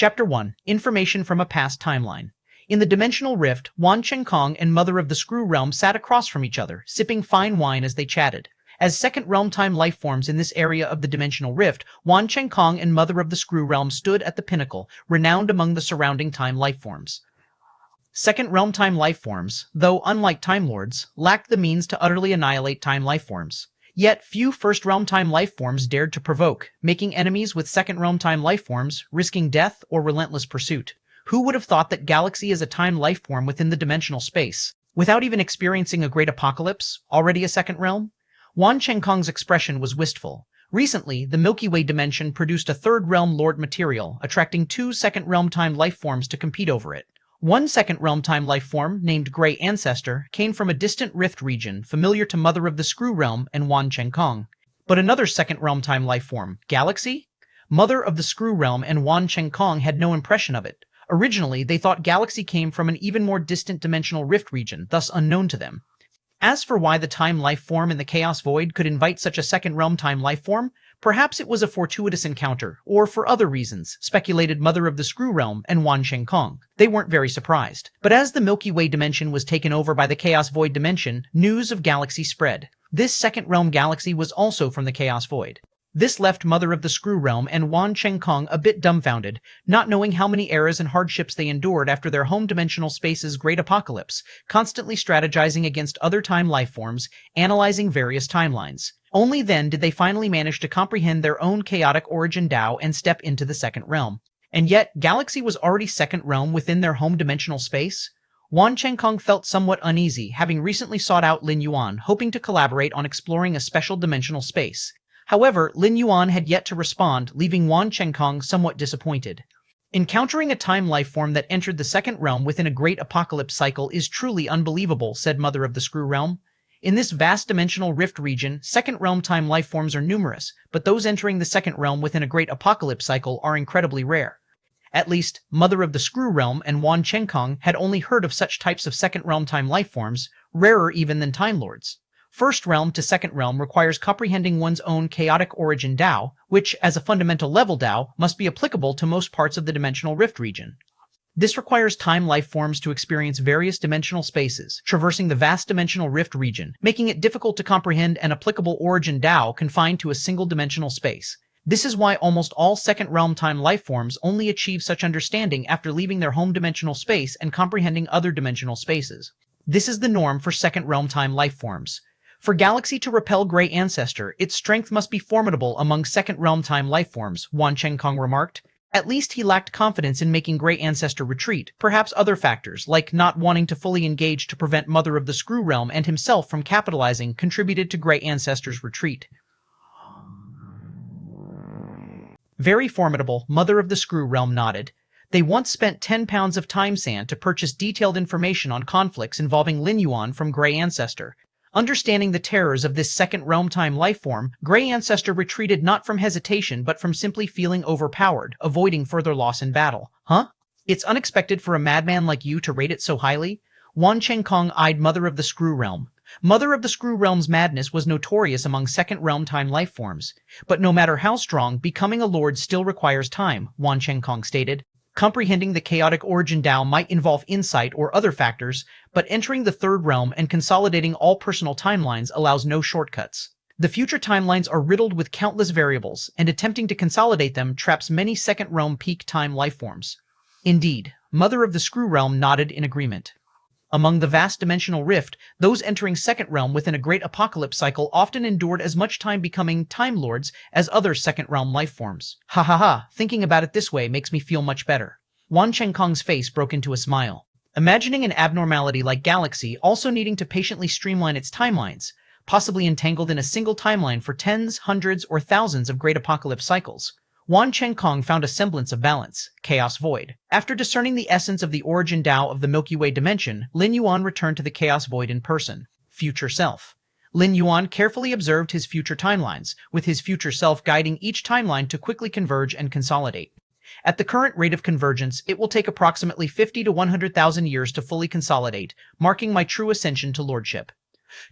Chapter 1. Information from a Past Timeline. In the dimensional rift, Wan Chengkong and Mother of the Screw Realm sat across from each other, sipping fine wine as they chatted. As second realm time life forms in this area of the dimensional rift, Wan Chengkong and Mother of the Screw Realm stood at the pinnacle, renowned among the surrounding time life forms. Second realm time life forms, though unlike Time Lords, lacked the means to utterly annihilate time life forms. Yet few first realm time life forms dared to provoke, making enemies with second realm time life forms, risking death or relentless pursuit. Who would have thought that Galaxy is a time life form within the dimensional space, without even experiencing a great apocalypse, already a second realm? Wan Chengkong's expression was wistful. Recently, the Milky Way dimension produced a third realm lord material, attracting two second realm time life forms to compete over it. One second realm time life form, named Grey Ancestor, came from a distant rift region familiar to Mother of the Screw Realm and Wan Chengkong. But another second realm time life form, Galaxy? Mother of the Screw Realm and Wan Chengkong had no impression of it. Originally, they thought Galaxy came from an even more distant dimensional rift region, thus unknown to them. As for why the time life form in the Chaos Void could invite such a second realm time life form, perhaps it was a fortuitous encounter, or for other reasons, speculated Mother of the Screw Realm and Wan Chengkong. They weren't very surprised. But as the Milky Way dimension was taken over by the Chaos Void dimension, news of Galaxy spread. This second realm Galaxy was also from the Chaos Void. This left Mother of the Screw Realm and Wan Chengkong a bit dumbfounded, not knowing how many eras and hardships they endured after their home dimensional space's great apocalypse, constantly strategizing against other time life forms, analyzing various timelines. Only then did they finally manage to comprehend their own chaotic origin Dao and step into the second realm. And yet, Galaxy was already second realm within their home dimensional space? Wan Chengkong felt somewhat uneasy, having recently sought out Lin Yuan, hoping to collaborate on exploring a special dimensional space. However, Lin Yuan had yet to respond, leaving Wan Chengkong somewhat disappointed. Encountering a time life form that entered the second realm within a great apocalypse cycle is truly unbelievable, said Mother of the Screw Realm. In this vast dimensional rift region, second realm time life forms are numerous, but those entering the second realm within a great apocalypse cycle are incredibly rare. At least, Mother of the Screw Realm and Wan Chengkong had only heard of such types of second realm time life forms, rarer even than Time Lords. First realm to second realm requires comprehending one's own chaotic origin Dao, which, as a fundamental level Dao, must be applicable to most parts of the dimensional rift region. This requires time life forms to experience various dimensional spaces, traversing the vast dimensional rift region, making it difficult to comprehend an applicable origin Dao confined to a single dimensional space. This is why almost all second realm time life forms only achieve such understanding after leaving their home dimensional space and comprehending other dimensional spaces. This is the norm for second realm time life forms. For Galaxy to repel Grey Ancestor, its strength must be formidable among second realm time life forms, Wan Chengkong remarked. At least he lacked confidence in making Grey Ancestor retreat. Perhaps other factors, like not wanting to fully engage to prevent Mother of the Screw Realm and himself from capitalizing, contributed to Grey Ancestor's retreat. Very formidable, Mother of the Screw Realm nodded. They once spent 10 pounds of time sand to purchase detailed information on conflicts involving Lin Yuan from Grey Ancestor. Understanding the terrors of this second realm time life form, Grey Ancestor retreated not from hesitation but from simply feeling overpowered, avoiding further loss in battle. Huh? It's unexpected for a madman like you to rate it so highly? Wan Chengkong eyed Mother of the Screw Realm. Mother of the Screw Realm's madness was notorious among second realm time life forms. But no matter how strong, becoming a lord still requires time, Wan Chengkong stated. Comprehending the chaotic origin Dao might involve insight or other factors, but entering the third realm and consolidating all personal timelines allows no shortcuts. The future timelines are riddled with countless variables, and attempting to consolidate them traps many second realm peak time life forms. Indeed, Mother of the Screw Realm nodded in agreement. Among the vast dimensional rift, those entering second realm within a great apocalypse cycle often endured as much time becoming Time Lords as other second realm life forms. Ha ha ha, thinking about it this way makes me feel much better. Wan Chengkong's face broke into a smile. Imagining an abnormality like Galaxy also needing to patiently streamline its timelines, possibly entangled in a single timeline for tens, hundreds, or thousands of great apocalypse cycles. Wan Chengkong found a semblance of balance, Chaos Void. After discerning the essence of the origin Dao of the Milky Way dimension, Lin Yuan returned to the Chaos Void in person. Future Self. Lin Yuan carefully observed his future timelines, with his future self guiding each timeline to quickly converge and consolidate. At the current rate of convergence, it will take approximately 50 to 100,000 years to fully consolidate, marking my true ascension to lordship.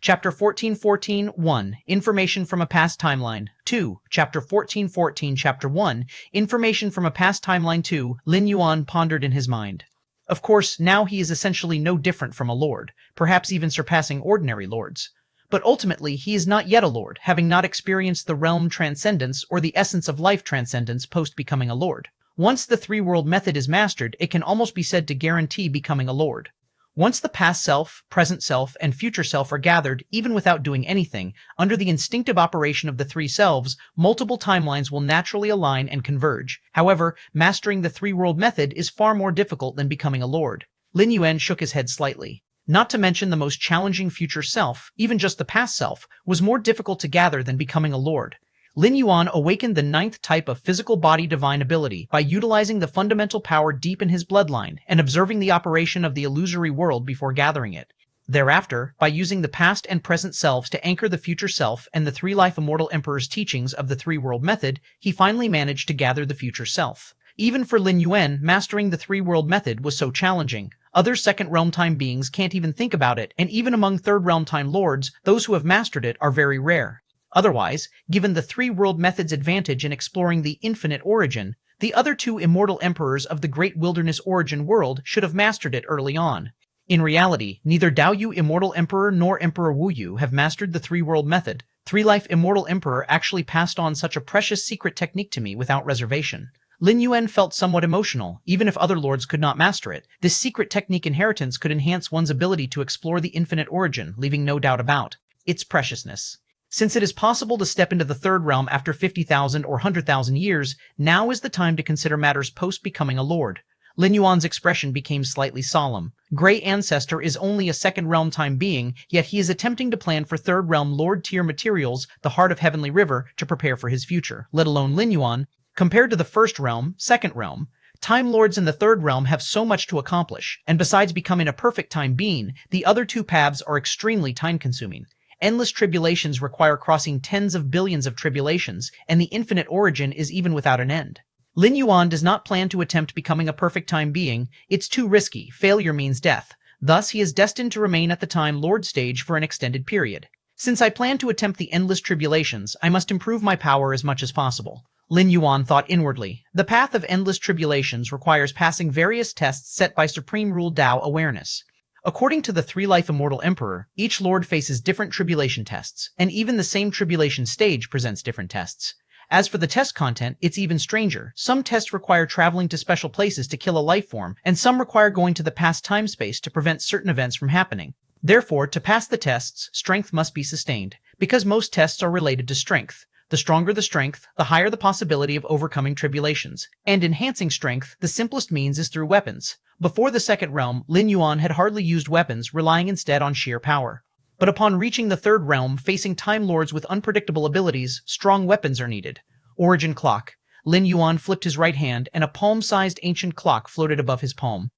Chapter 1414 1. Information from a past timeline. 2. Chapter 1414 Chapter 1. Information from a past timeline. 2. Lin Yuan pondered in his mind. Of course, now he is essentially no different from a lord, perhaps even surpassing ordinary lords. But ultimately, he is not yet a lord, having not experienced the realm transcendence or the essence of life transcendence post-becoming a lord. Once the three-world method is mastered, it can almost be said to guarantee becoming a lord. Once the past self, present self, and future self are gathered, even without doing anything, under the instinctive operation of the three selves, multiple timelines will naturally align and converge. However, mastering the three-world method is far more difficult than becoming a lord. Lin Yuan shook his head slightly. Not to mention the most challenging future self, even just the past self, was more difficult to gather than becoming a lord. Lin Yuan awakened the 9th type of physical body divine ability by utilizing the fundamental power deep in his bloodline and observing the operation of the illusory world before gathering it. Thereafter, by using the past and present selves to anchor the future self and the three-life immortal emperor's teachings of the three-world method, he finally managed to gather the future self. Even for Lin Yuan, mastering the three-world method was so challenging. Other second-realm time beings can't even think about it, and even among third-realm time lords, those who have mastered it are very rare. Otherwise, given the three-world method's advantage in exploring the infinite origin, the other two immortal emperors of the great wilderness origin world should have mastered it early on. In reality, neither Dao Yu Immortal Emperor nor Emperor Wu Yu have mastered the three-world method. Three-life Immortal Emperor actually passed on such a precious secret technique to me without reservation. Lin Yuan felt somewhat emotional, even if other lords could not master it. This secret technique inheritance could enhance one's ability to explore the infinite origin, leaving no doubt about its preciousness. Since it is possible to step into the third realm after 50,000 or 100,000 years, now is the time to consider matters post-becoming a lord. Lin Yuan's expression became slightly solemn. Gray Ancestor is only a second-realm time being, yet he is attempting to plan for third-realm lord-tier materials, the heart of Heavenly River, to prepare for his future. Let alone Lin Yuan. Compared to the first realm, second realm, Time Lords in the third realm have so much to accomplish, and besides becoming a perfect time being, the other two paths are extremely time-consuming. Endless tribulations require crossing tens of billions of tribulations, and the infinite origin is even without an end. Lin Yuan does not plan to attempt becoming a perfect time being. It's too risky. Failure means death. Thus, he is destined to remain at the Time Lord stage for an extended period. Since I plan to attempt the endless tribulations, I must improve my power as much as possible. Lin Yuan thought inwardly. The path of endless tribulations requires passing various tests set by Supreme Rule Dao awareness. According to the three-life immortal emperor, each lord faces different tribulation tests, and even the same tribulation stage presents different tests. As for the test content, it's even stranger. Some tests require traveling to special places to kill a life form, and some require going to the past time-space to prevent certain events from happening. Therefore, to pass the tests, strength must be sustained, because most tests are related to strength. The stronger the strength, the higher the possibility of overcoming tribulations. And enhancing strength, the simplest means is through weapons. Before the second realm, Lin Yuan had hardly used weapons, relying instead on sheer power. But upon reaching the third realm, facing Time Lords with unpredictable abilities, strong weapons are needed. Origin Clock. Lin Yuan flipped his right hand, and a palm-sized ancient clock floated above his palm.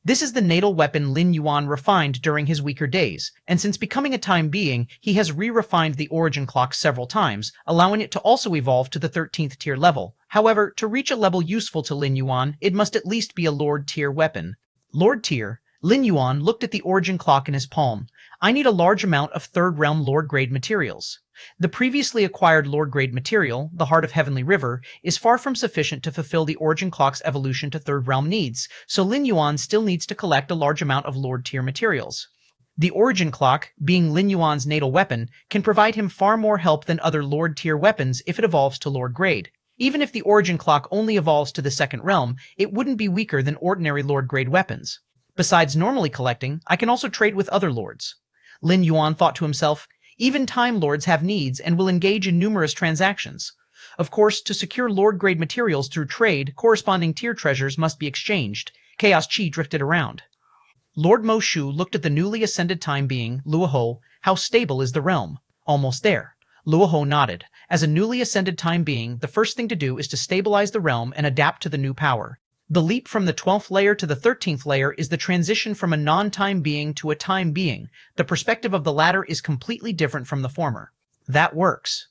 This is the natal weapon Lin Yuan refined during his weaker days, and since becoming a time being, he has re-refined the origin clock several times, allowing it to also evolve to the 13th tier level. However, to reach a level useful to Lin Yuan, it must at least be a Lord tier weapon. Lord tier? Lin Yuan looked at the origin clock in his palm. I need a large amount of third realm Lord grade materials. The previously acquired Lord grade material, the Heart of Heavenly River, is far from sufficient to fulfill the origin clock's evolution to third realm needs, so Lin Yuan still needs to collect a large amount of Lord tier materials. The origin clock, being Lin Yuan's natal weapon, can provide him far more help than other Lord tier weapons if it evolves to Lord grade. Even if the origin clock only evolves to the second realm, it wouldn't be weaker than ordinary Lord grade weapons. Besides normally collecting, I can also trade with other lords. Lin Yuan thought to himself, even Time Lords have needs and will engage in numerous transactions. Of course, to secure Lord-grade materials through trade, corresponding tier treasures must be exchanged. Chaos Chi drifted around. Lord Mo Shu looked at the newly ascended time being, Luoho. How stable is the realm? Almost there. Luoho nodded. As a newly ascended time being, the first thing to do is to stabilize the realm and adapt to the new power. The leap from the 12th layer to the 13th layer is the transition from a non-time being to a time being. The perspective of the latter is completely different from the former. That works.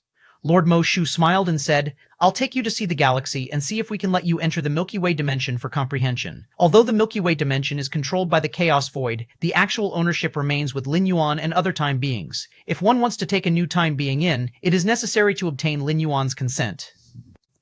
Lord Mo Shu smiled and said, "I'll take you to see the galaxy and see if we can let you enter the Milky Way dimension for comprehension. Although the Milky Way dimension is controlled by the Chaos Void, the actual ownership remains with Lin Yuan and other time beings. If one wants to take a new time being in, it is necessary to obtain Lin Yuan's consent."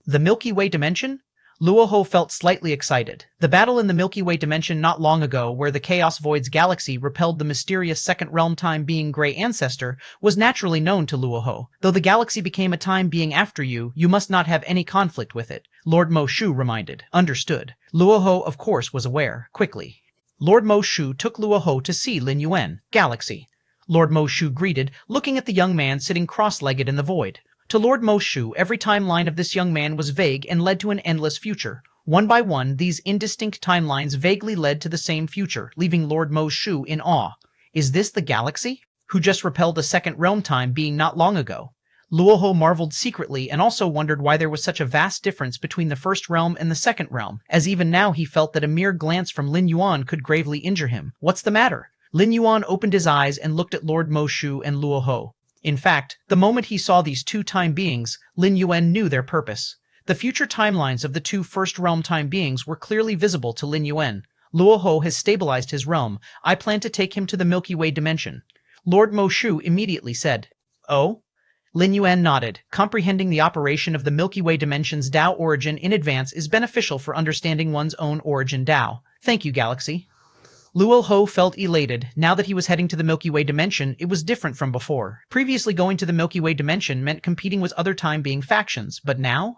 The Milky Way dimension? Luoho felt slightly excited. The battle in the Milky Way dimension not long ago, where the Chaos Void's galaxy repelled the mysterious second realm time being Grey Ancestor, was naturally known to Luoho. Though the galaxy became a time being after you, you must not have any conflict with it, Lord Mo Shu reminded. Understood. Luoho, of course, was aware. Quickly. Lord Mo Shu took Luoho to see Lin Yuan, galaxy. Lord Mo Shu greeted, looking at the young man sitting cross-legged in the void. To Lord Mo Shu, every timeline of this young man was vague and led to an endless future. One by one, these indistinct timelines vaguely led to the same future, leaving Lord Mo Shu in awe. Is this the galaxy? Who just repelled a second realm time being not long ago? Luoho marveled secretly and also wondered why there was such a vast difference between the first realm and the second realm, as even now he felt that a mere glance from Lin Yuan could gravely injure him. What's the matter? Lin Yuan opened his eyes and looked at Lord Mo Shu and Luoho. In fact, the moment he saw these two time beings, Lin Yuan knew their purpose. The future timelines of the two first realm time beings were clearly visible to Lin Yuan. Luoho has stabilized his realm. I plan to take him to the Milky Way dimension. Lord Mo Shu immediately said. Oh? Lin Yuan nodded. Comprehending the operation of the Milky Way dimension's Dao origin in advance is beneficial for understanding one's own origin Dao. Thank you, Galaxy. Luoho felt elated. Now that he was heading to the Milky Way dimension, it was different from before. Previously, going to the Milky Way dimension meant competing with other time-being factions, but now?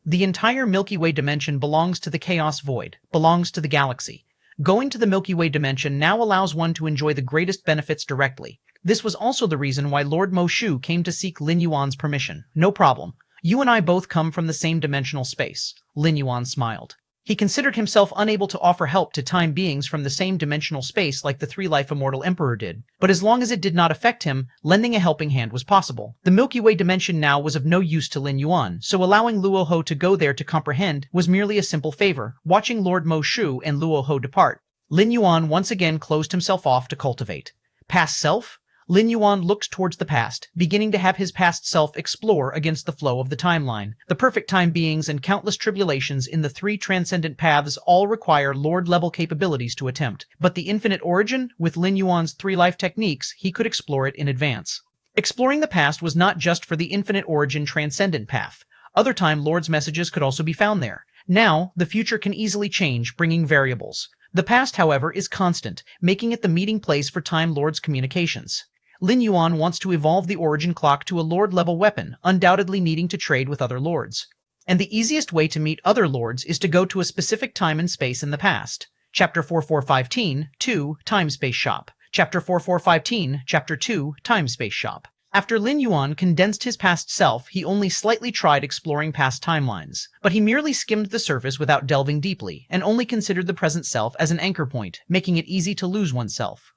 The entire Milky Way dimension belongs to the Chaos Void, belongs to the galaxy. Going to the Milky Way dimension now allows one to enjoy the greatest benefits directly. This was also the reason why Lord Mo Shu came to seek Lin Yuan's permission. No problem. You and I both come from the same dimensional space. Lin Yuan smiled. He considered himself unable to offer help to time beings from the same dimensional space like the three-life immortal emperor did, but as long as it did not affect him, lending a helping hand was possible. The Milky Way dimension now was of no use to Lin Yuan, so allowing Luoho to go there to comprehend was merely a simple favor. Watching Lord Mo Shu and Luoho depart, Lin Yuan once again closed himself off to cultivate. Past self? Lin Yuan looked towards the past, beginning to have his past self explore against the flow of the timeline. The perfect time beings and countless tribulations in the three transcendent paths all require Lord-level capabilities to attempt, but the infinite origin, with Lin Yuan's three-life techniques, he could explore it in advance. Exploring the past was not just for the infinite origin transcendent path. Other Time Lord's messages could also be found there. Now, the future can easily change, bringing variables. The past, however, is constant, making it the meeting place for Time Lord's communications. Lin Yuan wants to evolve the origin clock to a Lord-level weapon, undoubtedly needing to trade with other Lords. And the easiest way to meet other Lords is to go to a specific time and space in the past. Chapter 4415, 2, Time-Space Shop. Chapter 4415, Chapter 2, Time-Space Shop. After Lin Yuan condensed his past self, he only slightly tried exploring past timelines. But he merely skimmed the surface without delving deeply, and only considered the present self as an anchor point, making it easy to lose oneself.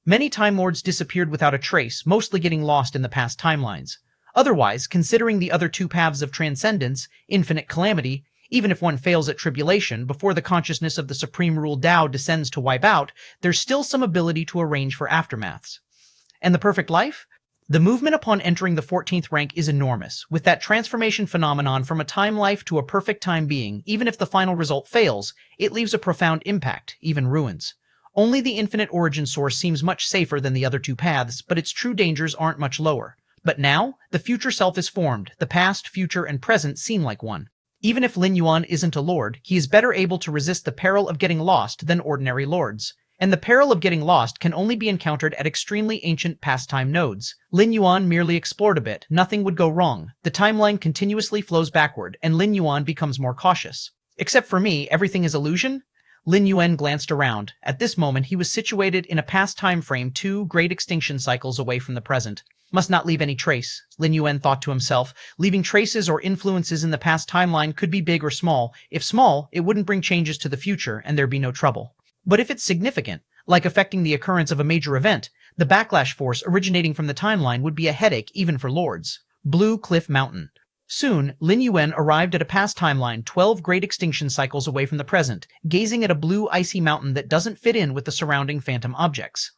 Many Time Lords disappeared without a trace, mostly getting lost in the past timelines. Otherwise, considering the other two paths of transcendence, infinite calamity, even if one fails at tribulation before the consciousness of the supreme rule Dao descends to wipe out, there's still some ability to arrange for aftermaths. And the perfect life? The movement upon entering the 14th rank is enormous, with that transformation phenomenon from a time life to a perfect time being. Even if the final result fails, it leaves a profound impact, even ruins. Only the infinite origin source seems much safer than the other two paths, but its true dangers aren't much lower. But now, the future self is formed. The past, future, and present seem like one. Even if Lin Yuan isn't a lord, he is better able to resist the peril of getting lost than ordinary lords. And the peril of getting lost can only be encountered at extremely ancient past-time nodes. Lin Yuan merely explored a bit. Nothing would go wrong. The timeline continuously flows backward, and Lin Yuan becomes more cautious. Except for me, everything is illusion? Lin Yuan glanced around. At this moment, he was situated in a past time frame 2 great extinction cycles away from the present. Must not leave any trace, Lin Yuan thought to himself. Leaving traces or influences in the past timeline could be big or small. If small, it wouldn't bring changes to the future, and there'd be no trouble. But if it's significant, like affecting the occurrence of a major event, the backlash force originating from the timeline would be a headache even for lords. Blue Cliff Mountain. Soon, Lin Yuan arrived at a past timeline 12 great extinction cycles away from the present, gazing at a blue icy mountain that doesn't fit in with the surrounding phantom objects.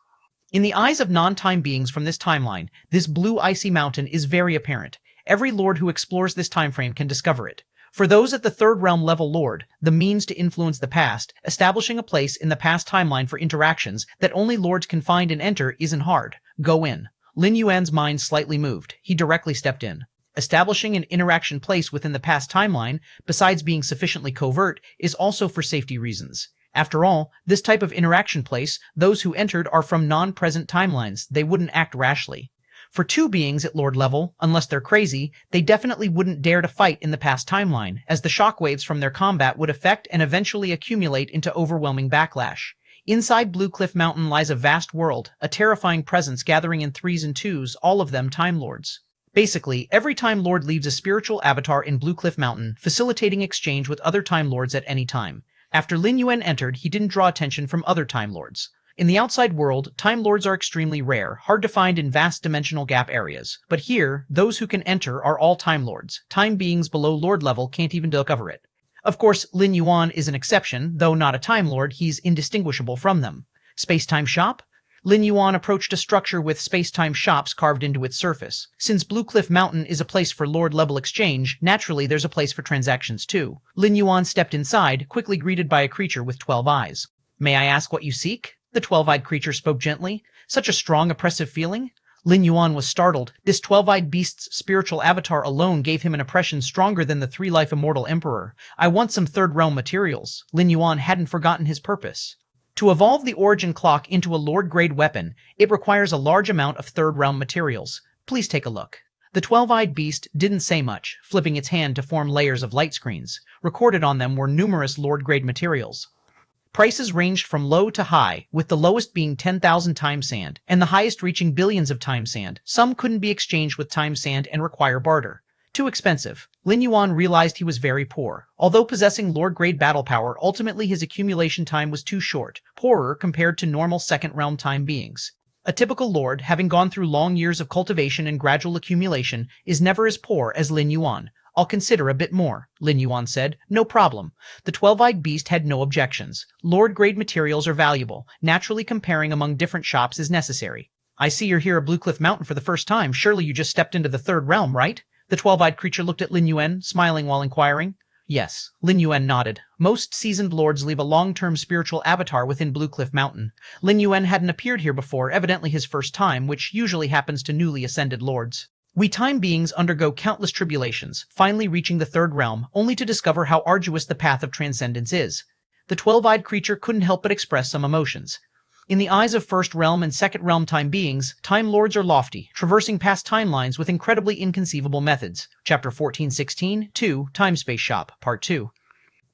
In the eyes of non-time beings from this timeline, this blue icy mountain is very apparent. Every lord who explores this time frame can discover it. For those at the third realm level lord, the means to influence the past, establishing a place in the past timeline for interactions that only lords can find and enter isn't hard. Go in. Lin Yuan's mind slightly moved. He directly stepped in. Establishing an interaction place within the past timeline, besides being sufficiently covert, is also for safety reasons. After all, this type of interaction place, those who entered are from non-present timelines. They wouldn't act rashly. For two beings at Lord level, unless they're crazy, they definitely wouldn't dare to fight in the past timeline, as the shockwaves from their combat would affect and eventually accumulate into overwhelming backlash. Inside Blue Cliff Mountain lies a vast world, a terrifying presence gathering in threes and twos, all of them Time Lords. Basically, every Time Lord leaves a spiritual avatar in Blue Cliff Mountain, facilitating exchange with other Time Lords at any time. After Lin Yuan entered, he didn't draw attention from other Time Lords. In the outside world, Time Lords are extremely rare, hard to find in vast dimensional gap areas. But here, those who can enter are all Time Lords. Time beings below Lord level can't even discover it. Of course, Lin Yuan is an exception, though not a Time Lord, he's indistinguishable from them. Space-time shop? Lin Yuan approached a structure with space-time shops carved into its surface. Since Blue Cliff Mountain is a place for Lord-level exchange, naturally there's a place for transactions too. Lin Yuan stepped inside, quickly greeted by a creature with 12 eyes. May I ask what you seek? The 12-eyed creature spoke gently. Such a strong, oppressive feeling? Lin Yuan was startled. This 12-eyed beast's spiritual avatar alone gave him an impression stronger than the three-life immortal emperor. I want some third-realm materials. Lin Yuan hadn't forgotten his purpose. To evolve the origin clock into a Lord-grade weapon, it requires a large amount of third-realm materials. Please take a look. The 12-eyed beast didn't say much, flipping its hand to form layers of light screens. Recorded on them were numerous Lord-grade materials. Prices ranged from low to high, with the lowest being 10,000 time sand, and the highest reaching billions of time sand. Some couldn't be exchanged with time sand and require barter. Too expensive. Lin Yuan realized he was very poor. Although possessing Lord-grade battle power, ultimately his accumulation time was too short, poorer compared to normal second-realm time beings. A typical lord, having gone through long years of cultivation and gradual accumulation, is never as poor as Lin Yuan. I'll consider a bit more, Lin Yuan said. No problem. The 12-eyed beast had no objections. Lord-grade materials are valuable. Naturally comparing among different shops is necessary. I see you're here at Blue Cliff Mountain for the first time. Surely you just stepped into the third realm, right? The 12-eyed creature looked at Lin Yuan, smiling while inquiring. Yes, Lin Yuan nodded. Most seasoned lords leave a long-term spiritual avatar within Blue Cliff Mountain. Lin Yuan hadn't appeared here before, evidently his first time, which usually happens to newly ascended lords. We time beings undergo countless tribulations, finally reaching the third realm, only to discover how arduous the path of transcendence is. The 12-eyed creature couldn't help but express some emotions. In the eyes of first realm and second realm time beings, time lords are lofty, traversing past timelines with incredibly inconceivable methods. Chapter 1416, 2, Time-Space Shop, Part 2.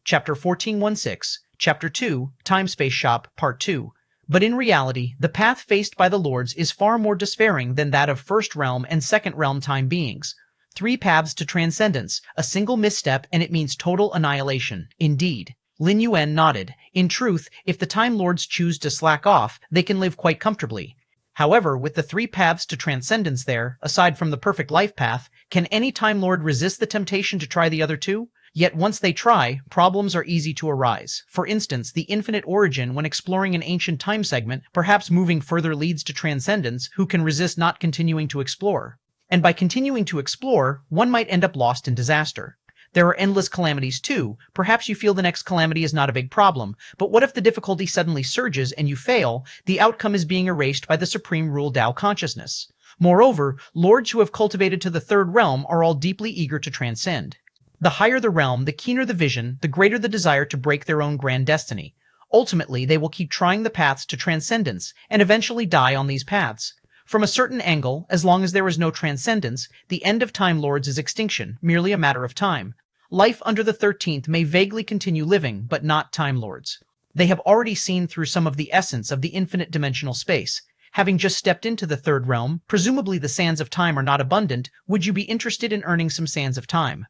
Chapter 1416, Chapter 2, Time-Space Shop, Part 2. But in reality, the path faced by the lords is far more despairing than that of first realm and second realm time beings. 3 paths to transcendence, a single misstep and it means total annihilation. Indeed. Lin Yuan nodded. In truth, if the Time Lords choose to slack off, they can live quite comfortably. However, with the 3 paths to transcendence there, aside from the perfect life path, can any Time Lord resist the temptation to try the other 2? Yet once they try, problems are easy to arise. For instance, the infinite origin when exploring an ancient time segment, perhaps moving further leads to transcendence, who can resist not continuing to explore? And by continuing to explore, one might end up lost in disaster. There are endless calamities too. Perhaps you feel the next calamity is not a big problem, but what if the difficulty suddenly surges and you fail? The outcome is being erased by the supreme rule Dao consciousness. Moreover, lords who have cultivated to the third realm are all deeply eager to transcend. The higher the realm, the keener the vision, the greater the desire to break their own grand destiny. Ultimately, they will keep trying the paths to transcendence, and eventually die on these paths. From a certain angle, as long as there is no transcendence, the end of Time Lords is extinction, merely a matter of time. Life under the 13th may vaguely continue living, but not Time Lords. They have already seen through some of the essence of the infinite dimensional space. Having just stepped into the third realm, presumably the sands of time are not abundant, would you be interested in earning some sands of time?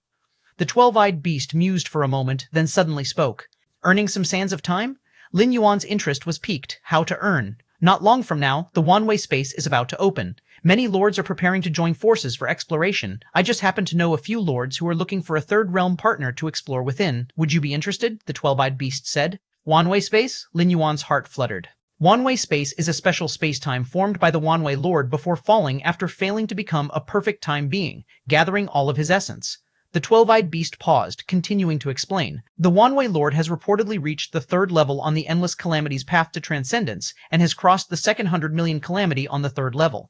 The 12-eyed beast mused for a moment, then suddenly spoke. Earning some sands of time? Lin Yuan's interest was piqued. How to earn? Not long from now, the one-way space is about to open. Many lords are preparing to join forces for exploration. I just happen to know a few lords who are looking for a third realm partner to explore within. Would you be interested? The 12-eyed beast said. One-way space? Lin Yuan's heart fluttered. Wanwei space is a special space-time formed by the Wanwei Lord before falling after failing to become a perfect time being, gathering all of his essence. The 12-eyed beast paused, continuing to explain. The Wanwei Lord has reportedly reached the third level on the Endless Calamity's path to transcendence, and has crossed the second 100 million calamity on the third level.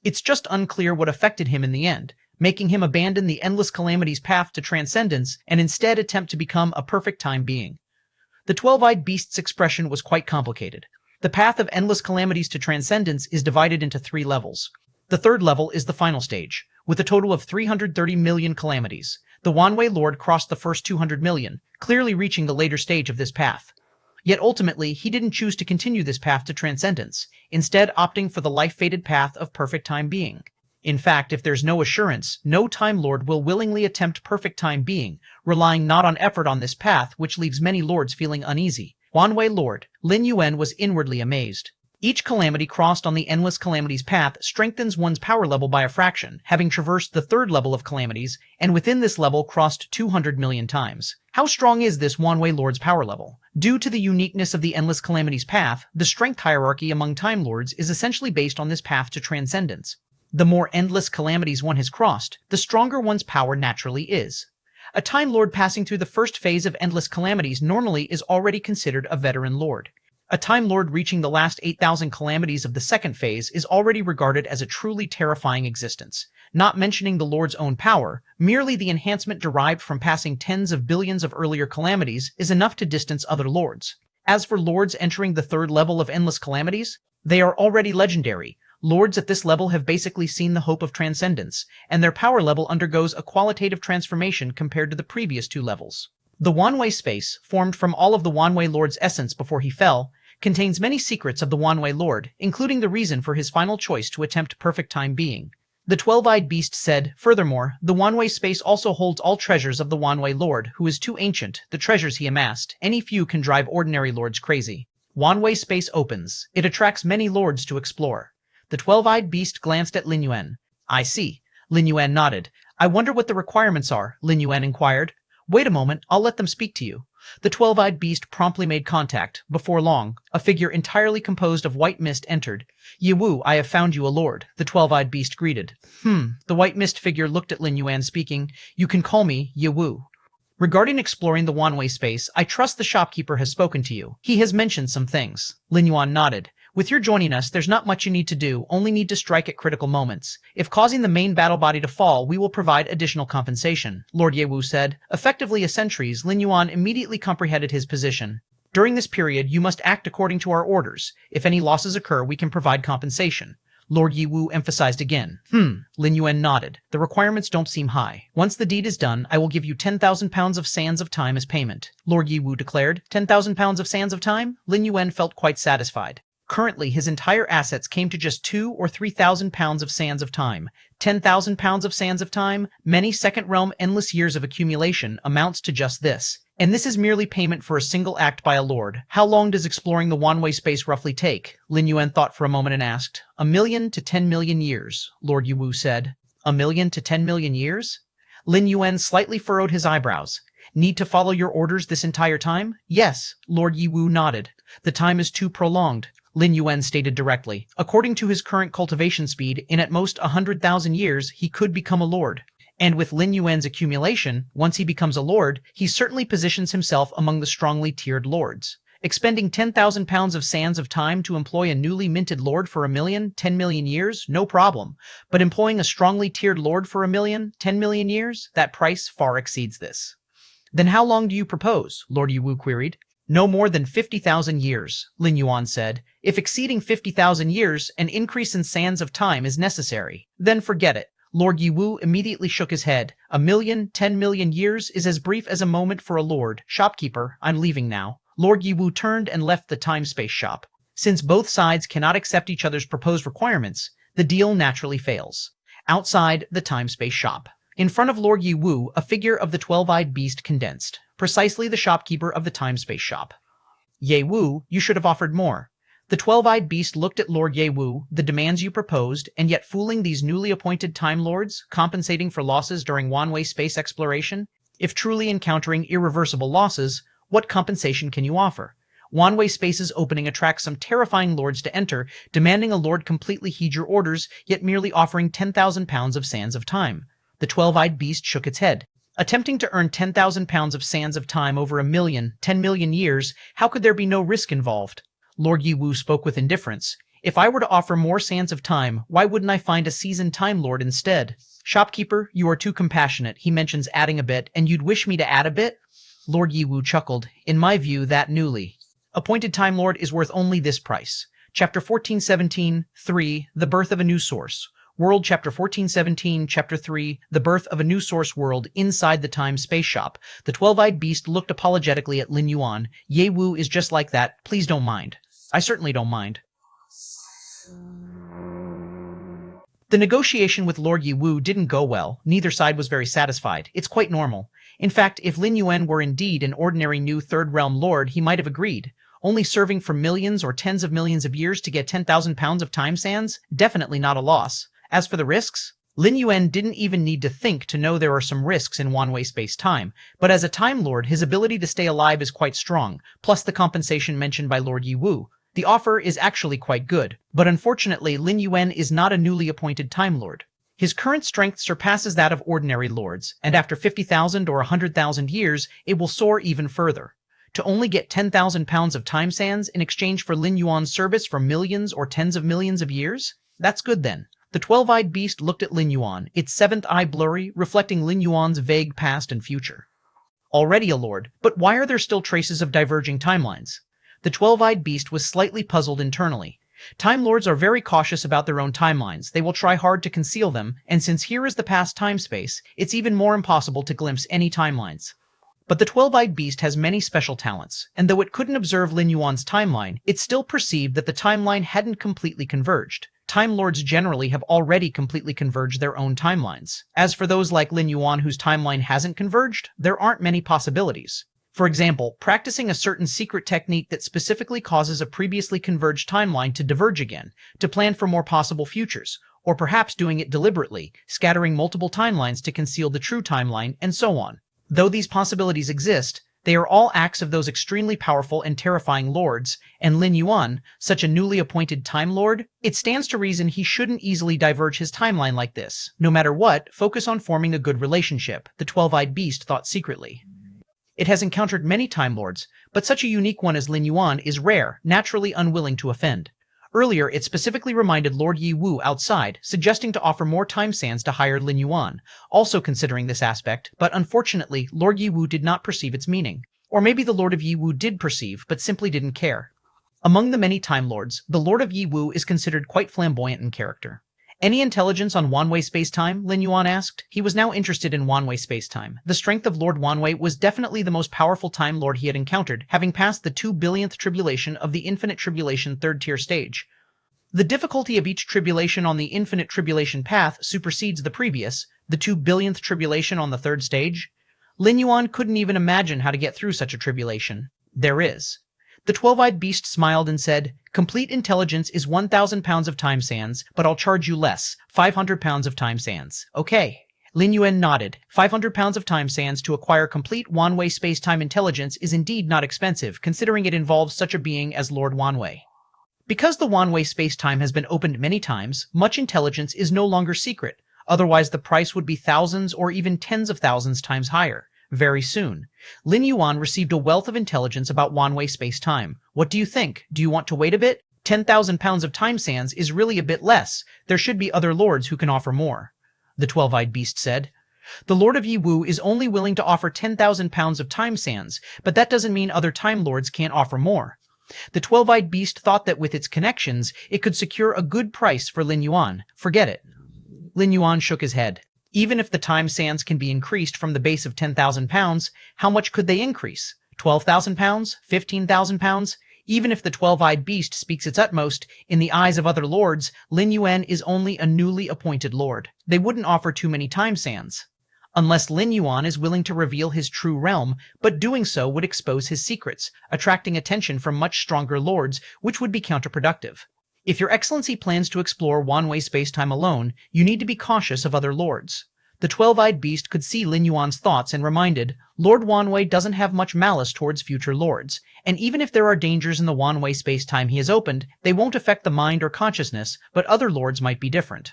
It's just unclear what affected him in the end, making him abandon the Endless Calamity's path to transcendence and instead attempt to become a perfect time being. The 12-eyed beast's expression was quite complicated. The path of endless calamities to transcendence is divided into 3 levels. The third level is the final stage, with a total of 330 million calamities. The Wanwei Lord crossed the first 200 million, clearly reaching the later stage of this path. Yet ultimately, he didn't choose to continue this path to transcendence, instead opting for the life-fated path of perfect time being. In fact, if there's no assurance, no Time Lord will willingly attempt perfect time being, relying not on effort on this path, which leaves many lords feeling uneasy. Wanwei Lord, Lin Yuan was inwardly amazed. Each calamity crossed on the Endless Calamities path strengthens one's power level by a fraction, having traversed the third level of calamities, and within this level crossed 200 million times. How strong is this Wanwei Lord's power level? Due to the uniqueness of the Endless Calamities path, the strength hierarchy among Time Lords is essentially based on this path to transcendence. The more endless calamities one has crossed, the stronger one's power naturally is. A Time Lord passing through the first phase of endless calamities normally is already considered a veteran lord. A Time Lord reaching the last 8,000 calamities of the second phase is already regarded as a truly terrifying existence. Not mentioning the Lord's own power, merely the enhancement derived from passing tens of billions of earlier calamities is enough to distance other lords. As for lords entering the third level of endless calamities, they are already legendary. Lords at this level have basically seen the hope of transcendence, and their power level undergoes a qualitative transformation compared to the previous 2 levels. The Wanwei space, formed from all of the Wanwei Lord's essence before he fell, contains many secrets of the Wanwei Lord, including the reason for his final choice to attempt perfect time being. The 12-eyed beast said, furthermore, the Wanwei space also holds all treasures of the Wanwei Lord, who is too ancient. The treasures he amassed, any few can drive ordinary lords crazy. Wanwei space opens. It attracts many lords to explore. The 12-eyed beast glanced at Lin Yuan. I see. Lin Yuan nodded. I wonder what the requirements are, Lin Yuan inquired. Wait a moment, I'll let them speak to you. The 12-eyed beast promptly made contact. Before long, a figure entirely composed of white mist entered. Ye Wu, I have found you a lord, the 12-eyed beast greeted. The white mist figure looked at Lin Yuan speaking. You can call me Ye Wu. Regarding exploring the Wanwei space, I trust the shopkeeper has spoken to you. He has mentioned some things. Lin Yuan nodded. With your joining us, there's not much you need to do, only need to strike at critical moments. If causing the main battle body to fall, we will provide additional compensation, Lord Ye Wu said. Effectively a sentries, Lin Yuan immediately comprehended his position. During this period, you must act according to our orders. If any losses occur, we can provide compensation. Lord Ye Wu emphasized again. Lin Yuan nodded. The requirements don't seem high. Once the deed is done, I will give you 10,000 pounds of sands of time as payment, Lord Ye Wu declared. 10,000 pounds of sands of time? Lin Yuan felt quite satisfied. Currently, his entire assets came to just 2,000 or 3,000 pounds of sands of time. 10,000 pounds of sands of time, many second realm endless years of accumulation, amounts to just this. And this is merely payment for a single act by a lord. How long does exploring the Wanwei space roughly take? Lin Yuan thought for a moment and asked. 1,000,000 to 10 million years, Lord Ye Wu said. 1,000,000 to 10 million years? Lin Yuan slightly furrowed his eyebrows. Need to follow your orders this entire time? Yes, Lord Ye Wu nodded. The time is too prolonged, Lin Yuan stated directly. According to his current cultivation speed, in at most 100,000 years, he could become a lord. And with Lin Yuan's accumulation, once he becomes a lord, he certainly positions himself among the strongly tiered lords. Expending 10,000 pounds of sands of time to employ a newly minted lord for 1,000,000, 10 million years? No problem. But employing a strongly tiered lord for 1,000,000, 10 million years? That price far exceeds this. Then how long do you propose? Lord Ye Wu queried. No more than 50,000 years, Lin Yuan said. If exceeding 50,000 years, an increase in sands of time is necessary. Then forget it. Lord Ye Wu immediately shook his head. 1,000,000, 10 million years is as brief as a moment for a lord. Shopkeeper, I'm leaving now. Lord Ye Wu turned and left the time-space shop. Since both sides cannot accept each other's proposed requirements, the deal naturally fails. Outside the time-space shop. In front of Lord Ye Wu, a figure of the 12-eyed beast condensed. Precisely the shopkeeper of the time-space shop. Ye Wu, you should have offered more. The 12-eyed beast looked at Lord Ye Wu, the demands you proposed, and yet fooling these newly appointed Time Lords, compensating for losses during Wanwei space exploration? If truly encountering irreversible losses, what compensation can you offer? One-way space's opening attracts some terrifying lords to enter, demanding a lord completely heed your orders, yet merely offering 10,000 pounds of sands of time. The 12-eyed beast shook its head. Attempting to earn 10,000 pounds of sands of time over 10 million years, how could there be no risk involved? Lord Yiwu spoke with indifference. If I were to offer more sands of time, why wouldn't I find a seasoned Time Lord instead? Shopkeeper, you are too compassionate, he mentions adding a bit, and you'd wish me to add a bit? Lord Yiwu chuckled. In my view, that newly appointed Time Lord is worth only this price. Chapter 1417, 3, The Birth of a New Source. World Chapter 1417, Chapter 3, The Birth of a New Source World inside the Time Space Shop. The 12-eyed beast looked apologetically at Lin Yuan. Ye Wu is just like that. Please don't mind. I certainly don't mind. The negotiation with Lord Yiwu didn't go well. Neither side was very satisfied. It's quite normal. In fact, if Lin Yuan were indeed an ordinary new Third Realm Lord, he might have agreed. Only serving for millions or tens of millions of years to get 10,000 pounds of time sands? Definitely not a loss. As for the risks, Lin Yuan didn't even need to think to know there are some risks in one-way space-time, but as a Time Lord, his ability to stay alive is quite strong, plus the compensation mentioned by Lord Yiwu. The offer is actually quite good, but unfortunately Lin Yuan is not a newly appointed Time Lord. His current strength surpasses that of ordinary lords, and after 50,000 or 100,000 years, it will soar even further. To only get 10,000 pounds of time sands in exchange for Lin Yuan's service for millions or tens of millions of years? That's good then. The 12-eyed beast looked at Lin Yuan, its seventh eye blurry, reflecting Lin Yuan's vague past and future. Already a lord, but why are there still traces of diverging timelines? The 12-eyed beast was slightly puzzled internally. Time Lords are very cautious about their own timelines. They will try hard to conceal them, and since here is the past time-space, it's even more impossible to glimpse any timelines. But the 12-eyed beast has many special talents, and though it couldn't observe Lin Yuan's timeline, it still perceived that the timeline hadn't completely converged. Time Lords generally have already completely converged their own timelines. As for those like Lin Yuan whose timeline hasn't converged, there aren't many possibilities. For example, practicing a certain secret technique that specifically causes a previously converged timeline to diverge again, to plan for more possible futures, or perhaps doing it deliberately, scattering multiple timelines to conceal the true timeline, and so on. Though these possibilities exist, they are all acts of those extremely powerful and terrifying lords, and Lin Yuan, such a newly appointed Time Lord, it stands to reason he shouldn't easily diverge his timeline like this. No matter what, focus on forming a good relationship, the 12-eyed beast thought secretly. It has encountered many Time Lords, but such a unique one as Lin Yuan is rare, naturally unwilling to offend. Earlier, it specifically reminded Lord Yiwu outside, suggesting to offer more time sands to hire Lin Yuan, also considering this aspect, but unfortunately, Lord Yiwu did not perceive its meaning. Or maybe the Lord of Yiwu did perceive, but simply didn't care. Among the many Time Lords, the Lord of Yiwu is considered quite flamboyant in character. Any intelligence on one-way space-time? Lin Yuan asked. He was now interested in one-way space-time. The strength of Lord Wanwei was definitely the most powerful Time Lord he had encountered, having passed the 2 billionth tribulation of the Infinite Tribulation third-tier stage. The difficulty of each tribulation on the Infinite Tribulation path supersedes the previous, the 2 billionth tribulation on the third stage. Lin Yuan couldn't even imagine how to get through such a tribulation. There is. The 12-eyed beast smiled and said, Complete intelligence is 1,000 pounds of time sands, but I'll charge you less, 500 pounds of time sands. Okay. Lin Yuan nodded. 500 pounds of time sands to acquire complete one-way space-time intelligence is indeed not expensive, considering it involves such a being as Lord Wanwei. Because the one-way space-time has been opened many times, much intelligence is no longer secret. Otherwise, the price would be thousands or even tens of thousands times higher. Very soon. Lin Yuan received a wealth of intelligence about one-way space-time. What do you think? Do you want to wait a bit? 10,000 pounds of time sands is really a bit less. There should be other lords who can offer more. The 12-eyed beast said. The Lord of Yiwu is only willing to offer 10,000 pounds of time sands, but that doesn't mean other Time Lords can't offer more. The 12-eyed beast thought that with its connections, it could secure a good price for Lin Yuan. Forget it. Lin Yuan shook his head. Even if the time sands can be increased from the base of 10,000 pounds, how much could they increase? 12,000 pounds? 15,000 pounds? Even if the 12-eyed beast speaks its utmost, in the eyes of other lords, Lin Yuan is only a newly appointed lord. They wouldn't offer too many time sands. Unless Lin Yuan is willing to reveal his true realm, but doing so would expose his secrets, attracting attention from much stronger lords, which would be counterproductive. If your excellency plans to explore one-way space-time alone, you need to be cautious of other lords. The 12-eyed beast could see Lin Yuan's thoughts and reminded, Lord Wanwei doesn't have much malice towards future lords, and even if there are dangers in the Wanwei space-time he has opened, they won't affect the mind or consciousness, but other lords might be different.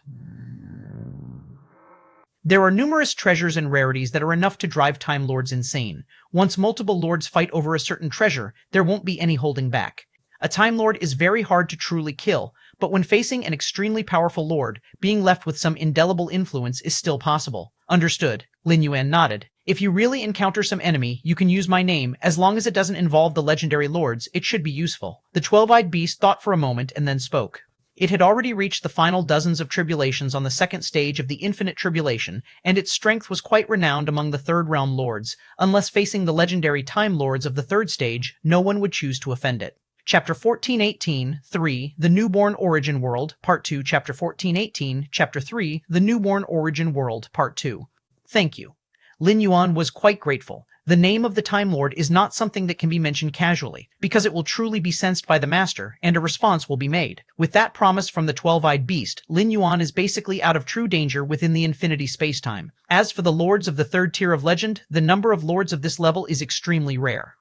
There are numerous treasures and rarities that are enough to drive Time Lords insane. Once multiple lords fight over a certain treasure, there won't be any holding back. A Time Lord is very hard to truly kill, but when facing an extremely powerful lord, being left with some indelible influence is still possible. Understood. Lin Yuan nodded. If you really encounter some enemy, you can use my name. As long as it doesn't involve the legendary lords, it should be useful. The 12-eyed beast thought for a moment and then spoke. It had already reached the final dozens of tribulations on the second stage of the infinite tribulation, and its strength was quite renowned among the Third Realm lords. Unless facing the legendary Time Lords of the third stage, no one would choose to offend it. Chapter 1418, 3, The Newborn Origin World, Part 2, Chapter 1418, Chapter 3, The Newborn Origin World, Part 2. Thank you. Lin Yuan was quite grateful. The name of the Time Lord is not something that can be mentioned casually, because it will truly be sensed by the Master, and a response will be made. With that promise from the 12-eyed beast, Lin Yuan is basically out of true danger within the infinity space-time. As for the lords of the third tier of legend, the number of lords of this level is extremely rare.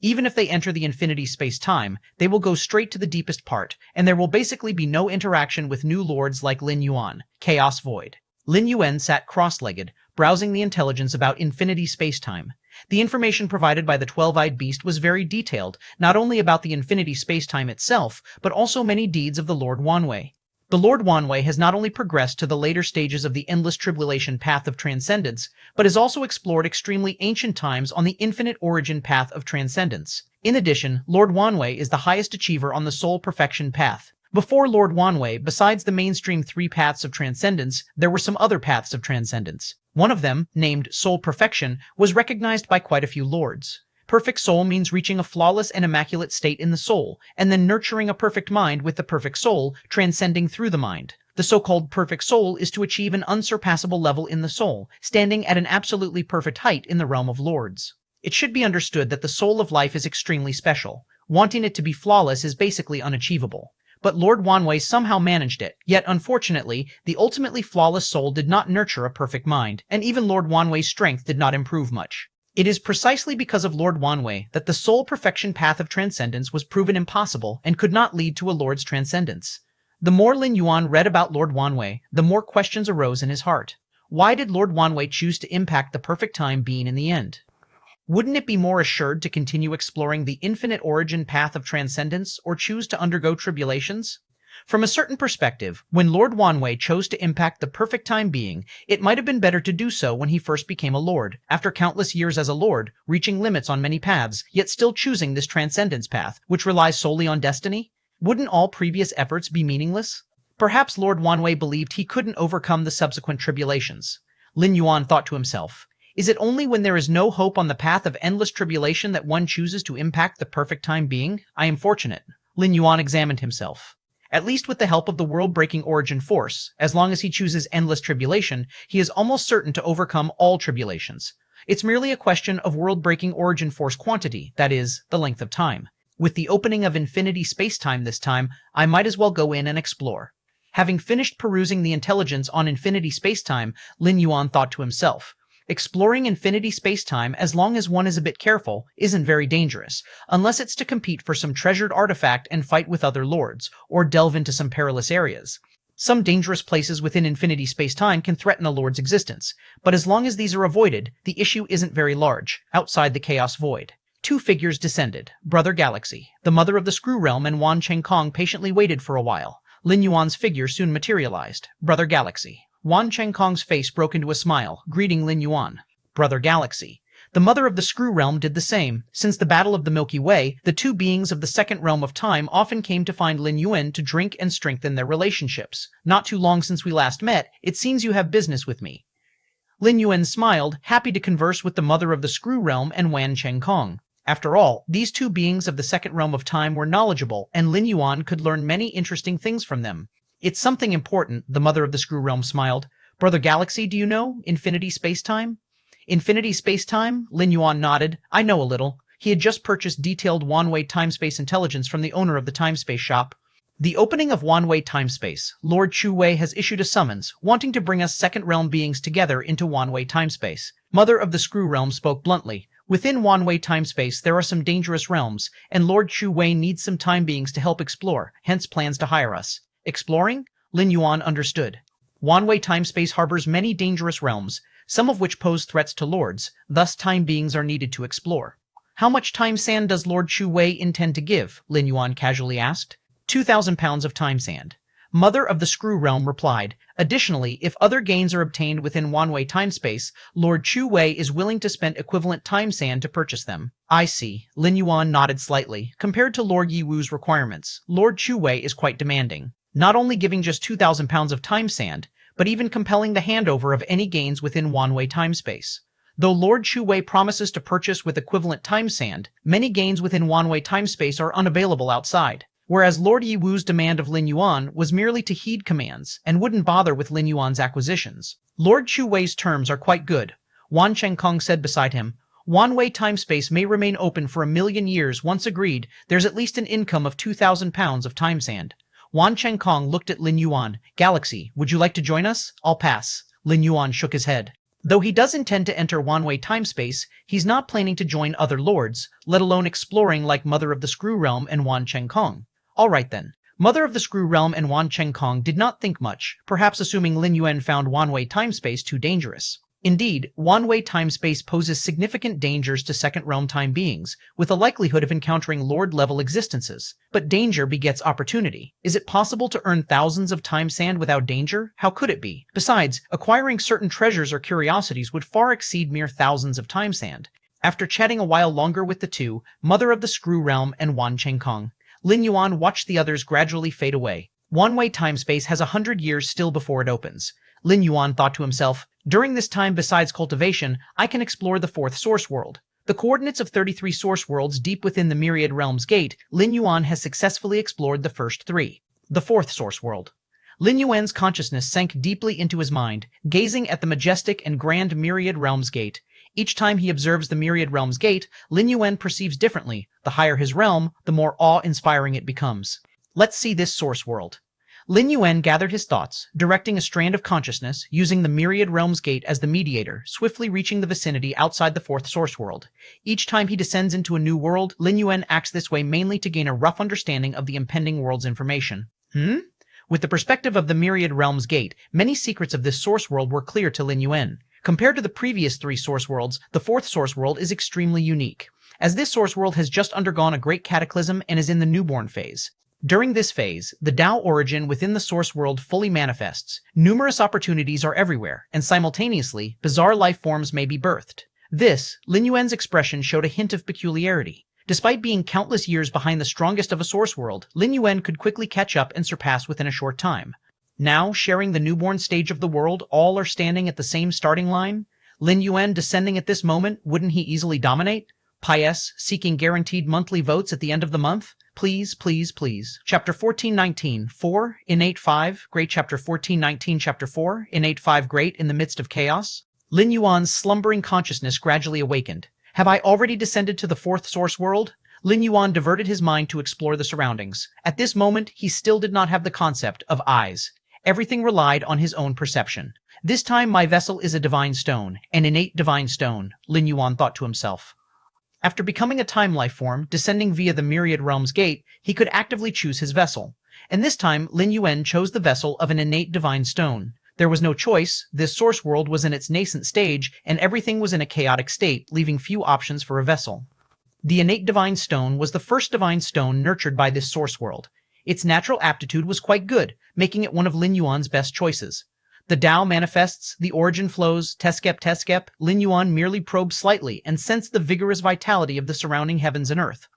Even if they enter the infinity space-time, they will go straight to the deepest part, and there will basically be no interaction with new lords like Lin Yuan. Chaos Void. Lin Yuan sat cross-legged, browsing the intelligence about infinity space-time. The information provided by the 12-eyed beast was very detailed, not only about the infinity space-time itself, but also many deeds of the Lord Wanwei. The Lord Wanwei has not only progressed to the later stages of the endless tribulation path of transcendence, but has also explored extremely ancient times on the infinite origin path of transcendence. In addition, Lord Wanwei is the highest achiever on the soul perfection path. Before Lord Wanwei, besides the mainstream 3 paths of transcendence, there were some other paths of transcendence. One of them, named Soul Perfection, was recognized by quite a few lords. Perfect soul means reaching a flawless and immaculate state in the soul, and then nurturing a perfect mind with the perfect soul, transcending through the mind. The so-called perfect soul is to achieve an unsurpassable level in the soul, standing at an absolutely perfect height in the realm of lords. It should be understood that the soul of life is extremely special. Wanting it to be flawless is basically unachievable. But Lord Wanwei somehow managed it, yet unfortunately, the ultimately flawless soul did not nurture a perfect mind, and even Lord Wanwei's strength did not improve much. It is precisely because of Lord Wanwei that the soul perfection path of transcendence was proven impossible and could not lead to a lord's transcendence. The more Lin Yuan read about Lord Wanwei, the more questions arose in his heart. Why did Lord Wanwei choose to impact the perfect time being in the end? Wouldn't it be more assured to continue exploring the infinite origin path of transcendence or choose to undergo tribulations? From a certain perspective, when Lord Wanwei chose to impact the perfect time being, it might have been better to do so when he first became a lord, after countless years as a lord, reaching limits on many paths, yet still choosing this transcendence path, which relies solely on destiny? Wouldn't all previous efforts be meaningless? Perhaps Lord Wanwei believed he couldn't overcome the subsequent tribulations. Lin Yuan thought to himself, is it only when there is no hope on the path of endless tribulation that one chooses to impact the perfect time being? I am fortunate. Lin Yuan examined himself. At least with the help of the world-breaking origin force, as long as he chooses endless tribulation, he is almost certain to overcome all tribulations. It's merely a question of world-breaking origin force quantity, that is, the length of time. With the opening of infinity space-time this time, I might as well go in and explore. Having finished perusing the intelligence on infinity space-time, Lin Yuan thought to himself, exploring infinity space-time, as long as one is a bit careful, isn't very dangerous, unless it's to compete for some treasured artifact and fight with other lords, or delve into some perilous areas. Some dangerous places within infinity space-time can threaten a lord's existence, but as long as these are avoided, the issue isn't very large, outside the chaos void. 2 figures descended. Brother Galaxy, the mother of the Screw Realm, and Wan Chengkong patiently waited for a while. Lin Yuan's figure soon materialized. Brother Galaxy. Wan Chengkong's face broke into a smile, greeting Lin Yuan. Brother Galaxy. The mother of the Screw Realm did the same. Since the Battle of the Milky Way, the 2 beings of the second realm of time often came to find Lin Yuan to drink and strengthen their relationships. Not too long since we last met, it seems you have business with me. Lin Yuan smiled, happy to converse with the mother of the Screw Realm and Wan Chengkong. After all, these 2 beings of the second realm of time were knowledgeable, and Lin Yuan could learn many interesting things from them. It's something important, the mother of the Screw Realm smiled. Brother Galaxy, do you know infinity space-time? Infinity space-time? Lin Yuan nodded. I know a little. He had just purchased detailed Wanwei time-space intelligence from the owner of the time-space shop. The opening of Wanwei timespace. Lord Chu Wei has issued a summons, wanting to bring us second realm beings together into Wanwei timespace. Mother of the Screw Realm spoke bluntly. Within Wanwei timespace there are some dangerous realms, and Lord Chu Wei needs some time beings to help explore, hence plans to hire us. Exploring? Lin Yuan understood. Wanwei timespace harbors many dangerous realms, some of which pose threats to lords, thus time beings are needed to explore. How much time sand does Lord Chu Wei intend to give? Lin Yuan casually asked. 2,000 pounds of time sand. Mother of the Screw Realm replied. Additionally, if other gains are obtained within Wanwei timespace, Lord Chu Wei is willing to spend equivalent time sand to purchase them. I see. Lin Yuan nodded slightly. Compared to Lord Yi Wu's requirements, Lord Chu Wei is quite demanding. Not only giving just 2,000 pounds of time sand, but even compelling the handover of any gains within Wanwei timespace. Though Lord Chu Wei promises to purchase with equivalent time sand, many gains within Wanwei timespace are unavailable outside. Whereas Lord Yi Wu's demand of Lin Yuan was merely to heed commands and wouldn't bother with Lin Yuan's acquisitions. Lord Chu Wei's terms are quite good, Wan Chengkong said beside him. Wanwei timespace may remain open for 1,000,000 years. Once agreed, there's at least an income of 2,000 pounds of time sand. Wan Chengkong looked at Lin Yuan. Galaxy, would you like to join us? I'll pass. Lin Yuan shook his head. Though he does intend to enter Wanwei timespace, he's not planning to join other lords, let alone exploring like Mother of the Screw Realm and Wan Chengkong. All right then. Mother of the Screw Realm and Wan Chengkong did not think much, perhaps assuming Lin Yuan found Wanwei timespace too dangerous. Indeed, Wanwei timespace poses significant dangers to second realm time beings, with a likelihood of encountering lord-level existences. But danger begets opportunity. Is it possible to earn thousands of time sand without danger? How could it be? Besides, acquiring certain treasures or curiosities would far exceed mere thousands of time sand. After chatting a while longer with the two, Mother of the Screw Realm and Wan Chengkong, Lin Yuan watched the others gradually fade away. Wanwei timespace has 100 years still before it opens. Lin Yuan thought to himself, during this time besides cultivation, I can explore the fourth source world. The coordinates of 33 source worlds deep within the Myriad Realms gate, Lin Yuan has successfully explored the first 3. The fourth source world. Lin Yuan's consciousness sank deeply into his mind, gazing at the majestic and grand Myriad Realms gate. Each time he observes the Myriad Realms gate, Lin Yuan perceives differently. The higher his realm, the more awe-inspiring it becomes. Let's see this source world. Lin Yuan gathered his thoughts, directing a strand of consciousness, using the Myriad Realms gate as the mediator, swiftly reaching the vicinity outside the fourth source world. Each time he descends into a new world, Lin Yuan acts this way mainly to gain a rough understanding of the impending world's information. With the perspective of the Myriad Realms gate, many secrets of this source world were clear to Lin Yuan. Compared to the previous 3 source worlds, the fourth source world is extremely unique, as this source world has just undergone a great cataclysm and is in the newborn phase. During this phase, the Dao origin within the source world fully manifests. Numerous opportunities are everywhere, and simultaneously, bizarre life forms may be birthed. This, Lin Yuan's expression showed a hint of peculiarity. Despite being countless years behind the strongest of a source world, Lin Yuan could quickly catch up and surpass within a short time. Now, sharing the newborn stage of the world, all are standing at the same starting line. Lin Yuan descending at this moment, wouldn't he easily dominate? Pious, seeking guaranteed monthly votes at the end of the month? Please, please, please. Chapter 1419, 4, Innate 5, Great. Chapter 1419, Chapter 4, Innate 5, Great. In the midst of chaos, Lin Yuan's slumbering consciousness gradually awakened. Have I already descended to the fourth source world? Lin Yuan diverted his mind to explore the surroundings. At this moment, he still did not have the concept of eyes. Everything relied on his own perception. This time my vessel is a divine stone, an innate divine stone, Lin Yuan thought to himself. After becoming a time life form, descending via the Myriad Realms gate, he could actively choose his vessel. And this time, Lin Yuan chose the vessel of an innate divine stone. There was no choice, this source world was in its nascent stage, and everything was in a chaotic state, leaving few options for a vessel. The innate divine stone was the first divine stone nurtured by this source world. Its natural aptitude was quite good, making it one of Lin Yuan's best choices. The Dao manifests, the origin flows, teskep, Lin Yuan merely probed slightly and sensed the vigorous vitality of the surrounding heavens and earth.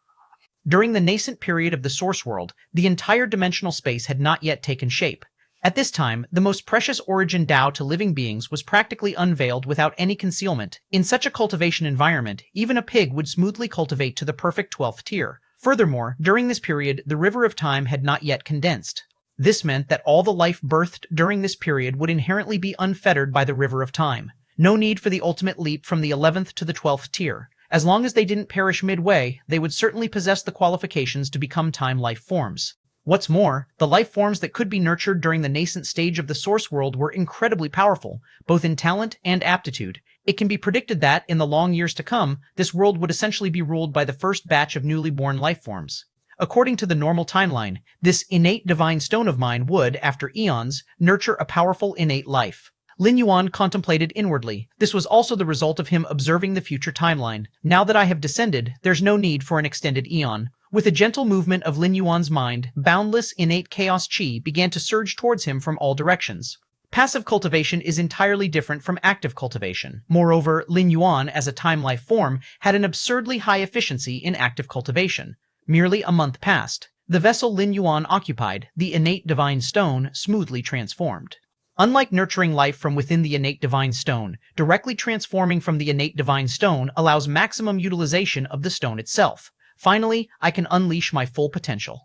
During the nascent period of the source world, the entire dimensional space had not yet taken shape. At this time, the most precious origin Dao to living beings was practically unveiled without any concealment. In such a cultivation environment, even a pig would smoothly cultivate to the perfect 12th tier. Furthermore, during this period, the river of time had not yet condensed. This meant that all the life birthed during this period would inherently be unfettered by the river of time. No need for the ultimate leap from the 11th to the 12th tier. As long as they didn't perish midway, they would certainly possess the qualifications to become time life forms. What's more, the life forms that could be nurtured during the nascent stage of the source world were incredibly powerful, both in talent and aptitude. It can be predicted that, in the long years to come, this world would essentially be ruled by the first batch of newly born life forms. According to the normal timeline, this innate divine stone of mine would, after eons, nurture a powerful innate life. Lin Yuan contemplated inwardly. This was also the result of him observing the future timeline. Now that I have descended, there's no need for an extended eon. With a gentle movement of Lin Yuan's mind, boundless innate chaos chi began to surge towards him from all directions. Passive cultivation is entirely different from active cultivation. Moreover, Lin Yuan, as a time-life form, had an absurdly high efficiency in active cultivation. Merely a month passed. The vessel Lin Yuan occupied, the innate divine stone, smoothly transformed. Unlike nurturing life from within the innate divine stone, directly transforming from the innate divine stone allows maximum utilization of the stone itself. Finally, I can unleash my full potential.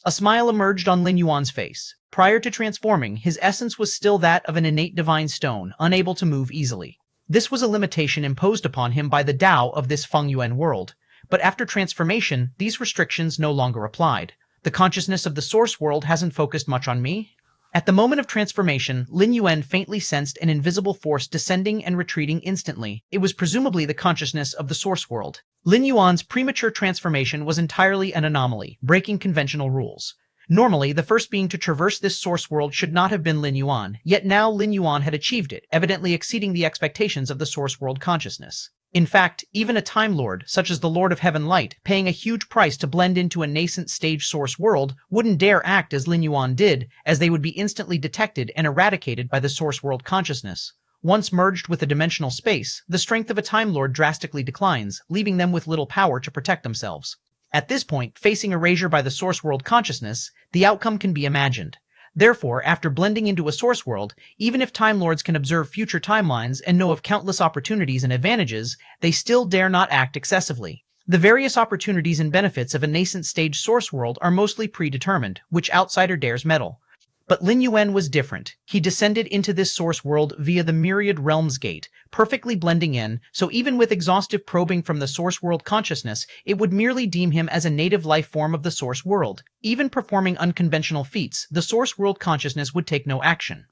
A smile emerged on Lin Yuan's face. Prior to transforming, his essence was still that of an innate divine stone, unable to move easily. This was a limitation imposed upon him by the Dao of this Fengyuan world. But after transformation, these restrictions no longer applied. The consciousness of the source world hasn't focused much on me. At the moment of transformation, Lin Yuan faintly sensed an invisible force descending and retreating instantly. It was presumably the consciousness of the source world. Lin Yuan's premature transformation was entirely an anomaly, breaking conventional rules. Normally, the first being to traverse this source world should not have been Lin Yuan, yet now Lin Yuan had achieved it, evidently exceeding the expectations of the source world consciousness. In fact, even a Time Lord, such as the Lord of Heaven Light, paying a huge price to blend into a nascent stage source world, wouldn't dare act as Lin Yuan did, as they would be instantly detected and eradicated by the source world consciousness. Once merged with a dimensional space, the strength of a Time Lord drastically declines, leaving them with little power to protect themselves. At this point, facing erasure by the source world consciousness, the outcome can be imagined. Therefore, after blending into a source world, even if Time Lords can observe future timelines and know of countless opportunities and advantages, they still dare not act excessively. The various opportunities and benefits of a nascent stage source world are mostly predetermined, which outsider dares meddle. But Lin Yuan was different. He descended into this source world via the Myriad Realms gate, perfectly blending in, so even with exhaustive probing from the source world consciousness, it would merely deem him as a native life form of the source world. Even performing unconventional feats, the source world consciousness would take no action.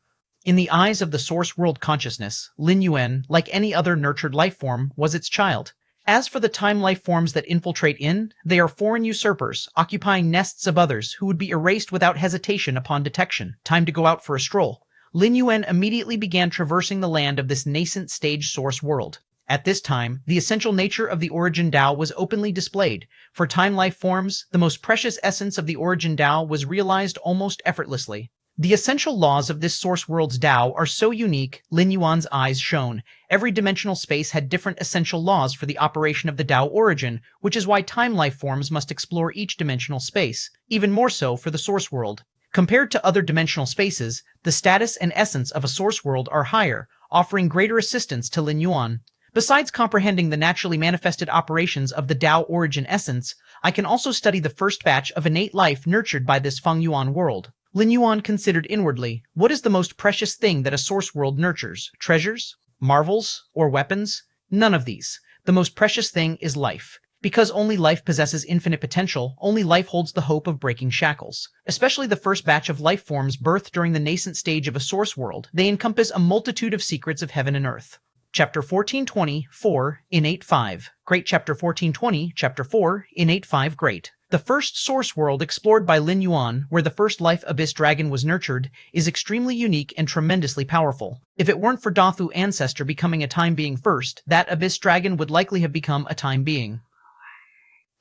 In the eyes of the source world consciousness, Lin Yuan, like any other nurtured life form, was its child. As for the time life forms that infiltrate in, they are foreign usurpers, occupying nests of others who would be erased without hesitation upon detection. Time to go out for a stroll. Lin Yuan immediately began traversing the land of this nascent stage source world. At this time, the essential nature of the Origin Dao was openly displayed. For time life forms, the most precious essence of the Origin Dao was realized almost effortlessly. The essential laws of this source world's Dao are so unique, Lin Yuan's eyes shone. Every dimensional space had different essential laws for the operation of the Dao origin, which is why time life forms must explore each dimensional space, even more so for the source world. Compared to other dimensional spaces, the status and essence of a source world are higher, offering greater assistance to Lin Yuan. Besides comprehending the naturally manifested operations of the Dao origin essence, I can also study the first batch of innate life nurtured by this Fengyuan world. Lin Yuan considered inwardly, what is the most precious thing that a source world nurtures? Treasures? Marvels? Or weapons? None of these. The most precious thing is life. Because only life possesses infinite potential, only life holds the hope of breaking shackles. Especially the first batch of life forms birthed during the nascent stage of a source world, they encompass a multitude of secrets of heaven and earth. Chapter 1420, 4, Innate 5. Great. Chapter 1420, Chapter 4, Innate 5. Great. The first source world explored by Lin Yuan, where the first life abyss dragon was nurtured, is extremely unique and tremendously powerful. If it weren't for Dathu ancestor becoming a time being first, that abyss dragon would likely have become a time being.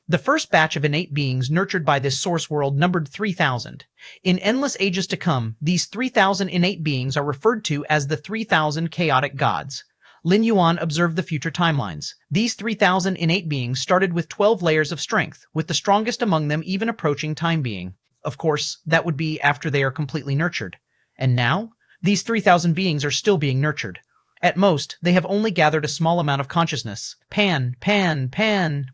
The first batch of innate beings nurtured by this source world numbered 3,000. In endless ages to come, these 3,000 innate beings are referred to as the 3,000 chaotic gods. Lin Yuan observed the future timelines. These 3,000 innate beings started with 12 layers of strength, with the strongest among them even approaching time being. Of course, that would be after they are completely nurtured. And now? These 3,000 beings are still being nurtured. At most, they have only gathered a small amount of consciousness. Pan.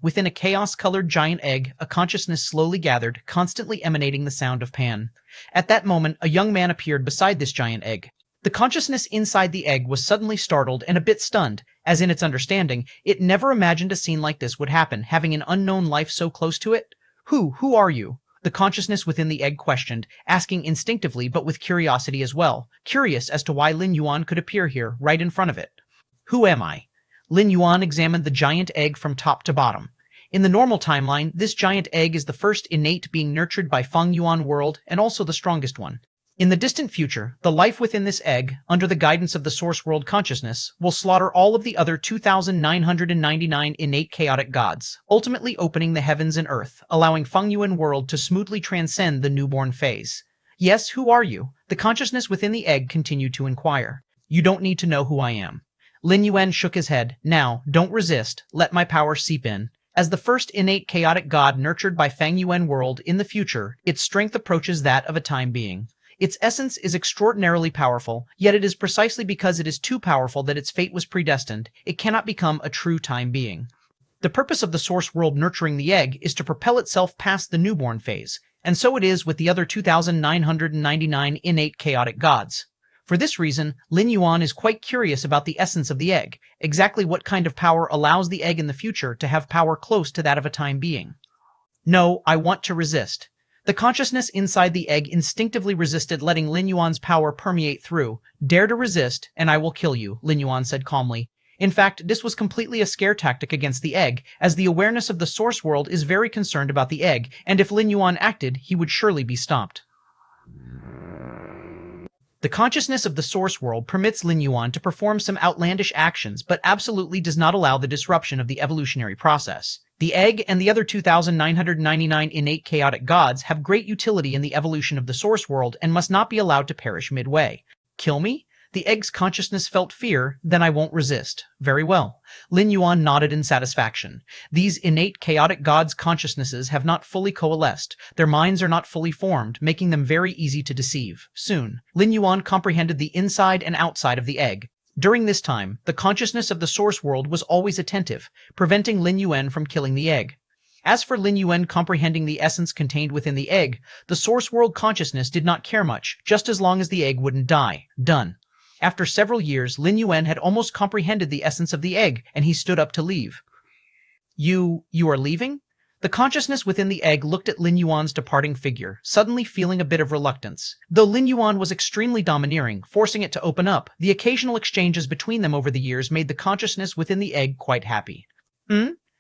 Within a chaos-colored giant egg, a consciousness slowly gathered, constantly emanating the sound of pan. At that moment, a young man appeared beside this giant egg. The consciousness inside the egg was suddenly startled and a bit stunned, as in its understanding, it never imagined a scene like this would happen, having an unknown life so close to it. Who are you? The consciousness within the egg questioned, asking instinctively but with curiosity as well, curious as to why Lin Yuan could appear here, right in front of it. Who am I? Lin Yuan examined the giant egg from top to bottom. In the normal timeline, this giant egg is the first innate being nurtured by Feng Yuan world and also the strongest one. In the distant future, the life within this egg, under the guidance of the source world consciousness, will slaughter all of the other 2,999 innate chaotic gods, ultimately opening the heavens and earth, allowing Feng Yuan world to smoothly transcend the newborn phase. Yes, who are you? The consciousness within the egg continued to inquire. You don't need to know who I am. Lin Yuan shook his head. Now, don't resist, let my power seep in. As the first innate chaotic god nurtured by Feng Yuan world in the future, its strength approaches that of a time being. Its essence is extraordinarily powerful, yet it is precisely because it is too powerful that its fate was predestined. It cannot become a true time being. The purpose of the source world nurturing the egg is to propel itself past the newborn phase, and so it is with the other 2,999 innate chaotic gods. For this reason, Lin Yuan is quite curious about the essence of the egg, exactly what kind of power allows the egg in the future to have power close to that of a time being. No, I want to resist. The consciousness inside the egg instinctively resisted letting Lin Yuan's power permeate through. Dare to resist, and I will kill you, Lin Yuan said calmly. In fact, this was completely a scare tactic against the egg, as the awareness of the source world is very concerned about the egg, and if Lin Yuan acted, he would surely be stopped. The consciousness of the source world permits Lin Yuan to perform some outlandish actions, but absolutely does not allow the disruption of the evolutionary process. The egg and the other 2,999 innate chaotic gods have great utility in the evolution of the source world and must not be allowed to perish midway. Kill me? The egg's consciousness felt fear, then I won't resist. Very well. Lin Yuan nodded in satisfaction. These innate chaotic gods' consciousnesses have not fully coalesced. Their minds are not fully formed, making them very easy to deceive. Soon, Lin Yuan comprehended the inside and outside of the egg. During this time, the consciousness of the source world was always attentive, preventing Lin Yuan from killing the egg. As for Lin Yuan comprehending the essence contained within the egg, the source world consciousness did not care much, just as long as the egg wouldn't die. Done. After several years, Lin Yuan had almost comprehended the essence of the egg, and he stood up to leave. You are leaving? The consciousness within the egg looked at Lin Yuan's departing figure, suddenly feeling a bit of reluctance. Though Lin Yuan was extremely domineering, forcing it to open up, the occasional exchanges between them over the years made the consciousness within the egg quite happy.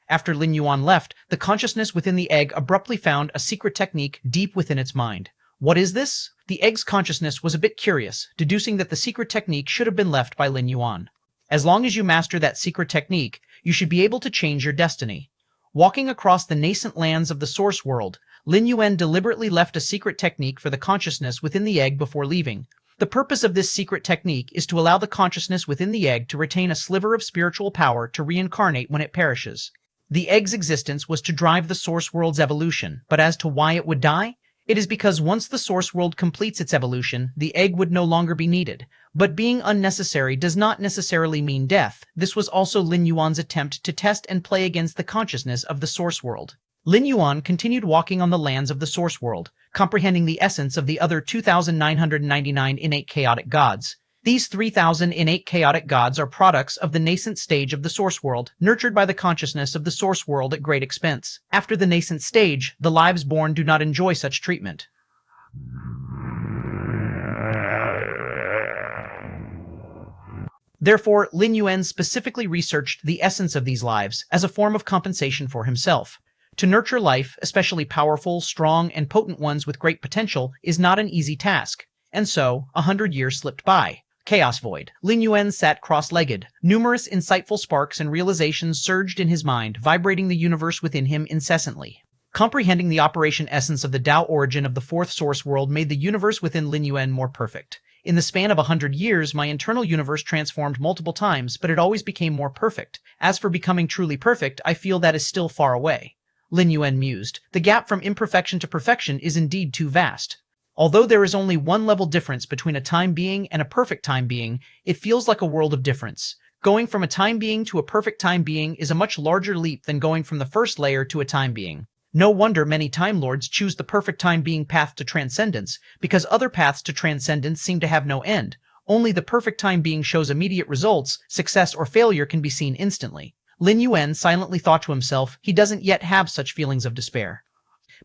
After Lin Yuan left, the consciousness within the egg abruptly found a secret technique deep within its mind. What is this? The egg's consciousness was a bit curious, deducing that the secret technique should have been left by Lin Yuan. As long as you master that secret technique, you should be able to change your destiny. Walking across the nascent lands of the source world, Lin Yuan deliberately left a secret technique for the consciousness within the egg before leaving. The purpose of this secret technique is to allow the consciousness within the egg to retain a sliver of spiritual power to reincarnate when it perishes. The egg's existence was to drive the source world's evolution, but as to why it would die? It is because once the source world completes its evolution, the egg would no longer be needed. But being unnecessary does not necessarily mean death. This was also Lin Yuan's attempt to test and play against the consciousness of the source world. Lin Yuan continued walking on the lands of the source world, comprehending the essence of the other 2,999 innate chaotic gods. These 3,000 innate chaotic gods are products of the nascent stage of the source world, nurtured by the consciousness of the source world at great expense. After the nascent stage, the lives born do not enjoy such treatment. Therefore, Lin Yuan specifically researched the essence of these lives as a form of compensation for himself. To nurture life, especially powerful, strong, and potent ones with great potential, is not an easy task. And so, 100 years slipped by. Chaos void. Lin Yuan sat cross-legged. Numerous insightful sparks and realizations surged in his mind, vibrating the universe within him incessantly. Comprehending the operation essence of the Dao origin of the fourth source world made the universe within Lin Yuan more perfect. In the span of 100 years, my internal universe transformed multiple times, but it always became more perfect. As for becoming truly perfect, I feel that is still far away. Lin Yuan mused. The gap from imperfection to perfection is indeed too vast. Although there is only one level difference between a time being and a perfect time being, it feels like a world of difference. Going from a time being to a perfect time being is a much larger leap than going from the first layer to a time being. No wonder many Time Lords choose the perfect time being path to transcendence, because other paths to transcendence seem to have no end. Only the perfect time being shows immediate results. Success or failure can be seen instantly. Lin Yuan silently thought to himself, he doesn't yet have such feelings of despair.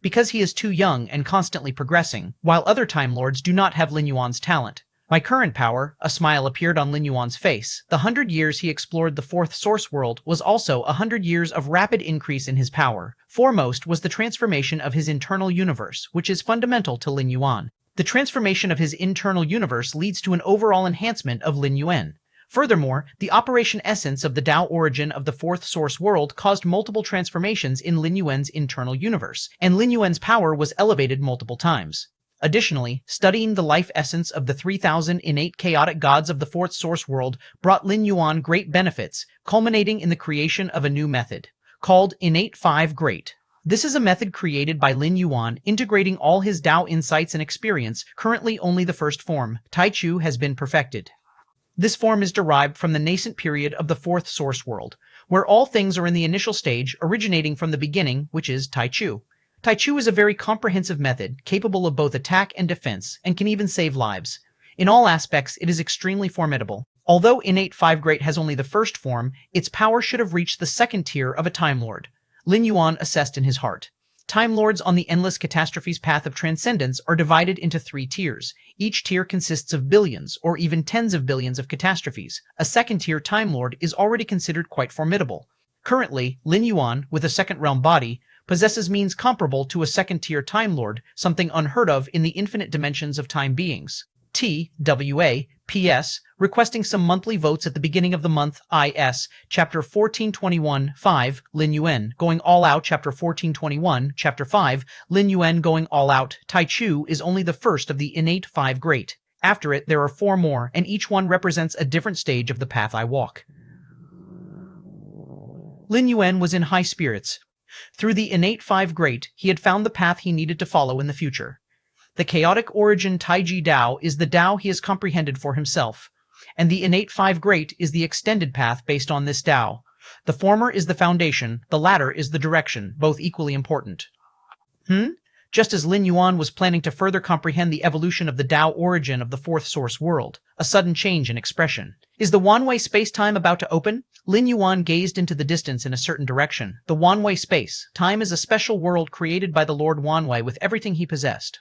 because he is too young and constantly progressing, while other Time Lords do not have Lin Yuan's talent. My current power, a smile appeared on Lin Yuan's face. The 100 years he explored the fourth source world was also 100 years of rapid increase in his power. Foremost was the transformation of his internal universe, which is fundamental to Lin Yuan. The transformation of his internal universe leads to an overall enhancement of Lin Yuan. Furthermore, the operation essence of the Dao origin of the fourth source world caused multiple transformations in Lin Yuan's internal universe, and Lin Yuan's power was elevated multiple times. Additionally, studying the life essence of the 3,000 innate chaotic gods of the fourth source world brought Lin Yuan great benefits, culminating in the creation of a new method, called Innate 5 Great. This is a method created by Lin Yuan, integrating all his Dao insights and experience. Currently only the first form, Tai Chu, has been perfected. This form is derived from the nascent period of the fourth source world, where all things are in the initial stage, originating from the beginning, which is Tai Chu. Tai Chu is a very comprehensive method, capable of both attack and defense, and can even save lives. In all aspects, it is extremely formidable. Although Innate 5 Great has only the first form, its power should have reached the second tier of a Time Lord. Lin Yuan assessed in his heart. Time Lords on the endless catastrophes path of transcendence are divided into 3 tiers. Each tier consists of billions, or even tens of billions of catastrophes. A second-tier Time Lord is already considered quite formidable. Currently, Lin Yuan, with a second realm body, possesses means comparable to a second-tier Time Lord, something unheard of in the infinite dimensions of time beings. TWA, PS, requesting some monthly votes at the beginning of the month. IS, Chapter 1421, 5, Lin Yuan, going all out. Chapter 1421, Chapter 5, Lin Yuan going all out. Tai Chu is only the first of the Innate 5 Great. After it, there are 4 more, and each one represents a different stage of the path I walk. Lin Yuan was in high spirits. Through the Innate 5 Great, he had found the path he needed to follow in the future. The chaotic origin Taiji Dao is the Dao he has comprehended for himself, and the Innate 5 Great is the extended path based on this Dao. The former is the foundation, the latter is the direction, both equally important. Just as Lin Yuan was planning to further comprehend the evolution of the Dao origin of the fourth source world, a sudden change in expression. Is the one-way space-time about to open? Lin Yuan gazed into the distance in a certain direction. The one-way space-time is a special world created by the Lord Wanwei with everything he possessed.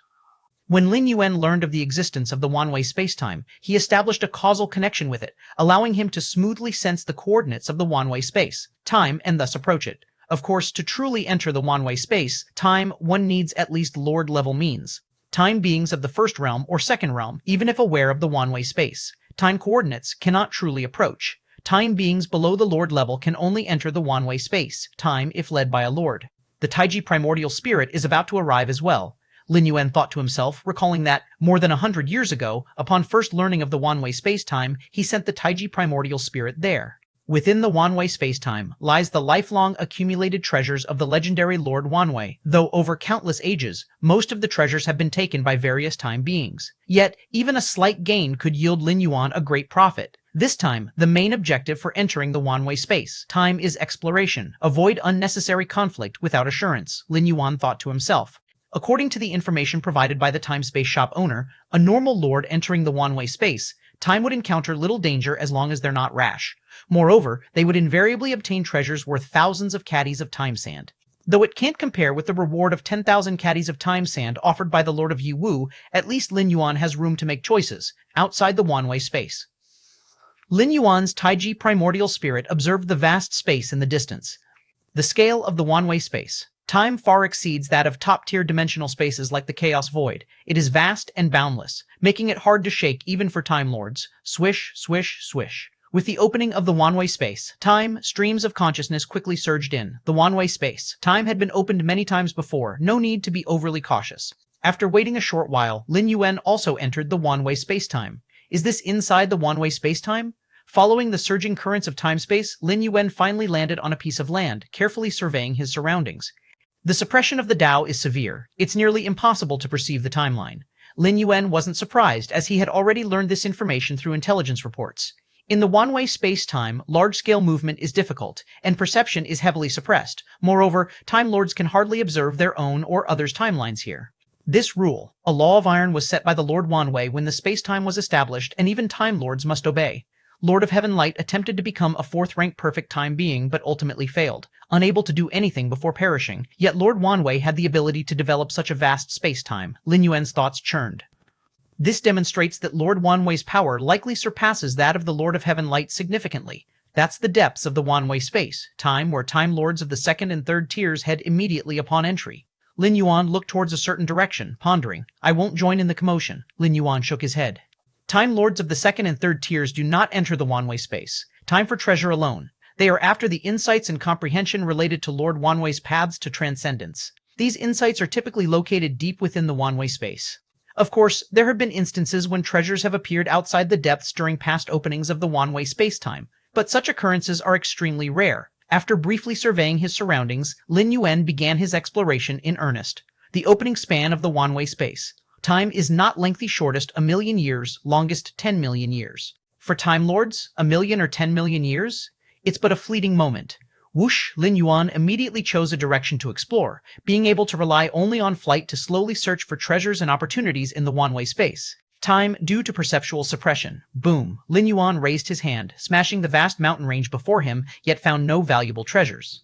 When Lin Yuan learned of the existence of the one-way spacetime, he established a causal connection with it, allowing him to smoothly sense the coordinates of the one-way space-time and thus approach it. Of course, to truly enter the one-way space-time, one needs at least Lord-level means. Time beings of the first realm or second realm, even if aware of the one-way space-time coordinates, cannot truly approach. Time beings below the Lord level can only enter the one-way space-time if led by a Lord. The Taiji primordial spirit is about to arrive as well. Lin Yuan thought to himself, recalling that, more than 100 years ago, upon first learning of the one-way spacetime, he sent the Taiji primordial spirit there. Within the one-way spacetime lies the lifelong accumulated treasures of the legendary Lord Wanwei, though over countless ages, most of the treasures have been taken by various time beings. Yet, even a slight gain could yield Lin Yuan a great profit. This time, the main objective for entering the one-way space-time is exploration. Avoid unnecessary conflict without assurance, Lin Yuan thought to himself. According to the information provided by the time-space shop owner, a normal lord entering the one-way space, time would encounter little danger as long as they're not rash. Moreover, they would invariably obtain treasures worth thousands of caddies of time sand. Though it can't compare with the reward of 10,000 caddies of time sand offered by the Lord of Yiwu, at least Lin Yuan has room to make choices, outside the one-way space. Lin Yuan's Taiji primordial spirit observed the vast space in the distance. The scale of the one-way space. Time far exceeds that of top-tier dimensional spaces like the Chaos Void. It is vast and boundless, making it hard to shake even for Time Lords. Swish, swish, swish. With the opening of the one-way space, time, streams of consciousness quickly surged in. The one-way space. Time had been opened many times before, no need to be overly cautious. After waiting a short while, Lin Yuan also entered the one-way space-time. Is this inside the one-way space-time? Following the surging currents of time-space, Lin Yuan finally landed on a piece of land, carefully surveying his surroundings. The suppression of the Dao is severe. It's nearly impossible to perceive the timeline. Lin Yuan wasn't surprised, as he had already learned this information through intelligence reports. In the one-way space-time, large-scale movement is difficult, and perception is heavily suppressed. Moreover, Time Lords can hardly observe their own or others' timelines here. This rule, a law of iron, was set by the Lord Wanwei when the space-time was established, and even Time Lords must obey. Lord of Heaven Light attempted to become a fourth-rank perfect time being but ultimately failed, unable to do anything before perishing. Yet Lord Wanwei had the ability to develop such a vast space-time. Lin Yuan's thoughts churned. This demonstrates that Lord Wanwei's power likely surpasses that of the Lord of Heaven Light significantly. That's the depths of the Wanwei space, time where Time Lords of the second and third tiers head immediately upon entry. Lin Yuan looked towards a certain direction, pondering. I won't join in the commotion. Lin Yuan shook his head. Time Lords of the second and third tiers do not enter the Wanwei space. Time for treasure alone. They are after the insights and comprehension related to Lord Wanwei's paths to transcendence. These insights are typically located deep within the Wanwei space. Of course, there have been instances when treasures have appeared outside the depths during past openings of the Wanwei space-time, but such occurrences are extremely rare. After briefly surveying his surroundings, Lin Yuan began his exploration in earnest. The opening span of the Wanwei space. Time is not lengthy shortest 1,000,000 years, longest 10 million years. For Time Lords, 1,000,000 or 10 million years? It's but a fleeting moment. Whoosh, Lin Yuan immediately chose a direction to explore, being able to rely only on flight to slowly search for treasures and opportunities in the Wanwei space. Time due to perceptual suppression. Boom. Lin Yuan raised his hand, smashing the vast mountain range before him, yet found no valuable treasures.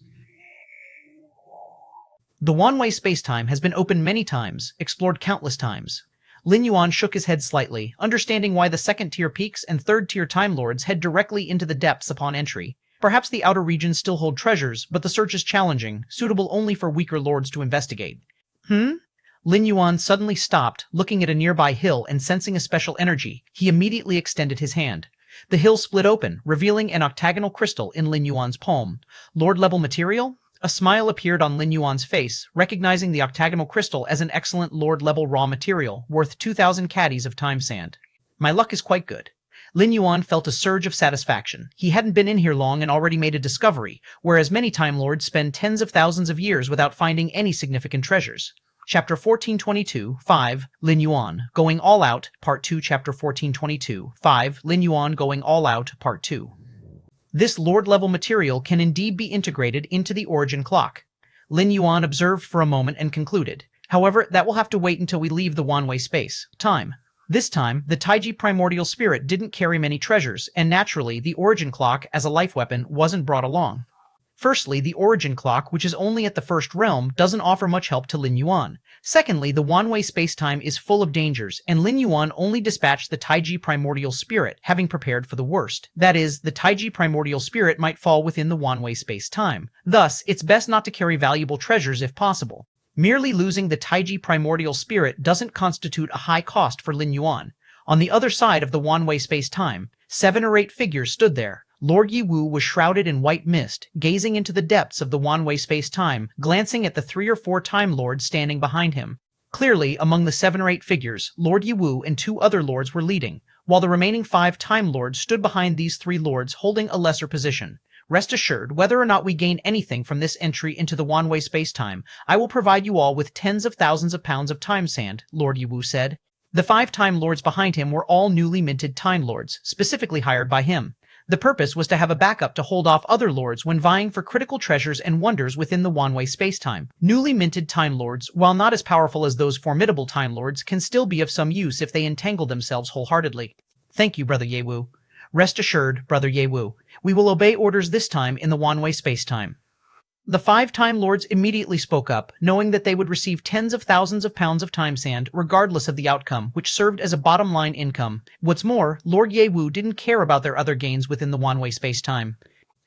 The Wanwei spacetime has been opened many times, explored countless times. Lin Yuan shook his head slightly, understanding why the second-tier peaks and third-tier Time Lords head directly into the depths upon entry. Perhaps the outer regions still hold treasures, but the search is challenging, suitable only for weaker lords to investigate. Lin Yuan suddenly stopped, looking at a nearby hill and sensing a special energy. He immediately extended his hand. The hill split open, revealing an octagonal crystal in Lin Yuan's palm. Lord-level material? A smile appeared on Lin Yuan's face, recognizing the octagonal crystal as an excellent Lord-level raw material, worth 2,000 caddies of time sand. My luck is quite good. Lin Yuan felt a surge of satisfaction. He hadn't been in here long and already made a discovery, whereas many Time Lords spend tens of thousands of years without finding any significant treasures. Chapter 1422, 5, Lin Yuan, Going All Out, Part 2, Chapter 1422, 5, Lin Yuan, Going All Out, Part 2. This Lord-level material can indeed be integrated into the origin clock. Lin Yuan observed for a moment and concluded. However, that will have to wait until we leave the Wanwei space. Time. This time, the Taiji primordial spirit didn't carry many treasures, and naturally, the origin clock, as a life weapon, wasn't brought along. Firstly, the origin clock, which is only at the first realm, doesn't offer much help to Lin Yuan. Secondly, the Wanwei spacetime is full of dangers, and Lin Yuan only dispatched the Taiji primordial spirit, having prepared for the worst. That is, the Taiji primordial spirit might fall within the Wanwei spacetime. Thus, it's best not to carry valuable treasures if possible. Merely losing the Taiji primordial spirit doesn't constitute a high cost for Lin Yuan. On the other side of the Wanwei space-time, 7 or 8 figures stood there. Lord Yiwu was shrouded in white mist, gazing into the depths of the Wanwei space-time, glancing at the 3 or 4 Time Lords standing behind him. Clearly, among the 7 or 8 figures, Lord Yiwu and 2 other lords were leading, while the remaining 5 Time Lords stood behind these 3 lords holding a lesser position. Rest assured, whether or not we gain anything from this entry into the Wanwei spacetime, I will provide you all with tens of thousands of pounds of time sand, Lord Yiwu said. The 5 Time Lords behind him were all newly minted Time Lords, specifically hired by him. The purpose was to have a backup to hold off other lords when vying for critical treasures and wonders within the Wanwei spacetime. Newly minted Time Lords, while not as powerful as those formidable Time Lords, can still be of some use if they entangle themselves wholeheartedly. Thank you, Brother Yiwu. Rest assured, Brother Yiwu, we will obey orders this time in the Wanwei spacetime. The 5 Time Lords immediately spoke up, knowing that they would receive tens of thousands of pounds of time sand, regardless of the outcome, which served as a bottom-line income. What's more, Lord Yiwu didn't care about their other gains within the Wanwei spacetime.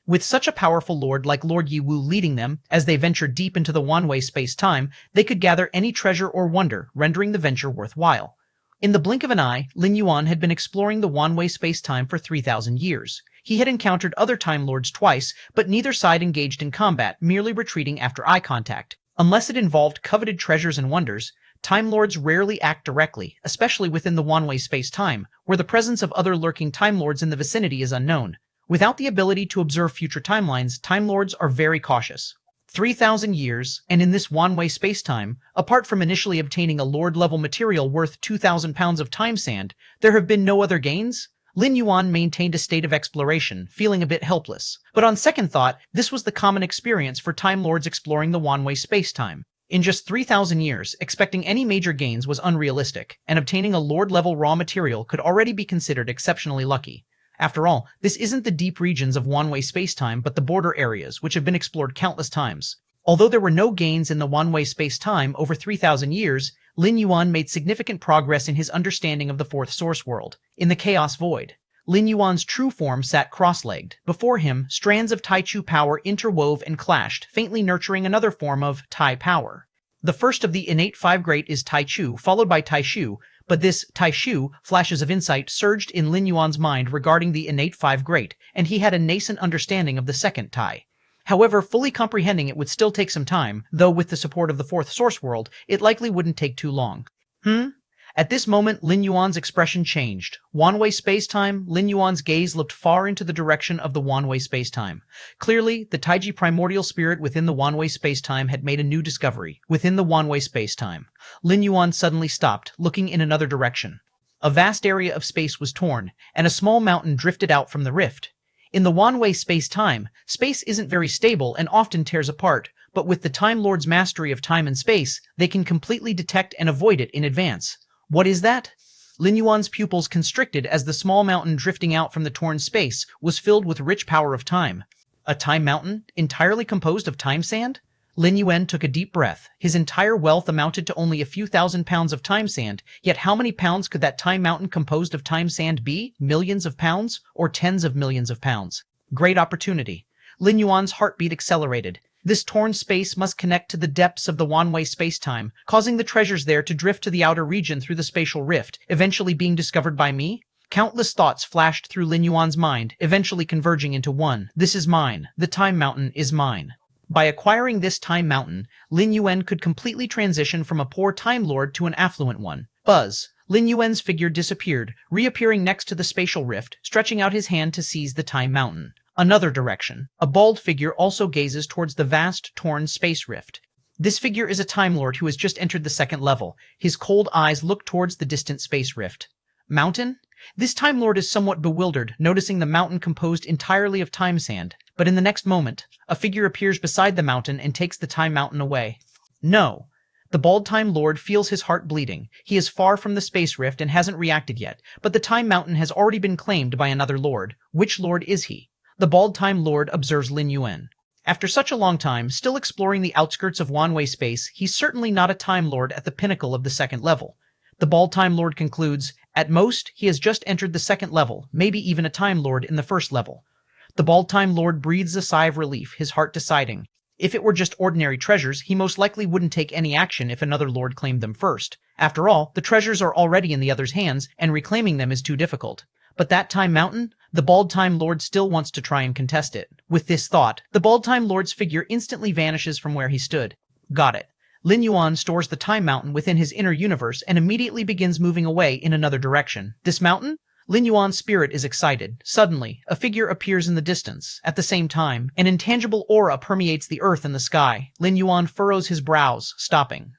With such a powerful lord like Lord Yiwu leading them, as they ventured deep into the Wanwei spacetime, they could gather any treasure or wonder, rendering the venture worthwhile. In the blink of an eye, Lin Yuan had been exploring the Wanwei spacetime for 3,000 years. He had encountered other Time Lords twice, but neither side engaged in combat, merely retreating after eye contact. Unless it involved coveted treasures and wonders, Time Lords rarely act directly, especially within the Wanwei spacetime, where the presence of other lurking Time Lords in the vicinity is unknown. Without the ability to observe future timelines, Time Lords are very cautious. 3,000 years, and in this Wanwei spacetime, apart from initially obtaining a Lord-level material worth 2,000 pounds of time sand, there have been no other gains? Lin Yuan maintained a state of exploration, feeling a bit helpless. But on second thought, this was the common experience for Time Lords exploring the Wanwei spacetime. In just 3,000 years, expecting any major gains was unrealistic, and obtaining a Lord-level raw material could already be considered exceptionally lucky. After all, this isn't the deep regions of one-way spacetime but the border areas, which have been explored countless times. Although there were no gains in the one-way spacetime over 3,000 years, Lin Yuan made significant progress in his understanding of the fourth source world. In the chaos void, Lin Yuan's true form sat cross-legged. Before him, strands of Taichu power interwove and clashed, faintly nurturing another form of Tai power. The first of the innate five great is Taichu, followed by Taishu, but this Taishu flashes of insight surged in Lin Yuan's mind regarding the innate five great, and he had a nascent understanding of the second Tai. However, fully comprehending it would still take some time, though with the support of the fourth source world, it likely wouldn't take too long. At this moment, Lin Yuan's expression changed. One-way spacetime, Lin Yuan's gaze looked far into the direction of the one-way spacetime. Clearly, the Taiji primordial spirit within the one-way spacetime had made a new discovery. Within the one-way spacetime, Lin Yuan suddenly stopped, looking in another direction. A vast area of space was torn, and a small mountain drifted out from the rift. In the one-way space-time, space isn't very stable and often tears apart, but with the Time Lord's mastery of time and space, they can completely detect and avoid it in advance. What is that? Lin Yuan's pupils constricted as the small mountain drifting out from the torn space was filled with rich power of time. A time mountain, entirely composed of time sand? Lin Yuan took a deep breath. His entire wealth amounted to only a few thousand pounds of time sand, yet how many pounds could that time mountain composed of time sand be? Millions of pounds? Or tens of millions of pounds? Great opportunity. Lin Yuan's heartbeat accelerated. This torn space must connect to the depths of the one-way spacetime, causing the treasures there to drift to the outer region through the spatial rift, eventually being discovered by me? Countless thoughts flashed through Lin Yuan's mind, eventually converging into one. This is mine. The time mountain is mine. By acquiring this time mountain, Lin Yuan could completely transition from a poor time lord to an affluent one. Buzz. Lin Yuan's figure disappeared, reappearing next to the spatial rift, stretching out his hand to seize the time mountain. Another direction. A bald figure also gazes towards the vast, torn space rift. This figure is a Time Lord who has just entered the second level. His cold eyes look towards the distant space rift. Mountain? This Time Lord is somewhat bewildered, noticing the mountain composed entirely of time sand. But in the next moment, a figure appears beside the mountain and takes the time mountain away. No. The bald Time Lord feels his heart bleeding. He is far from the space rift and hasn't reacted yet, but the time mountain has already been claimed by another lord. Which lord is he? The bald Time Lord observes Lin Yuan. After such a long time, still exploring the outskirts of one-way space, he's certainly not a Time Lord at the pinnacle of the second level. The bald Time Lord concludes, at most, he has just entered the second level, maybe even a Time Lord in the first level. The bald Time Lord breathes a sigh of relief, his heart deciding. If it were just ordinary treasures, he most likely wouldn't take any action if another lord claimed them first. After all, the treasures are already in the other's hands, and reclaiming them is too difficult. But that Time Mountain? The bald Time Lord still wants to try and contest it. With this thought, the bald Time Lord's figure instantly vanishes from where he stood. Got it. Lin Yuan stores the Time Mountain within his inner universe and immediately begins moving away in another direction. This mountain? Lin Yuan's spirit is excited. Suddenly, a figure appears in the distance. At the same time, an intangible aura permeates the earth and the sky. Lin Yuan furrows his brows, stopping.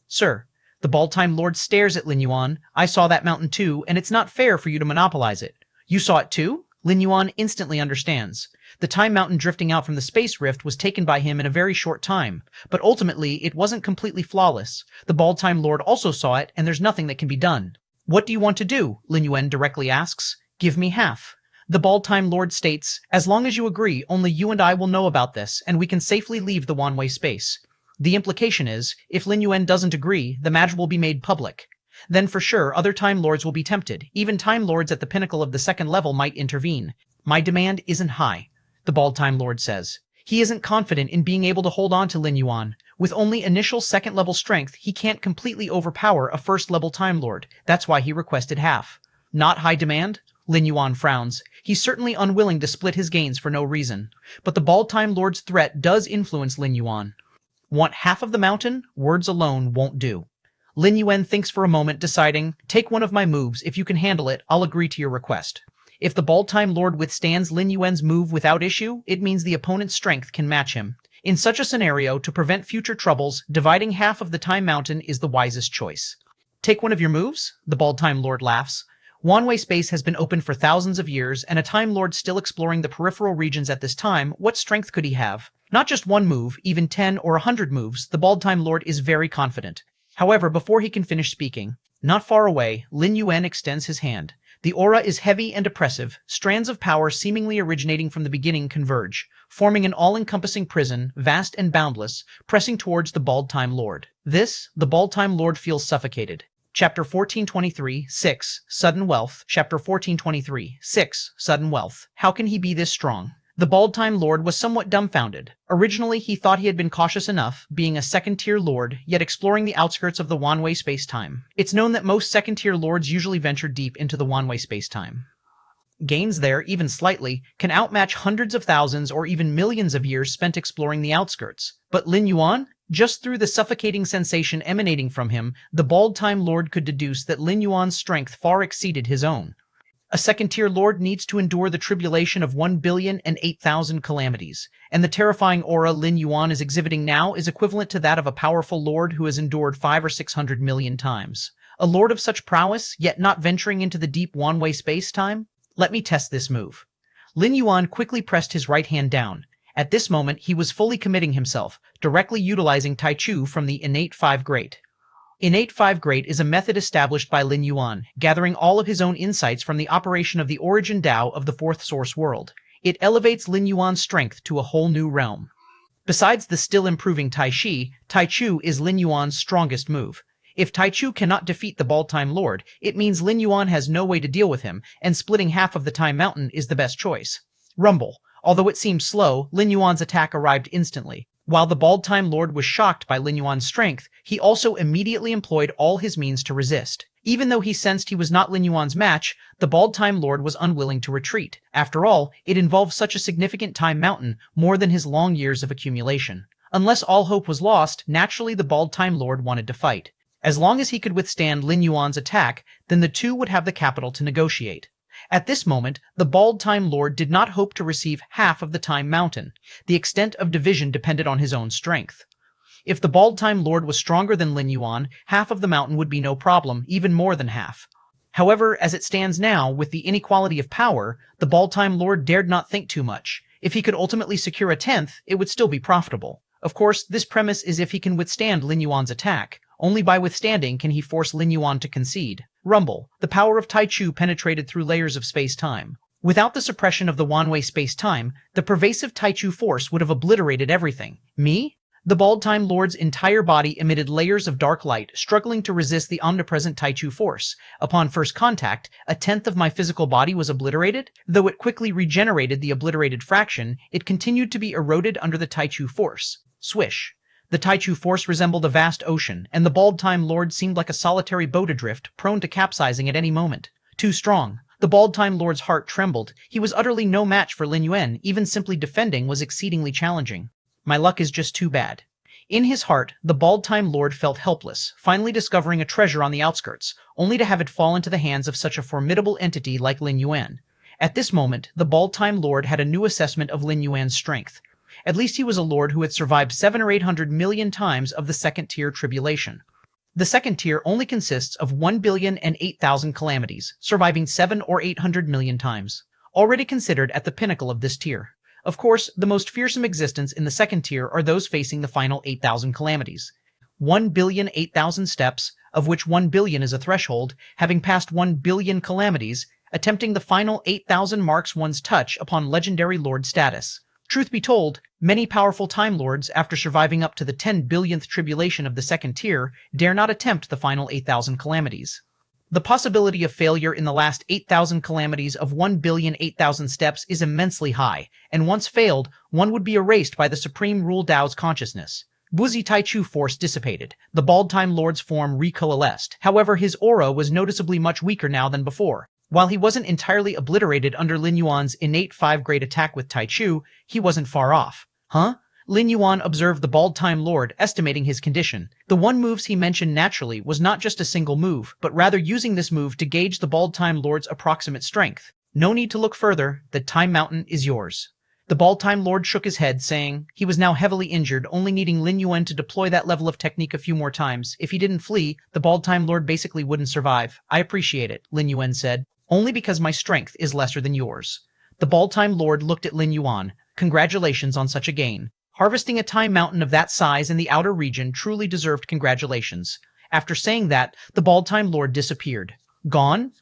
Sir. The bald Time Lord stares at Lin Yuan. I saw that mountain too, and it's not fair for you to monopolize it. You saw it too? Lin Yuan instantly understands. The time mountain drifting out from the space rift was taken by him in a very short time, but ultimately it wasn't completely flawless. The bald Time Lord also saw it, and there's nothing that can be done. What do you want to do? Lin Yuan directly asks. Give me half. The bald Time Lord states, as long as you agree, only you and I will know about this, and we can safely leave the one-way space. The implication is, if Lin Yuan doesn't agree, the match will be made public. Then for sure, other Time Lords will be tempted. Even Time Lords at the pinnacle of the second level might intervene. My demand isn't high, the bald Time Lord says. He isn't confident in being able to hold on to Lin Yuan. With only initial second-level strength, he can't completely overpower a first-level Time Lord. That's why he requested half. Not high demand? Lin Yuan frowns. He's certainly unwilling to split his gains for no reason. But the bald Time Lord's threat does influence Lin Yuan. Want half of the mountain? Words alone won't do. Lin Yuan thinks for a moment, deciding, take one of my moves. If you can handle it, I'll agree to your request. If the bald Time Lord withstands Lin Yuan's move without issue, it means the opponent's strength can match him. In such a scenario, to prevent future troubles, dividing half of the Time Mountain is the wisest choice. Take one of your moves? The bald Time Lord laughs. One-way space has been open for thousands of years, and a Time Lord still exploring the peripheral regions at this time, what strength could he have? Not just one move, even 10 or 100 moves, the bald Time Lord is very confident. However, before he can finish speaking, not far away, Lin Yuan extends his hand. The aura is heavy and oppressive. Strands of power seemingly originating from the beginning converge, forming an all-encompassing prison, vast and boundless, pressing towards the Bald Time Lord. The Bald Time Lord feels suffocated. Chapter 1423, 6, Sudden Wealth. Chapter 1423, 6, Sudden Wealth. How can he be this strong? The Bald Time Lord was somewhat dumbfounded. Originally, he thought he had been cautious enough, being a second-tier lord, yet exploring the outskirts of the one-way space-time. It's known that most second-tier lords usually venture deep into the one-way space-time. Gains there, even slightly, can outmatch hundreds of thousands or even millions of years spent exploring the outskirts. But Lin Yuan? Just through the suffocating sensation emanating from him, the Bald Time Lord could deduce that Lin Yuan's strength far exceeded his own. A second-tier lord needs to endure the tribulation of 1,008,000 calamities, and the terrifying aura Lin Yuan is exhibiting now is equivalent to that of a powerful lord who has endured 500 or 600 million times. A lord of such prowess, yet not venturing into the deep one-way space-time? Let me test this move. Lin Yuan quickly pressed his right hand down. At this moment, he was fully committing himself, directly utilizing Tai Chu from the Innate 5 Great. Innate 5 Great is a method established by Lin Yuan, gathering all of his own insights from the operation of the origin Dao of the fourth source world. It elevates Lin Yuan's strength to a whole new realm. Besides the still improving Tai Chi, Tai Chu is Lin Yuan's strongest move. If Tai Chu cannot defeat the Bald Time Lord, it means Lin Yuan has no way to deal with him, and splitting half of the Time Mountain is the best choice. Rumble. Although it seemed slow, Lin Yuan's attack arrived instantly. While the Bald Time Lord was shocked by Lin Yuan's strength, he also immediately employed all his means to resist. Even though he sensed he was not Lin Yuan's match, the Bald Time Lord was unwilling to retreat. After all, it involved such a significant Time Mountain, more than his long years of accumulation. Unless all hope was lost, naturally the Bald Time Lord wanted to fight. As long as he could withstand Lin Yuan's attack, then the two would have the capital to negotiate. At this moment, the Bald Time Lord did not hope to receive half of the Time Mountain. The extent of division depended on his own strength. If the Bald Time Lord was stronger than Lin Yuan, half of the mountain would be no problem, even more than half. However, as it stands now, with the inequality of power, the Bald Time Lord dared not think too much. If he could ultimately secure a tenth, it would still be profitable. Of course, this premise is if he can withstand Lin Yuan's attack. Only by withstanding can he force Lin Yuan to concede. Rumble. The power of Tai Chu penetrated through layers of space-time. Without the suppression of the one-way space-time, the pervasive Tai Chu force would have obliterated everything. Me? The Bald Time Lord's entire body emitted layers of dark light, struggling to resist the omnipresent Tai Chu force. Upon first contact, a tenth of my physical body was obliterated. Though it quickly regenerated the obliterated fraction, it continued to be eroded under the Tai Chu force. Swish. The Tai Chu force resembled a vast ocean, and the Bald Time Lord seemed like a solitary boat adrift, prone to capsizing at any moment. Too strong. The Bald Time Lord's heart trembled. He was utterly no match for Lin Yuan. Even simply defending was exceedingly challenging. My luck is just too bad. In his heart, the Bald Time Lord felt helpless, finally discovering a treasure on the outskirts, only to have it fall into the hands of such a formidable entity like Lin Yuan. At this moment, the Bald Time Lord had a new assessment of Lin Yuan's strength. At least he was a lord who had survived 700 or 800 million times of the second-tier tribulation. The second tier only consists of 1,008,000 calamities, surviving 700 or 800 million times. Already considered at the pinnacle of this tier. Of course, the most fearsome existence in the second tier are those facing the final 8,000 calamities. 1,008,000 steps, of which 1 billion is a threshold, having passed 1 billion calamities, attempting the final 8,000 marks one's touch upon legendary lord status. Truth be told, many powerful Time Lords, after surviving up to the 10 billionth tribulation of the second tier, dare not attempt the final 8,000 calamities. The possibility of failure in the last 8,000 calamities of 1,008,000 steps is immensely high, and once failed, one would be erased by the Supreme Rule Dao's consciousness. Buzi Tai Chu force dissipated. The Bald Time Lord's form recoalesced. However, his aura was noticeably much weaker now than before. While he wasn't entirely obliterated under Lin Yuan's innate 5 great attack with Tai Chu, he wasn't far off. Huh? Lin Yuan observed the Bald Time Lord, estimating his condition. The one moves he mentioned naturally was not just a single move, but rather using this move to gauge the Bald Time Lord's approximate strength. No need to look further, the Time Mountain is yours. The Bald Time Lord shook his head, saying he was now heavily injured, only needing Lin Yuan to deploy that level of technique a few more times. If he didn't flee, the Bald Time Lord basically wouldn't survive. I appreciate it, Lin Yuan said. Only because my strength is lesser than yours. The Bald Time Lord looked at Lin Yuan. Congratulations on such a gain. Harvesting a time mountain of that size in the outer region truly deserved congratulations. After saying that, the Bald Time Lord disappeared. Gone?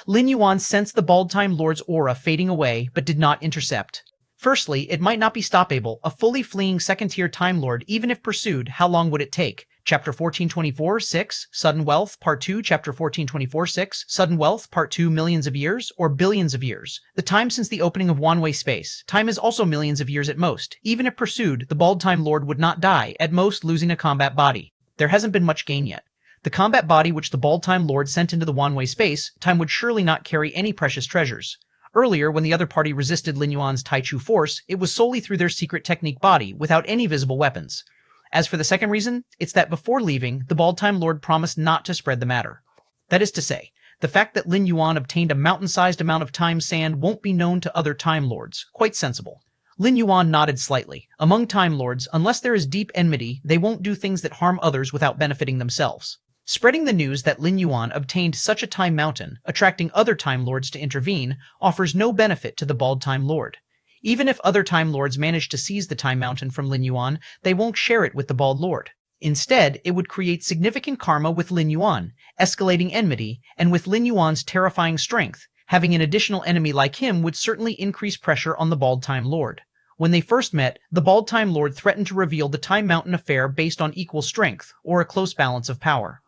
Lin Yuan sensed the Bald Time Lord's aura fading away, but did not intercept. Firstly, it might not be stoppable. A fully fleeing second-tier Time Lord, even if pursued, how long would it take? Chapter 1424-6, Sudden Wealth, Part 2, Chapter 1424-6, Sudden Wealth, Part 2, millions of years, or billions of years. The time since the opening of one-way space. Time is also millions of years at most. Even if pursued, the Bald Time Lord would not die, at most losing a combat body. There hasn't been much gain yet. The combat body which the Bald Time Lord sent into the one-way space, time would surely not carry any precious treasures. Earlier, when the other party resisted Lin Yuan's Tai Chu force, it was solely through their secret technique body, without any visible weapons. As for the second reason, it's that before leaving, the Bald Time Lord promised not to spread the matter. That is to say, the fact that Lin Yuan obtained a mountain-sized amount of time sand won't be known to other Time Lords. Quite sensible. Lin Yuan nodded slightly. Among Time Lords, unless there is deep enmity, they won't do things that harm others without benefiting themselves. Spreading the news that Lin Yuan obtained such a time mountain, attracting other Time Lords to intervene, offers no benefit to the Bald Time Lord. Even if other Time Lords manage to seize the Time Mountain from Lin Yuan, they won't share it with the Bald Lord. Instead, it would create significant karma with Lin Yuan, escalating enmity, and with Lin Yuan's terrifying strength, having an additional enemy like him would certainly increase pressure on the Bald Time Lord. When they first met, the Bald Time Lord threatened to reveal the Time Mountain affair based on equal strength, or a close balance of power.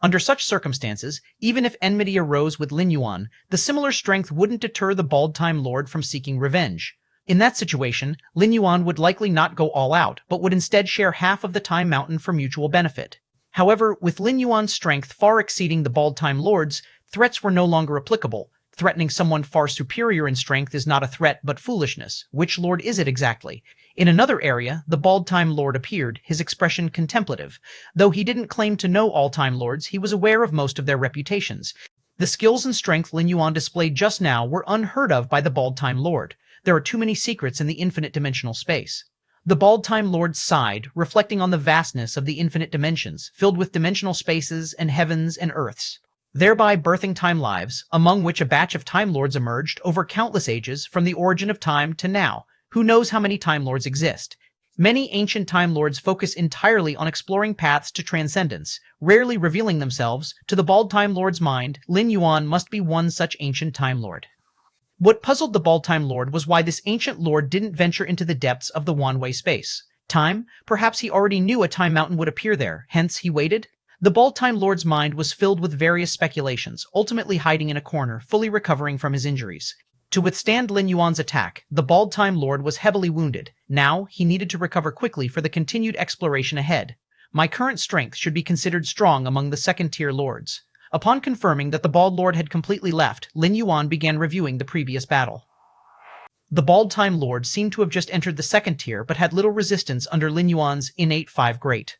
Under such circumstances, even if enmity arose with Lin Yuan, the similar strength wouldn't deter the Bald Time Lord from seeking revenge. In that situation, Lin Yuan would likely not go all out, but would instead share half of the Time Mountain for mutual benefit. However, with Lin Yuan's strength far exceeding the Bald Time Lord's, threats were no longer applicable. Threatening someone far superior in strength is not a threat but foolishness. Which lord is it exactly? In another area, the Bald Time Lord appeared, his expression contemplative. Though he didn't claim to know all Time Lords, he was aware of most of their reputations. The skills and strength Lin Yuan displayed just now were unheard of by the Bald Time Lord. There are too many secrets in the infinite dimensional space. The Bald Time Lord sighed, reflecting on the vastness of the infinite dimensions, filled with dimensional spaces and heavens and earths, thereby birthing time lives, among which a batch of Time Lords emerged over countless ages from the origin of time to now. Who knows how many Time Lords exist? Many ancient Time Lords focus entirely on exploring paths to transcendence, rarely revealing themselves. To the Bald Time Lord's mind, Lin Yuan must be one such ancient Time Lord. What puzzled the Bald Time Lord was why this ancient lord didn't venture into the depths of the one-way space. Time? Perhaps he already knew a Time Mountain would appear there, hence he waited? The Bald Time Lord's mind was filled with various speculations, ultimately hiding in a corner, fully recovering from his injuries. To withstand Lin Yuan's attack, the Bald Time Lord was heavily wounded. Now, he needed to recover quickly for the continued exploration ahead. My current strength should be considered strong among the second-tier lords. Upon confirming that the Bald Lord had completely left, Lin Yuan began reviewing the previous battle. The Bald Time Lord seemed to have just entered the second tier, but had little resistance under Lin Yuan's innate 5 Great.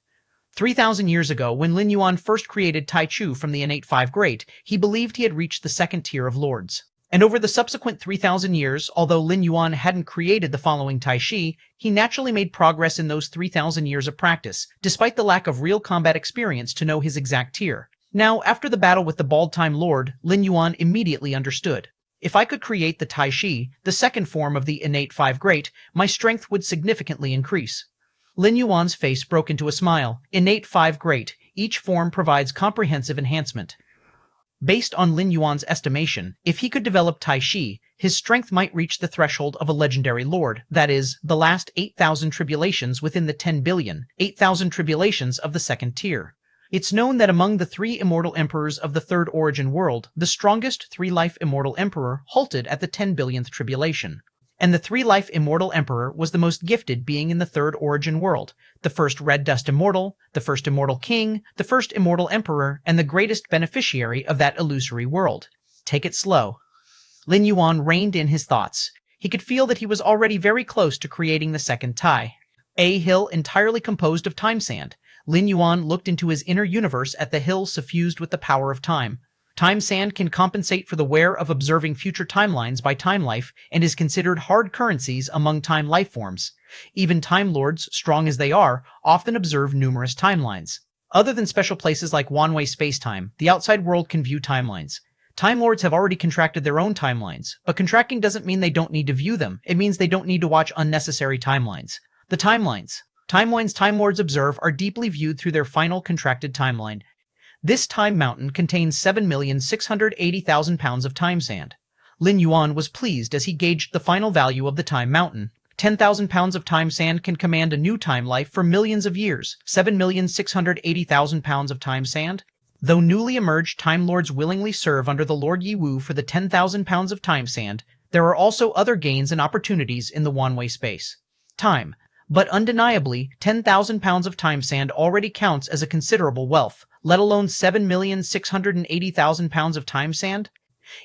3,000 years ago, when Lin Yuan first created Tai Chu from the innate 5 Great, he believed he had reached the second tier of lords. And over the subsequent 3,000 years, although Lin Yuan hadn't created the following Tai Chi, he naturally made progress in those 3,000 years of practice, despite the lack of real combat experience to know his exact tier. Now, after the battle with the Bald Time Lord, Lin Yuan immediately understood. If I could create the Tai Chi, the second form of the innate 5 Great, my strength would significantly increase. Lin Yuan's face broke into a smile. Innate 5 Great. Each form provides comprehensive enhancement. Based on Lin Yuan's estimation, if he could develop Tai Chi, his strength might reach the threshold of a legendary lord, that is, the last 8,000 tribulations within the 10 billion, 8,000 tribulations of the second tier. It's known that among the 3 immortal emperors of the third origin world, the strongest 3-life immortal emperor halted at the 10 billionth tribulation. And the 3-life immortal emperor was the most gifted being in the third origin world, the first red dust immortal, the first immortal king, the first immortal emperor, and the greatest beneficiary of that illusory world. Take it slow. Lin Yuan reined in his thoughts. He could feel that he was already very close to creating the second Tai. A hill entirely composed of time sand. Lin Yuan looked into his inner universe at the hill suffused with the power of time. Time sand can compensate for the wear of observing future timelines by time life and is considered hard currencies among time life forms. Even Time Lords, strong as they are, often observe numerous timelines. Other than special places like one-way space-time, the outside world can view timelines. Time Lords have already contracted their own timelines, but contracting doesn't mean they don't need to view them. It means they don't need to watch unnecessary timelines. The timelines Time Lords observe are deeply viewed through their final contracted timeline. This time mountain contains 7,680,000 pounds of time sand. Lin Yuan was pleased as he gauged the final value of the time mountain. 10,000 pounds of time sand can command a new time life for millions of years. 7,680,000 pounds of time sand? Though newly emerged Time Lords willingly serve under the Lord Yi Wu for the 10,000 pounds of time sand, there are also other gains and opportunities in the one-way space. Time. But undeniably, 10,000 pounds of time sand already counts as a considerable wealth, let alone 7,680,000 pounds of time sand?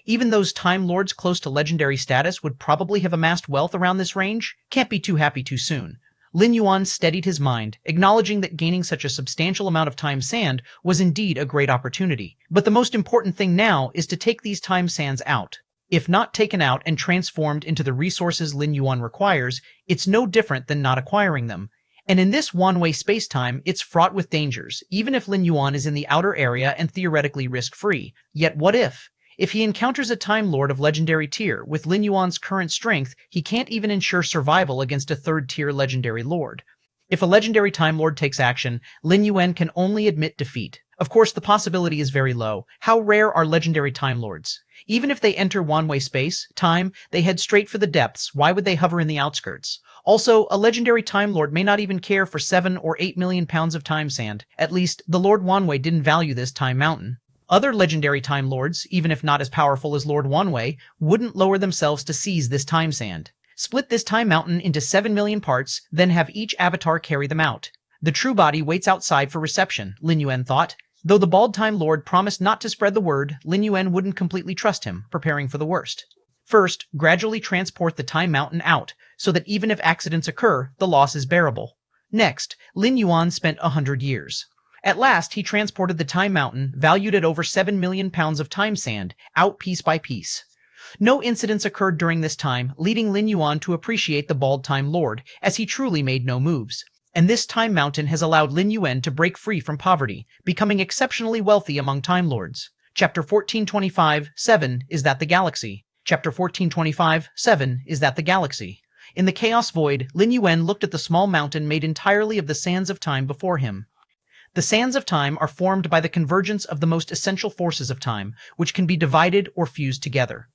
Even those Time Lords close to legendary status would probably have amassed wealth around this range. Can't be too happy too soon. Lin Yuan steadied his mind, acknowledging that gaining such a substantial amount of time sand was indeed a great opportunity. But the most important thing now is to take these time sands out. If not taken out and transformed into the resources Lin Yuan requires, it's no different than not acquiring them. And in this one-way space-time, it's fraught with dangers, even if Lin Yuan is in the outer area and theoretically risk-free. Yet what if? If he encounters a Time Lord of legendary tier, with Lin Yuan's current strength, he can't even ensure survival against a third-tier legendary lord. If a legendary Time Lord takes action, Lin Yuan can only admit defeat. Of course, the possibility is very low. How rare are legendary Time Lords? Even if they enter one-way space, time, they head straight for the depths. Why would they hover in the outskirts? Also, a legendary Time Lord may not even care for 7 or 8 million pounds of time sand. At least, the Lord Wanwei didn't value this time mountain. Other legendary Time Lords, even if not as powerful as Lord Wanwei, wouldn't lower themselves to seize this time sand. Split this time mountain into 7 million parts, then have each avatar carry them out. The true body waits outside for reception, Lin Yuan thought. Though the bald Time Lord promised not to spread the word, Lin Yuan wouldn't completely trust him, preparing for the worst. First, gradually transport the time mountain out, so that even if accidents occur, the loss is bearable. Next, Lin Yuan spent 100 years. At last, he transported the time mountain, valued at over 7 million pounds of time sand, out piece by piece. No incidents occurred during this time, leading Lin Yuan to appreciate the bald Time Lord, as he truly made no moves. And this time mountain has allowed Lin Yuan to break free from poverty, becoming exceptionally wealthy among Time Lords. Chapter 1425-7 Is That the Galaxy? Chapter 1425-7 Is That the Galaxy? In the Chaos Void, Lin Yuan looked at the small mountain made entirely of the sands of time before him. The sands of time are formed by the convergence of the most essential forces of time, which can be divided or fused together.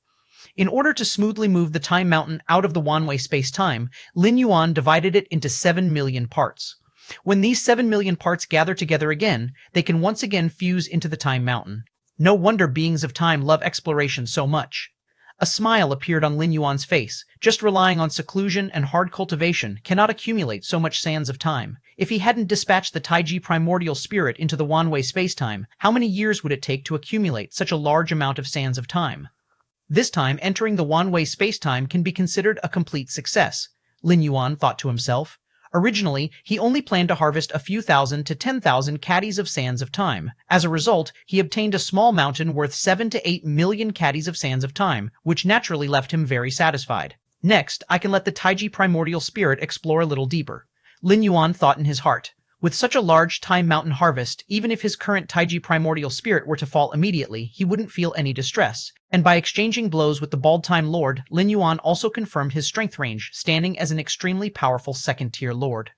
In order to smoothly move the time mountain out of the one-way space-time, Lin Yuan divided it into 7 million parts. When these 7 million parts gather together again, they can once again fuse into the time mountain. No wonder beings of time love exploration so much. A smile appeared on Lin Yuan's face. Just relying on seclusion and hard cultivation cannot accumulate so much sands of time. If he hadn't dispatched the Taiji primordial spirit into the one-way space-time, how many years would it take to accumulate such a large amount of sands of time? This time, entering the one-way space-time can be considered a complete success, Lin Yuan thought to himself. Originally, he only planned to harvest a few thousand to 10,000 caddies of sands of time. As a result, he obtained a small mountain worth 7 to 8 million caddies of sands of time, which naturally left him very satisfied. Next, I can let the Taiji primordial spirit explore a little deeper, Lin Yuan thought in his heart. With such a large time mountain harvest, even if his current Taiji primordial spirit were to fall immediately, he wouldn't feel any distress. And by exchanging blows with the bald Time Lord, Lin Yuan also confirmed his strength range, standing as an extremely powerful second-tier lord.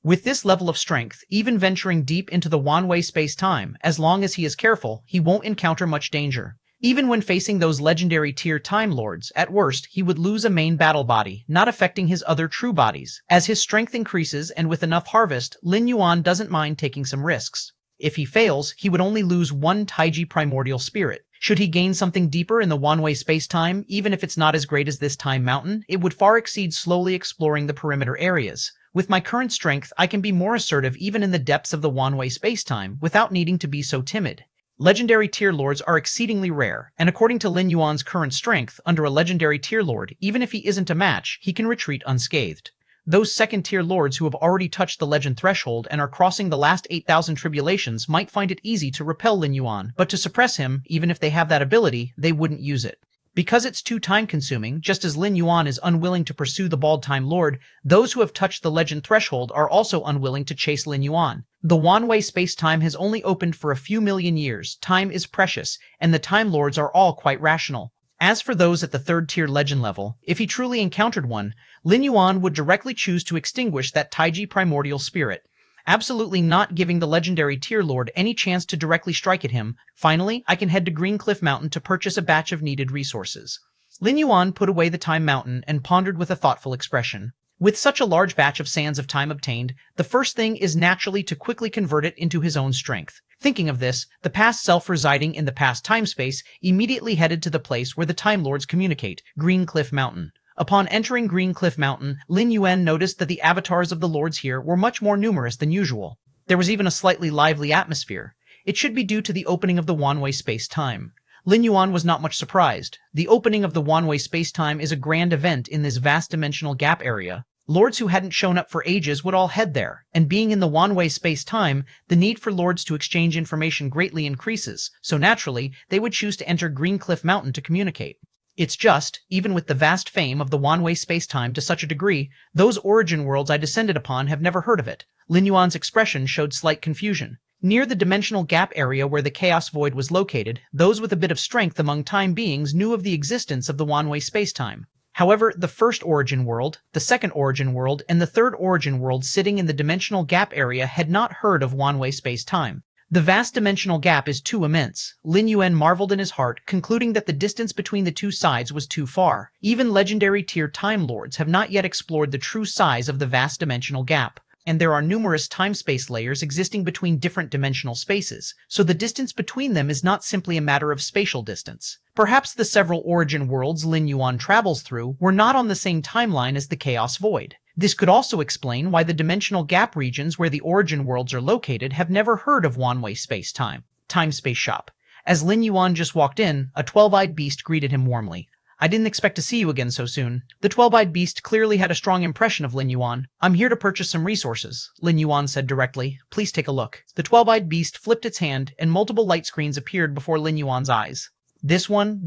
With this level of strength, even venturing deep into the one-way space-time, as long as he is careful, he won't encounter much danger. Even when facing those legendary tier Time Lords, at worst, he would lose a main battle body, not affecting his other true bodies. As his strength increases and with enough harvest, Lin Yuan doesn't mind taking some risks. If he fails, he would only lose one Taiji primordial spirit. Should he gain something deeper in the one-way space-time, even if it's not as great as this time mountain, it would far exceed slowly exploring the perimeter areas. With my current strength, I can be more assertive even in the depths of the one-way space-time, without needing to be so timid. Legendary tier lords are exceedingly rare, and according to Lin Yuan's current strength, under a legendary tier lord, even if he isn't a match, he can retreat unscathed. Those second-tier lords who have already touched the legend threshold and are crossing the last 8,000 tribulations might find it easy to repel Lin Yuan, but to suppress him, even if they have that ability, they wouldn't use it. Because it's too time-consuming, just as Lin Yuan is unwilling to pursue the bald Time Lord, those who have touched the legend threshold are also unwilling to chase Lin Yuan. The one-way space-time has only opened for a few million years, time is precious, and the Time Lords are all quite rational. As for those at the third-tier legend level, if he truly encountered one, Lin Yuan would directly choose to extinguish that Taiji primordial spirit. absolutely not giving the legendary Tier Lord any chance to directly strike at him. Finally, I can head to Green Cliff Mountain to purchase a batch of needed resources. Lin Yuan put away the Time Mountain and pondered with a thoughtful expression. With such a large batch of sands of time obtained, the first thing is naturally to quickly convert it into his own strength. Thinking of this, the past self residing in the past time-space immediately headed to the place where the Time Lords communicate, Green Cliff Mountain. Upon entering Green Cliff Mountain, Lin Yuan noticed that the avatars of the lords here were much more numerous than usual. There was even a slightly lively atmosphere. It should be due to the opening of the one-way space-time. Lin Yuan was not much surprised. The opening of the one-way space-time is a grand event in this vast dimensional gap area. Lords who hadn't shown up for ages would all head there, and being in the one-way space-time, the need for lords to exchange information greatly increases, so naturally, they would choose to enter Green Cliff Mountain to communicate. It's just, even with the vast fame of the one-way space-time to such a degree, those origin worlds I descended upon have never heard of it. Lin Yuan's expression showed slight confusion. Near the dimensional gap area where the chaos void was located, those with a bit of strength among time beings knew of the existence of the one-way space-time. However, the first origin world, the second origin world, and the third origin world sitting in the dimensional gap area had not heard of one-way space-time. The vast dimensional gap is too immense. Lin Yuan marveled in his heart, concluding that the distance between the two sides was too far. Even legendary tier Time Lords have not yet explored the true size of the vast dimensional gap. And there are numerous time-space layers existing between different dimensional spaces, so the distance between them is not simply a matter of spatial distance. Perhaps the several origin worlds Lin Yuan travels through were not on the same timeline as the Chaos Void. This could also explain why the dimensional gap regions where the origin worlds are located have never heard of one-way space-time. Time-space shop. As Lin Yuan just walked in, a 12-eyed beast greeted him warmly. I didn't expect to see you again so soon. The 12-eyed beast clearly had a strong impression of Lin Yuan. I'm here to purchase some resources, Lin Yuan said directly. Please take a look. The 12-eyed beast flipped its hand, and multiple light screens appeared before Lin Yuan's eyes. This one,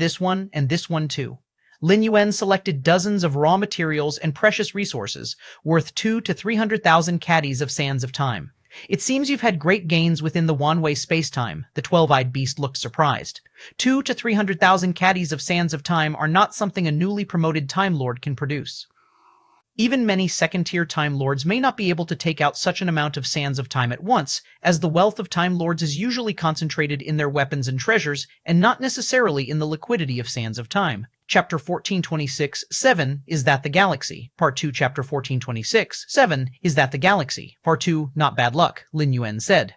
and this one too. Lin Yuan selected dozens of raw materials and precious resources, worth 200,000 to 300,000 caddies of sands of time. It seems you've had great gains within the one-way space-time. The 12-eyed beast looked surprised. 200,000 to 300,000 caddies of sands of time are not something a newly promoted Time Lord can produce. Even many second-tier Time Lords may not be able to take out such an amount of sands of time at once, as the wealth of Time Lords is usually concentrated in their weapons and treasures, and not necessarily in the liquidity of sands of time. Chapter 1426-7 Is That the Galaxy? Part 2 Chapter 1426-7 Is That the Galaxy? Part 2 Not bad luck, Lin Yuan said.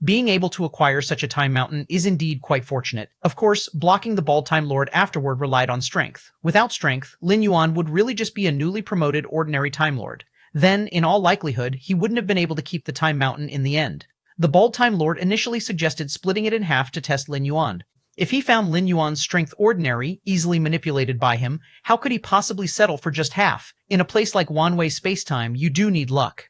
Being able to acquire such a time mountain is indeed quite fortunate. Of course, blocking the bald Time Lord afterward relied on strength. Without strength, Lin Yuan would really just be a newly promoted ordinary Time Lord. Then, in all likelihood, he wouldn't have been able to keep the time mountain in the end. The bald Time Lord initially suggested splitting it in half to test Lin Yuan. If he found Lin Yuan's strength ordinary, easily manipulated by him, how could he possibly settle for just half? In a place like one-way space-time, you do need luck.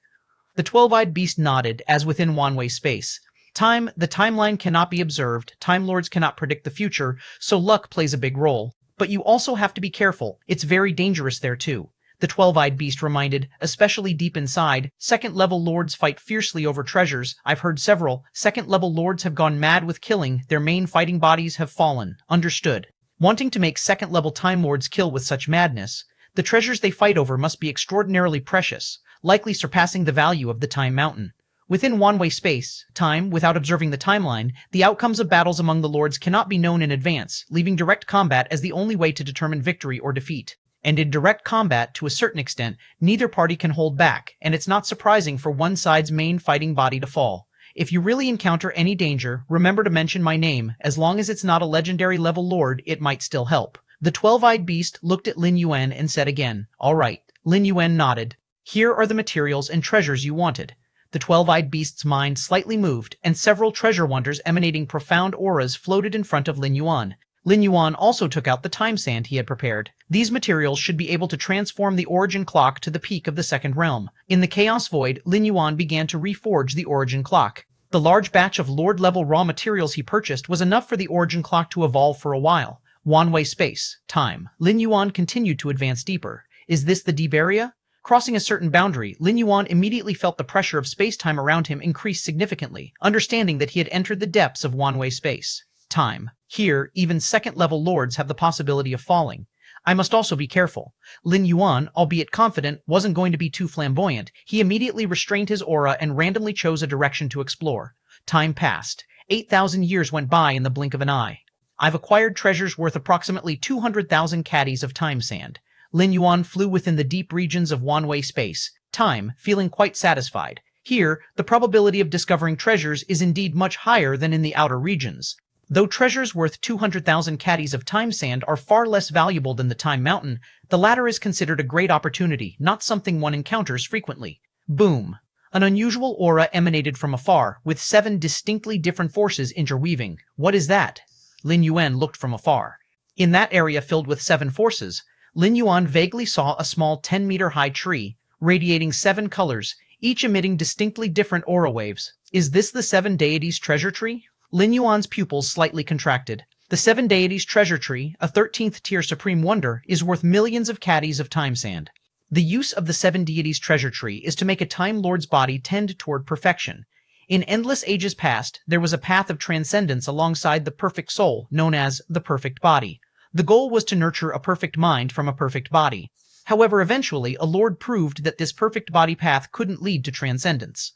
The 12-eyed beast nodded, as within one-way space. The timeline cannot be observed, Time Lords cannot predict the future, so luck plays a big role. But you also have to be careful, it's very dangerous there too. The 12-eyed beast reminded, especially deep inside, second-level lords fight fiercely over treasures. I've heard several. Second-level lords have gone mad with killing, their main fighting bodies have fallen. Understood. Wanting to make second-level Time Lords kill with such madness, the treasures they fight over must be extraordinarily precious, likely surpassing the value of the Time Mountain. Within one-way space, time, without observing the timeline, the outcomes of battles among the lords cannot be known in advance, leaving direct combat as the only way to determine victory or defeat. And in direct combat, to a certain extent, neither party can hold back, and it's not surprising for one side's main fighting body to fall. If you really encounter any danger, remember to mention my name. As long as it's not a legendary level lord, it might still help. The 12-eyed beast looked at Lin Yuan and said again, All right. Lin Yuan nodded. Here are the materials and treasures you wanted. The 12-eyed beast's mind slightly moved, and several treasure wonders emanating profound auras floated in front of Lin Yuan. Lin Yuan also took out the time sand he had prepared. These materials should be able to transform the origin clock to the peak of the second realm. In the Chaos Void, Lin Yuan began to reforge the origin clock. The large batch of Lord-level raw materials he purchased was enough for the origin clock to evolve for a while. One-way space. Time. Lin Yuan continued to advance deeper. Is this the deep area? Crossing a certain boundary, Lin Yuan immediately felt the pressure of space-time around him increase significantly, understanding that he had entered the depths of one-way space. Time. Here, even second-level lords have the possibility of falling. I must also be careful. Lin Yuan, albeit confident, wasn't going to be too flamboyant. He immediately restrained his aura and randomly chose a direction to explore. Time passed. 8,000 years went by in the blink of an eye. I've acquired treasures worth approximately 200,000 caddies of time sand. Lin Yuan flew within the deep regions of Wanwei space, time, feeling quite satisfied. Here, the probability of discovering treasures is indeed much higher than in the outer regions. Though treasures worth 200,000 caddies of time sand are far less valuable than the Time Mountain, the latter is considered a great opportunity, not something one encounters frequently. Boom! An unusual aura emanated from afar, with 7 distinctly different forces interweaving. What is that? Lin Yuan looked from afar. In that area filled with 7 forces, Lin Yuan vaguely saw a small 10-meter-high tree, radiating 7 colors, each emitting distinctly different aura waves. Is this the 7 deities' treasure tree? Lin Yuan's pupils slightly contracted. The 7 deities' treasure tree, a 13th-tier supreme wonder, is worth millions of caddies of time sand. The use of the 7 deities' treasure tree is to make a Time Lord's body tend toward perfection. In endless ages past, there was a path of transcendence alongside the perfect soul, known as the perfect body. The goal was to nurture a perfect mind from a perfect body. However, eventually, a lord proved that this perfect body path couldn't lead to transcendence.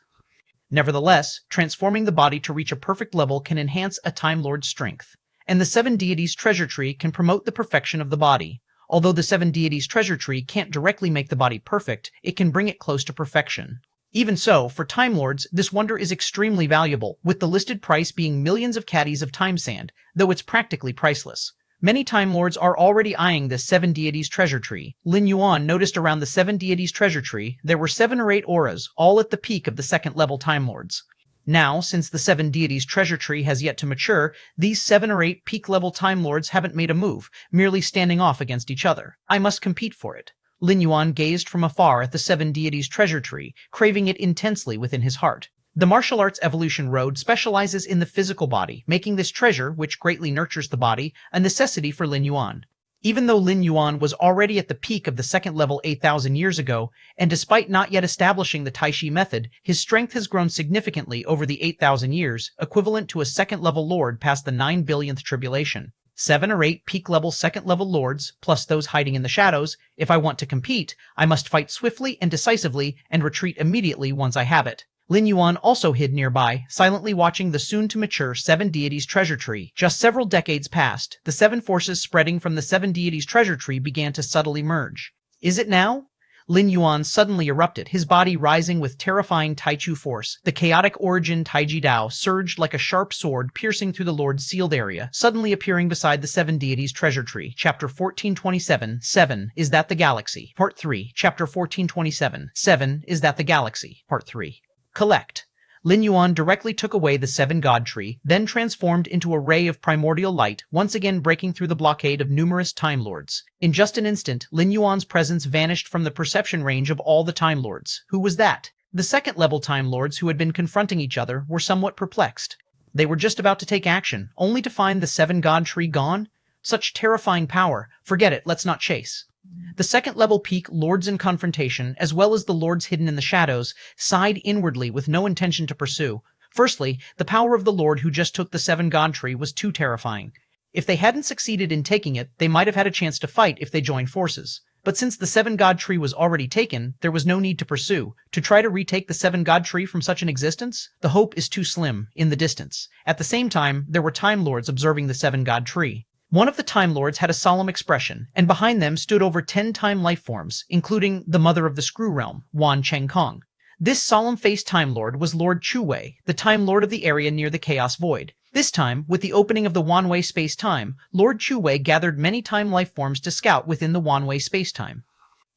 Nevertheless, transforming the body to reach a perfect level can enhance a Time Lord's strength, and the 7 deities' treasure tree can promote the perfection of the body. Although the 7 deities' treasure tree can't directly make the body perfect, it can bring it close to perfection. Even so, for Time Lords, this wonder is extremely valuable, with the listed price being millions of caddies of time sand, though it's practically priceless. Many Time Lords are already eyeing this 7 deities treasure tree. Lin Yuan noticed around the 7 deities treasure tree, there were 7 or 8 auras, all at the peak of the 2nd-level Time Lords. Now, since the 7 deities treasure tree has yet to mature, these 7 or 8 peak-level Time Lords haven't made a move, merely standing off against each other. I must compete for it. Lin Yuan gazed from afar at the 7 deities treasure tree, craving it intensely within his heart. The martial arts evolution road specializes in the physical body, making this treasure, which greatly nurtures the body, a necessity for Lin Yuan. Even though Lin Yuan was already at the peak of the 2nd level 8,000 years ago, and despite not yet establishing the Tai Chi method, his strength has grown significantly over the 8,000 years, equivalent to a 2nd level lord past the 9 billionth tribulation. 7 or 8 peak-level 2nd-level lords, plus those hiding in the shadows. If I want to compete, I must fight swiftly and decisively, and retreat immediately once I have it. Lin Yuan also hid nearby, silently watching the soon-to-mature 7 deities treasure tree. Just several decades passed, the 7 forces spreading from the 7 deities treasure tree began to subtly merge. Is it now? Lin Yuan suddenly erupted, his body rising with terrifying Taichu force. The chaotic origin Taiji Dao surged like a sharp sword, piercing through the Lord's sealed area, suddenly appearing beside the 7 deities treasure tree. Chapter 1427, 7, Is That the Galaxy? Part 3, Chapter 1427, 7, Is That the Galaxy? Part 3. Collect. Lin Yuan directly took away the 7 God Tree, then transformed into a ray of primordial light, once again breaking through the blockade of numerous Time Lords. In just an instant, Lin Yuan's presence vanished from the perception range of all the Time Lords. Who was that? The 2nd-level Time Lords who had been confronting each other were somewhat perplexed. They were just about to take action, only to find the 7 God Tree gone? Such terrifying power. Forget it, let's not chase. The 2nd-level peak lords in confrontation, as well as the lords hidden in the shadows, sighed inwardly with no intention to pursue. Firstly, the power of the lord who just took the 7 God Tree was too terrifying. If they hadn't succeeded in taking it, they might have had a chance to fight if they joined forces. But since the 7 God Tree was already taken, there was no need to pursue. To try to retake the 7 God Tree from such an existence? The hope is too slim, in the distance. At the same time, there were Time Lords observing the 7 God Tree. One of the Time Lords had a solemn expression, and behind them stood over 10 time life forms, including the Mother of the Screw Realm, Wan Chengkong. This solemn-faced Time Lord was Lord Chu Wei, the Time Lord of the area near the Chaos Void. This time, with the opening of the Wanwei space-time, Lord Chu Wei gathered many time life forms to scout within the Wanwei space-time.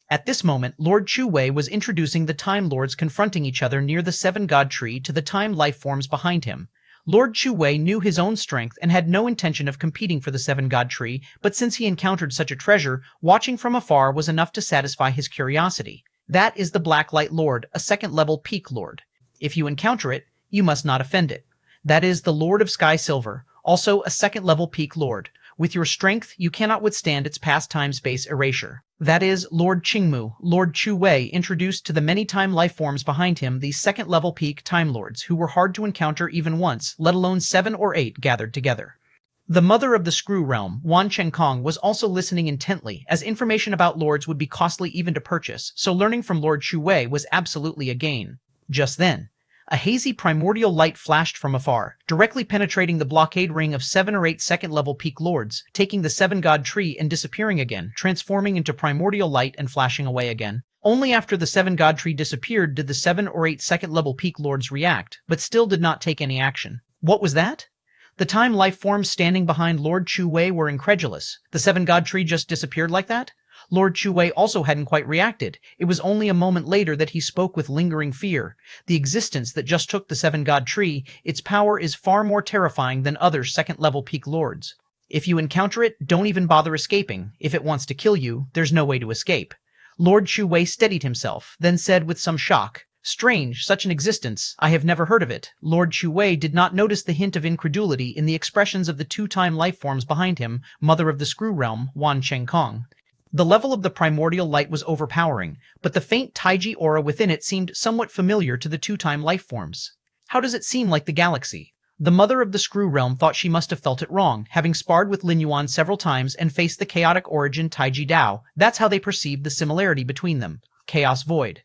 At this moment, Lord Chu Wei was introducing the Time Lords confronting each other near the 7 God Tree to the time life forms behind him. Lord Chu Wei knew his own strength and had no intention of competing for the 7 God Tree, but since he encountered such a treasure, watching from afar was enough to satisfy his curiosity. That is the Blacklight Lord, a 2nd-level peak lord. If you encounter it, you must not offend it. That is the Lord of Sky Silver, also a 2nd-level peak lord. With your strength, you cannot withstand its past time-space erasure. That is Lord Qingmu, Lord Chu Wei introduced to the many time life forms behind him these 2nd-level peak Time Lords who were hard to encounter even once, let alone 7 or 8 gathered together. The mother of the screw realm, Wan Chenkong, was also listening intently, as information about lords would be costly even to purchase, so learning from Lord Shu Wei was absolutely a gain. Just then, a hazy primordial light flashed from afar, directly penetrating the blockade ring of 7 or 8 second-level peak lords, taking the seven-god tree and disappearing again, transforming into primordial light and flashing away again. Only after the seven-god tree disappeared did the 7 or 8 second-level peak lords react, but still did not take any action. What was that? The time life forms standing behind Lord Chu Wei were incredulous. The seven-god tree just disappeared like that? Lord Chu Wei also hadn't quite reacted. It was only a moment later that he spoke with lingering fear. The existence that just took the seven-god tree, its power is far more terrifying than other second-level peak lords. If you encounter it, don't even bother escaping. If it wants to kill you, there's no way to escape. Lord Chu Wei steadied himself, then said with some shock, "Strange, such an existence. I have never heard of it." Lord Chu Wei did not notice the hint of incredulity in the expressions of the two-time life forms behind him, mother of the screw realm, Wan Chenkong. The level of the primordial light was overpowering, but the faint Taiji aura within it seemed somewhat familiar to the two-time life forms. How does it seem like the galaxy? The mother of the screw realm thought she must have felt it wrong, having sparred with Lin Yuan several times and faced the chaotic origin Taiji Dao. That's how they perceived the similarity between them. Chaos void.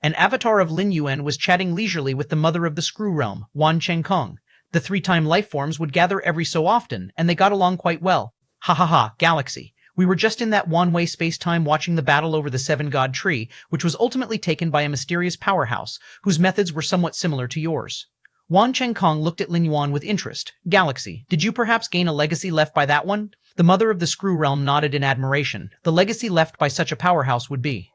An avatar of Lin Yuan was chatting leisurely with the mother of the screw realm, Wan Chenkong. The three-time life forms would gather every so often, and they got along quite well. Ha ha ha, galaxy. We were just in that one-way space-time watching the battle over the seven-god tree, which was ultimately taken by a mysterious powerhouse, whose methods were somewhat similar to yours. Wan Chenkong looked at Lin Yuan with interest. Galaxy, did you perhaps gain a legacy left by that one? The mother of the screw realm nodded in admiration. The legacy left by such a powerhouse would be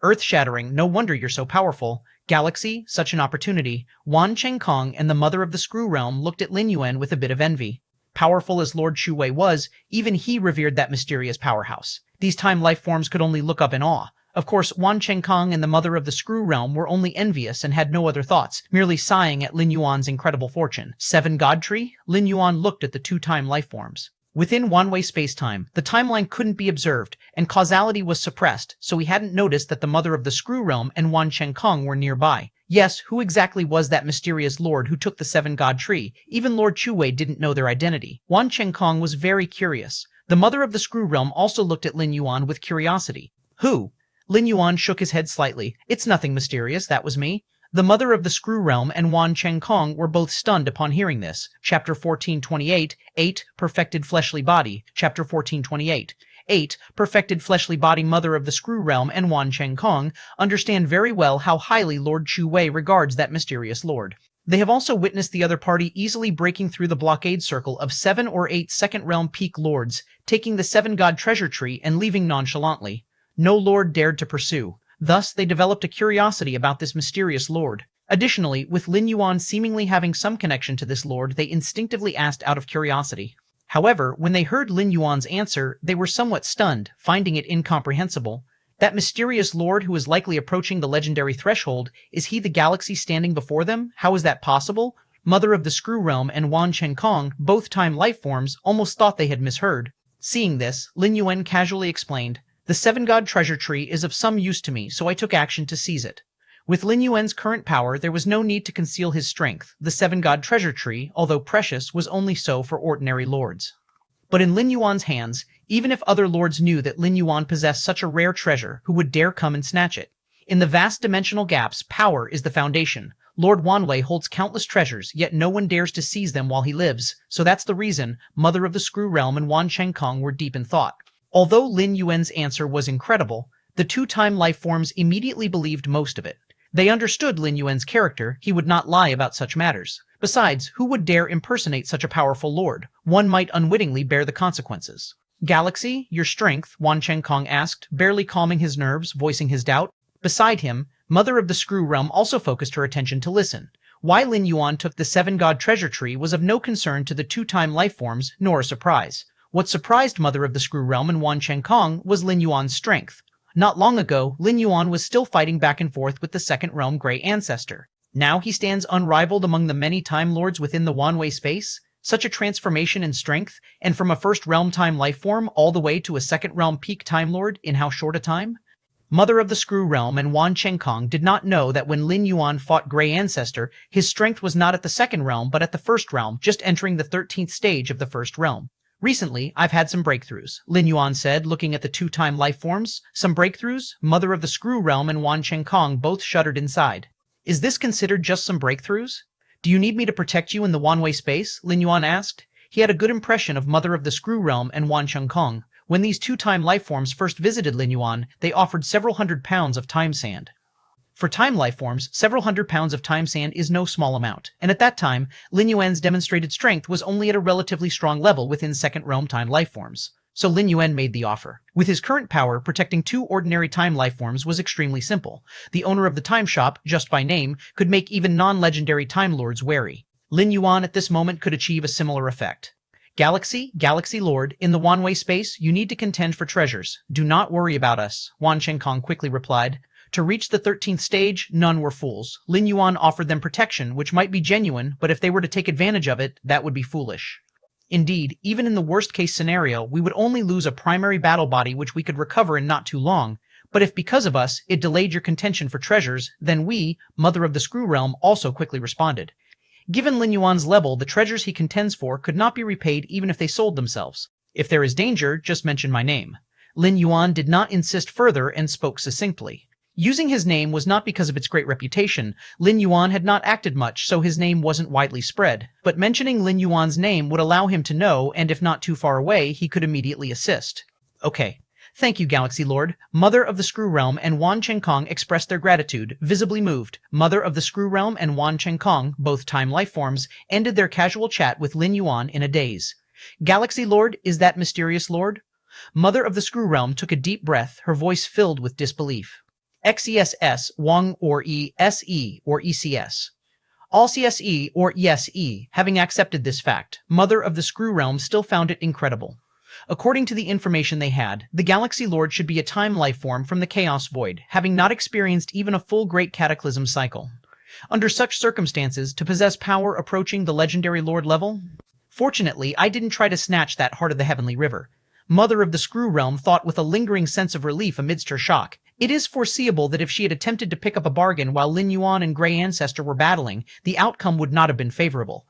earth-shattering. No wonder you're so powerful. Galaxy, such an opportunity. Wan Chenkong and the mother of the screw realm looked at Lin Yuan with a bit of envy. Powerful as Lord Shu Wei was, even he revered that mysterious powerhouse. These time life forms could only look up in awe. Of course, Wan Chenkong and the mother of the screw realm were only envious and had no other thoughts, merely sighing at Lin Yuan's incredible fortune. Seven God Tree? Lin Yuan looked at the two-time life forms. Within one-way space-time, the timeline couldn't be observed, and causality was suppressed, so he hadn't noticed that the mother of the screw realm and Wan Chenkong were nearby. Yes, who exactly was that mysterious lord who took the seven-god tree? Even Lord Chu Wei didn't know their identity. Wan Chenkong was very curious. The mother of the screw realm also looked at Lin Yuan with curiosity. Who? Lin Yuan shook his head slightly. It's nothing mysterious, that was me. The mother of the screw realm and Wan Chenkong were both stunned upon hearing this. Chapter 1428, 8, Perfected Fleshly Body. Chapter 1428. 8, Perfected Fleshly Body. Mother of the screw realm and Wan Chenkong understand very well how highly Lord Chu Wei regards that mysterious lord. They have also witnessed the other party easily breaking through the blockade circle of 7 or 8 second realm peak lords, taking the seven-god treasure tree and leaving nonchalantly. No lord dared to pursue. Thus, they developed a curiosity about this mysterious lord. Additionally, with Lin Yuan seemingly having some connection to this lord, they instinctively asked out of curiosity. However, when they heard Lin Yuan's answer, they were somewhat stunned, finding it incomprehensible. That mysterious lord who is likely approaching the legendary threshold, is he the galaxy standing before them? How is that possible? Mother of the screw realm and Wan Chenkong, both time life forms, almost thought they had misheard. Seeing this, Lin Yuan casually explained, "The seven-god treasure tree is of some use to me, so I took action to seize it." With Lin Yuan's current power, there was no need to conceal his strength. The seven-god treasure tree, although precious, was only so for ordinary lords. But in Lin Yuan's hands, even if other lords knew that Lin Yuan possessed such a rare treasure, who would dare come and snatch it? In the vast dimensional gaps, power is the foundation. Lord Wanwei holds countless treasures, yet no one dares to seize them while he lives. So that's the reason Mother of the Screw Realm and Wan Chenkong were deep in thought. Although Lin Yuan's answer was incredible, the two-time life forms immediately believed most of it. They understood Lin Yuan's character. He would not lie about such matters. Besides, who would dare impersonate such a powerful lord? One might unwittingly bear the consequences. Galaxy, your strength? Wan Chenkong asked, barely calming his nerves, voicing his doubt. Beside him, Mother of the Screw Realm also focused her attention to listen. Why Lin Yuan took the seven-god treasure tree was of no concern to the two-time life forms, nor a surprise. What surprised Mother of the Screw Realm and Wan Chenkong was Lin Yuan's strength. Not long ago, Lin Yuan was still fighting back and forth with the Second Realm Grey Ancestor. Now he stands unrivaled among the many Time Lords within the Wanwei space. Such a transformation in strength, and from a First Realm Time life form all the way to a Second Realm Peak Time Lord in how short a time? Mother of the Screw Realm and Wan Chengkong did not know that when Lin Yuan fought Grey Ancestor, his strength was not at the second realm but at the first realm, just entering the 13th stage of the first realm. Recently, I've had some breakthroughs, Lin Yuan said, looking at the two-time life forms. Some breakthroughs? Mother of the Screw Realm and Wan Chengkong both shuddered inside. Is this considered just some breakthroughs? Do you need me to protect you in the Wanwei space? Lin Yuan asked. He had a good impression of Mother of the Screw Realm and Wan Chengkong. When these two-time lifeforms first visited Lin Yuan, they offered several hundred pounds of time sand. For time lifeforms, several hundred pounds of time sand is no small amount, and at that time, Lin Yuan's demonstrated strength was only at a relatively strong level within second realm time lifeforms. So Lin Yuan made the offer. With his current power, protecting two ordinary time lifeforms was extremely simple. The owner of the time shop, just by name, could make even non-legendary time lords wary. Lin Yuan at this moment could achieve a similar effect. Galaxy Lord, in the Wanwei space, you need to contend for treasures. Do not worry about us, Wan Chengkong quickly replied. To reach the 13th stage, none were fools. Lin Yuan offered them protection, which might be genuine, but if they were to take advantage of it, that would be foolish. Indeed, even in the worst-case scenario, we would only lose a primary battle body which we could recover in not too long. But if because of us, it delayed your contention for treasures, then we, Mother of the Screw Realm, also quickly responded. Given Lin Yuan's level, the treasures he contends for could not be repaid even if they sold themselves. If there is danger, just mention my name. Lin Yuan did not insist further and spoke succinctly. Using his name was not because of its great reputation. Lin Yuan had not acted much, so his name wasn't widely spread. But mentioning Lin Yuan's name would allow him to know, and if not too far away, he could immediately assist. Okay. Thank you, Galaxy Lord. Mother of the Screw Realm and Wan Chengkong expressed their gratitude, visibly moved. Mother of the Screw Realm and Wan Chengkong, both time life forms, ended their casual chat with Lin Yuan in a daze. Galaxy Lord, is that mysterious Lord? Mother of the Screw Realm took a deep breath, her voice filled with disbelief. XESS, Wang or ESE or ECS. All CSE or ESE, having accepted this fact, Mother of the Screw Realm still found it incredible. According to the information they had, the Galaxy Lord should be a time life form from the Chaos Void, having not experienced even a full Great Cataclysm cycle. Under such circumstances, to possess power approaching the legendary Lord level? Fortunately, I didn't try to snatch that heart of the Heavenly River. Mother of the Screw Realm thought with a lingering sense of relief amidst her shock. It is foreseeable that if she had attempted to pick up a bargain while Lin Yuan and Grey Ancestor were battling, the outcome would not have been favorable.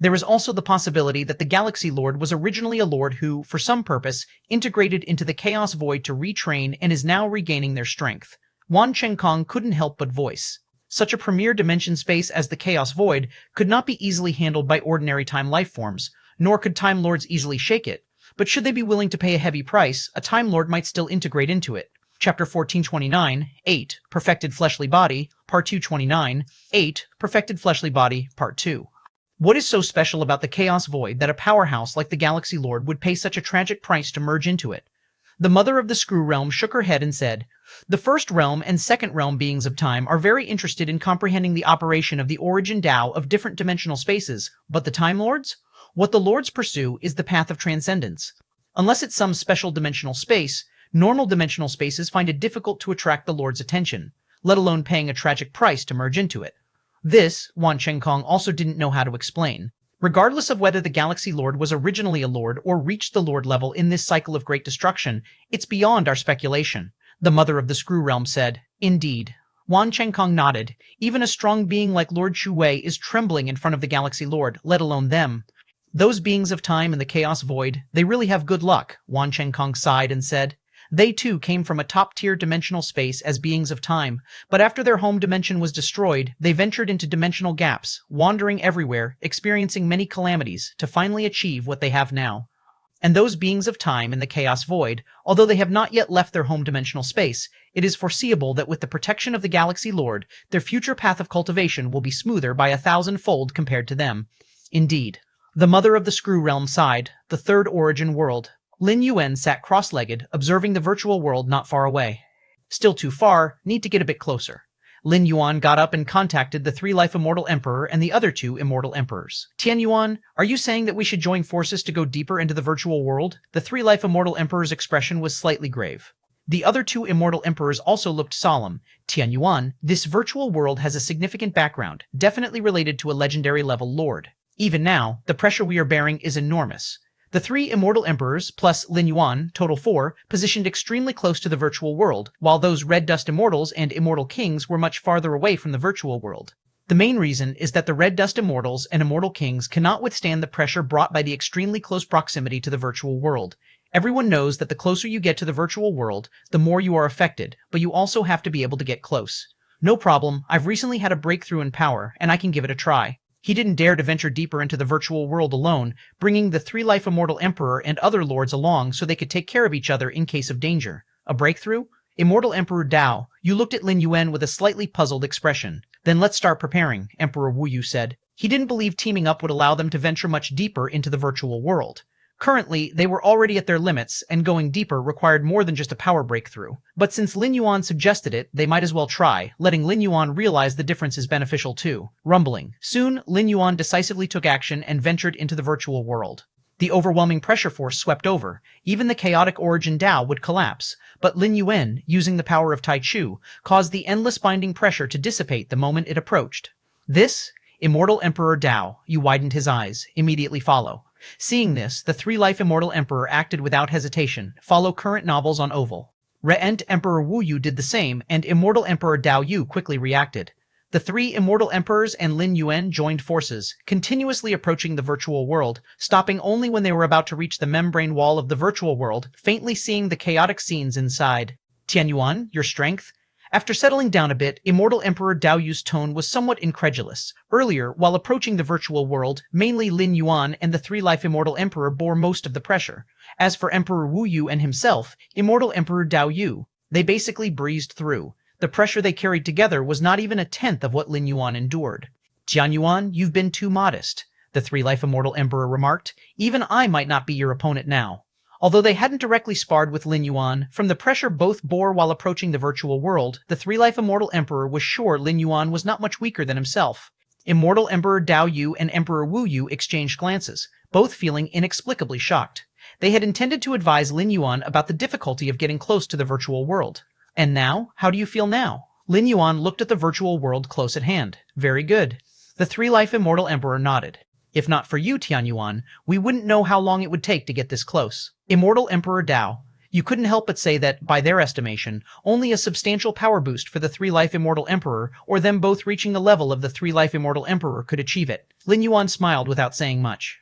There is also the possibility that the Galaxy Lord was originally a lord who, for some purpose, integrated into the Chaos Void to retrain and is now regaining their strength. Wan Chengkong couldn't help but voice. Such a premier dimension space as the Chaos Void could not be easily handled by ordinary time life forms, nor could Time Lords easily shake it. But should they be willing to pay a heavy price, a Time Lord might still integrate into it. Chapter 1429, 8, Perfected Fleshly Body, Part 229, 8, Perfected Fleshly Body, Part 2. What is so special about the Chaos Void that a powerhouse like the Galaxy Lord would pay such a tragic price to merge into it? The Mother of the Screw Realm shook her head and said, the First Realm and Second Realm beings of time are very interested in comprehending the operation of the origin Dao of different dimensional spaces, but the Time Lords? What the Lords pursue is the path of transcendence. Unless it's some special dimensional space, normal dimensional spaces find it difficult to attract the Lord's attention, let alone paying a tragic price to merge into it. This, Wan Chengkong also didn't know how to explain. Regardless of whether the Galaxy Lord was originally a Lord or reached the Lord level in this cycle of great destruction, it's beyond our speculation. The Mother of the Screw Realm said, indeed. Wan Chengkong nodded. Even a strong being like Lord Shu Wei is trembling in front of the Galaxy Lord, let alone them. Those beings of time in the Chaos Void, they really have good luck, Wan Chengkong sighed and said. They too came from a top-tier dimensional space as beings of time, but after their home dimension was destroyed, they ventured into dimensional gaps, wandering everywhere, experiencing many calamities, to finally achieve what they have now. And those beings of time in the Chaos Void, although they have not yet left their home dimensional space, it is foreseeable that with the protection of the Galaxy Lord, their future path of cultivation will be smoother by 1,000-fold compared to them. Indeed. The Mother of the Screw Realm sighed, the third origin world. Lin Yuan sat cross-legged, observing the virtual world not far away. Still too far, need to get a bit closer. Lin Yuan got up and contacted the three-life Immortal Emperor and the other two Immortal Emperors. Tian Yuan, are you saying that we should join forces to go deeper into the virtual world? The three-life Immortal Emperor's expression was slightly grave. The other two Immortal Emperors also looked solemn. Tian Yuan, this virtual world has a significant background, definitely related to a legendary level lord. Even now, the pressure we are bearing is enormous. The three immortal emperors, plus Lin Yuan, total 4, positioned extremely close to the virtual world, while those red dust immortals and immortal kings were much farther away from the virtual world. The main reason is that the red dust immortals and immortal kings cannot withstand the pressure brought by the extremely close proximity to the virtual world. Everyone knows that the closer you get to the virtual world, the more you are affected, but you also have to be able to get close. No problem, I've recently had a breakthrough in power, and I can give it a try. He didn't dare to venture deeper into the virtual world alone, bringing the three-life immortal emperor and other lords along so they could take care of each other in case of danger. A breakthrough? Immortal Emperor Dao, you looked at Lin Yuan with a slightly puzzled expression. Then let's start preparing, Emperor Wu Yu said. He didn't believe teaming up would allow them to venture much deeper into the virtual world. Currently, they were already at their limits, and going deeper required more than just a power breakthrough. But since Lin Yuan suggested it, they might as well try, letting Lin Yuan realize the difference is beneficial too. Rumbling. Soon, Lin Yuan decisively took action and ventured into the virtual world. The overwhelming pressure force swept over. Even the chaotic origin Dao would collapse. But Lin Yuan, using the power of Tai Chu, caused the endless binding pressure to dissipate the moment it approached. This, Immortal Emperor Dao, you widened his eyes, immediately follow. Seeing this, the three-life Immortal Emperor acted without hesitation, follow current novels on Oval. Re-ent Emperor Wu Yu did the same, and Immortal Emperor Dao Yu quickly reacted. The three Immortal Emperors and Lin Yuan joined forces, continuously approaching the virtual world, stopping only when they were about to reach the membrane wall of the virtual world, faintly seeing the chaotic scenes inside. Tianyuan, your strength? After settling down a bit, Immortal Emperor Dao Yu's tone was somewhat incredulous. Earlier, while approaching the virtual world, mainly Lin Yuan and the three-life Immortal Emperor bore most of the pressure. As for Emperor Wu Yu and himself, Immortal Emperor Dao Yu, they basically breezed through. The pressure they carried together was not even a tenth of what Lin Yuan endured. Tianyuan, you've been too modest, the three-life Immortal Emperor remarked. Even I might not be your opponent now. Although they hadn't directly sparred with Lin Yuan, from the pressure both bore while approaching the virtual world, the three-life Immortal Emperor was sure Lin Yuan was not much weaker than himself. Immortal Emperor Dao Yu and Emperor Wu Yu exchanged glances, both feeling inexplicably shocked. They had intended to advise Lin Yuan about the difficulty of getting close to the virtual world. And now? How do you feel now? Lin Yuan looked at the virtual world close at hand. Very good. The three-life Immortal Emperor nodded. If not for you, Tianyuan, we wouldn't know how long it would take to get this close. Immortal Emperor Dao, you couldn't help but say that, by their estimation, only a substantial power boost for the three-life Immortal Emperor, or them both reaching the level of the three-life Immortal Emperor, could achieve it. Lin Yuan smiled without saying much.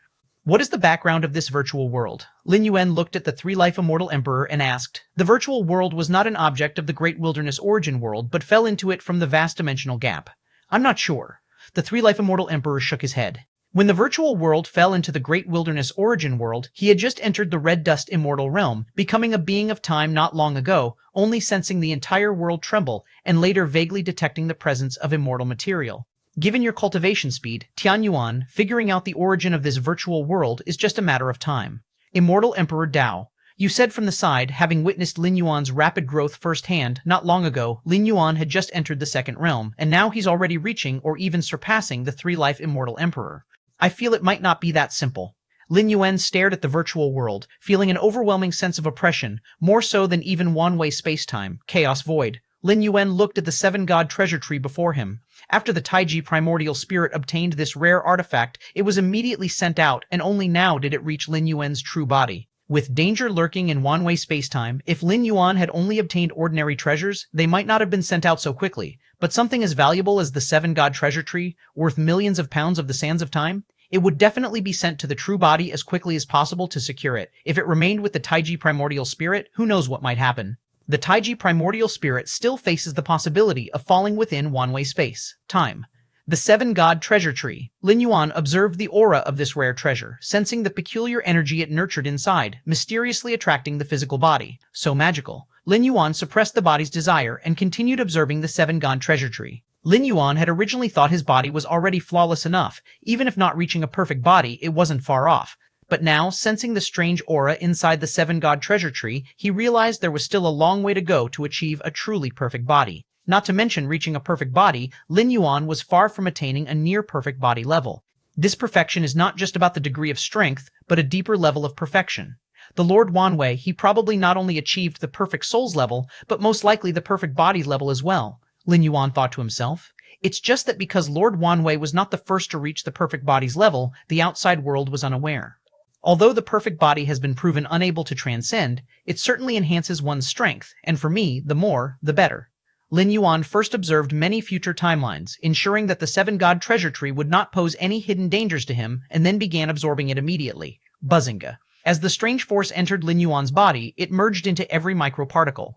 What is the background of this virtual world? Lin Yuan looked at the three-life Immortal Emperor and asked. The virtual world was not an object of the Great Wilderness Origin World, but fell into it from the vast dimensional gap. I'm not sure. The three-life Immortal Emperor shook his head. When the virtual world fell into the Great Wilderness Origin World, he had just entered the Red Dust Immortal Realm, becoming a being of time not long ago, only sensing the entire world tremble, and later vaguely detecting the presence of immortal material. Given your cultivation speed, Tianyuan, figuring out the origin of this virtual world is just a matter of time. Immortal Emperor Dao, you said from the side, having witnessed Lin Yuan's rapid growth firsthand, not long ago, Lin Yuan had just entered the second realm, and now he's already reaching or even surpassing the three-life Immortal Emperor. I feel it might not be that simple. Lin Yuan stared at the virtual world, feeling an overwhelming sense of oppression, more so than even one-way space-time, chaos void. Lin Yuan looked at the seven-god treasure tree before him. After the Taiji primordial spirit obtained this rare artifact, it was immediately sent out, and only now did it reach Lin Yuan's true body. With danger lurking in one-way space-time, if Lin Yuan had only obtained ordinary treasures, they might not have been sent out so quickly. But something as valuable as the seven-god treasure tree, worth millions of pounds of the sands of time, it would definitely be sent to the true body as quickly as possible to secure it. If it remained with the Taiji primordial spirit, who knows what might happen. The Taiji primordial spirit still faces the possibility of falling within one-way space, time. The seven-god treasure tree. Lin Yuan observed the aura of this rare treasure, sensing the peculiar energy it nurtured inside, mysteriously attracting the physical body. So magical. Lin Yuan suppressed the body's desire and continued observing the seven-god treasure tree. Lin Yuan had originally thought his body was already flawless enough. Even if not reaching a perfect body, it wasn't far off. But now, sensing the strange aura inside the seven-god treasure tree, he realized there was still a long way to go to achieve a truly perfect body. Not to mention reaching a perfect body, Lin Yuan was far from attaining a near-perfect body level. This perfection is not just about the degree of strength, but a deeper level of perfection. The Lord Wanwei, he probably not only achieved the perfect soul's level, but most likely the perfect body level as well. Lin Yuan thought to himself. It's just that because Lord Wanwei was not the first to reach the perfect body's level, the outside world was unaware. Although the perfect body has been proven unable to transcend, it certainly enhances one's strength, and for me, the more, the better. Lin Yuan first observed many future timelines, ensuring that the seven-god treasure tree would not pose any hidden dangers to him, and then began absorbing it immediately. Buzzinga. As the strange force entered Lin Yuan's body, it merged into every microparticle.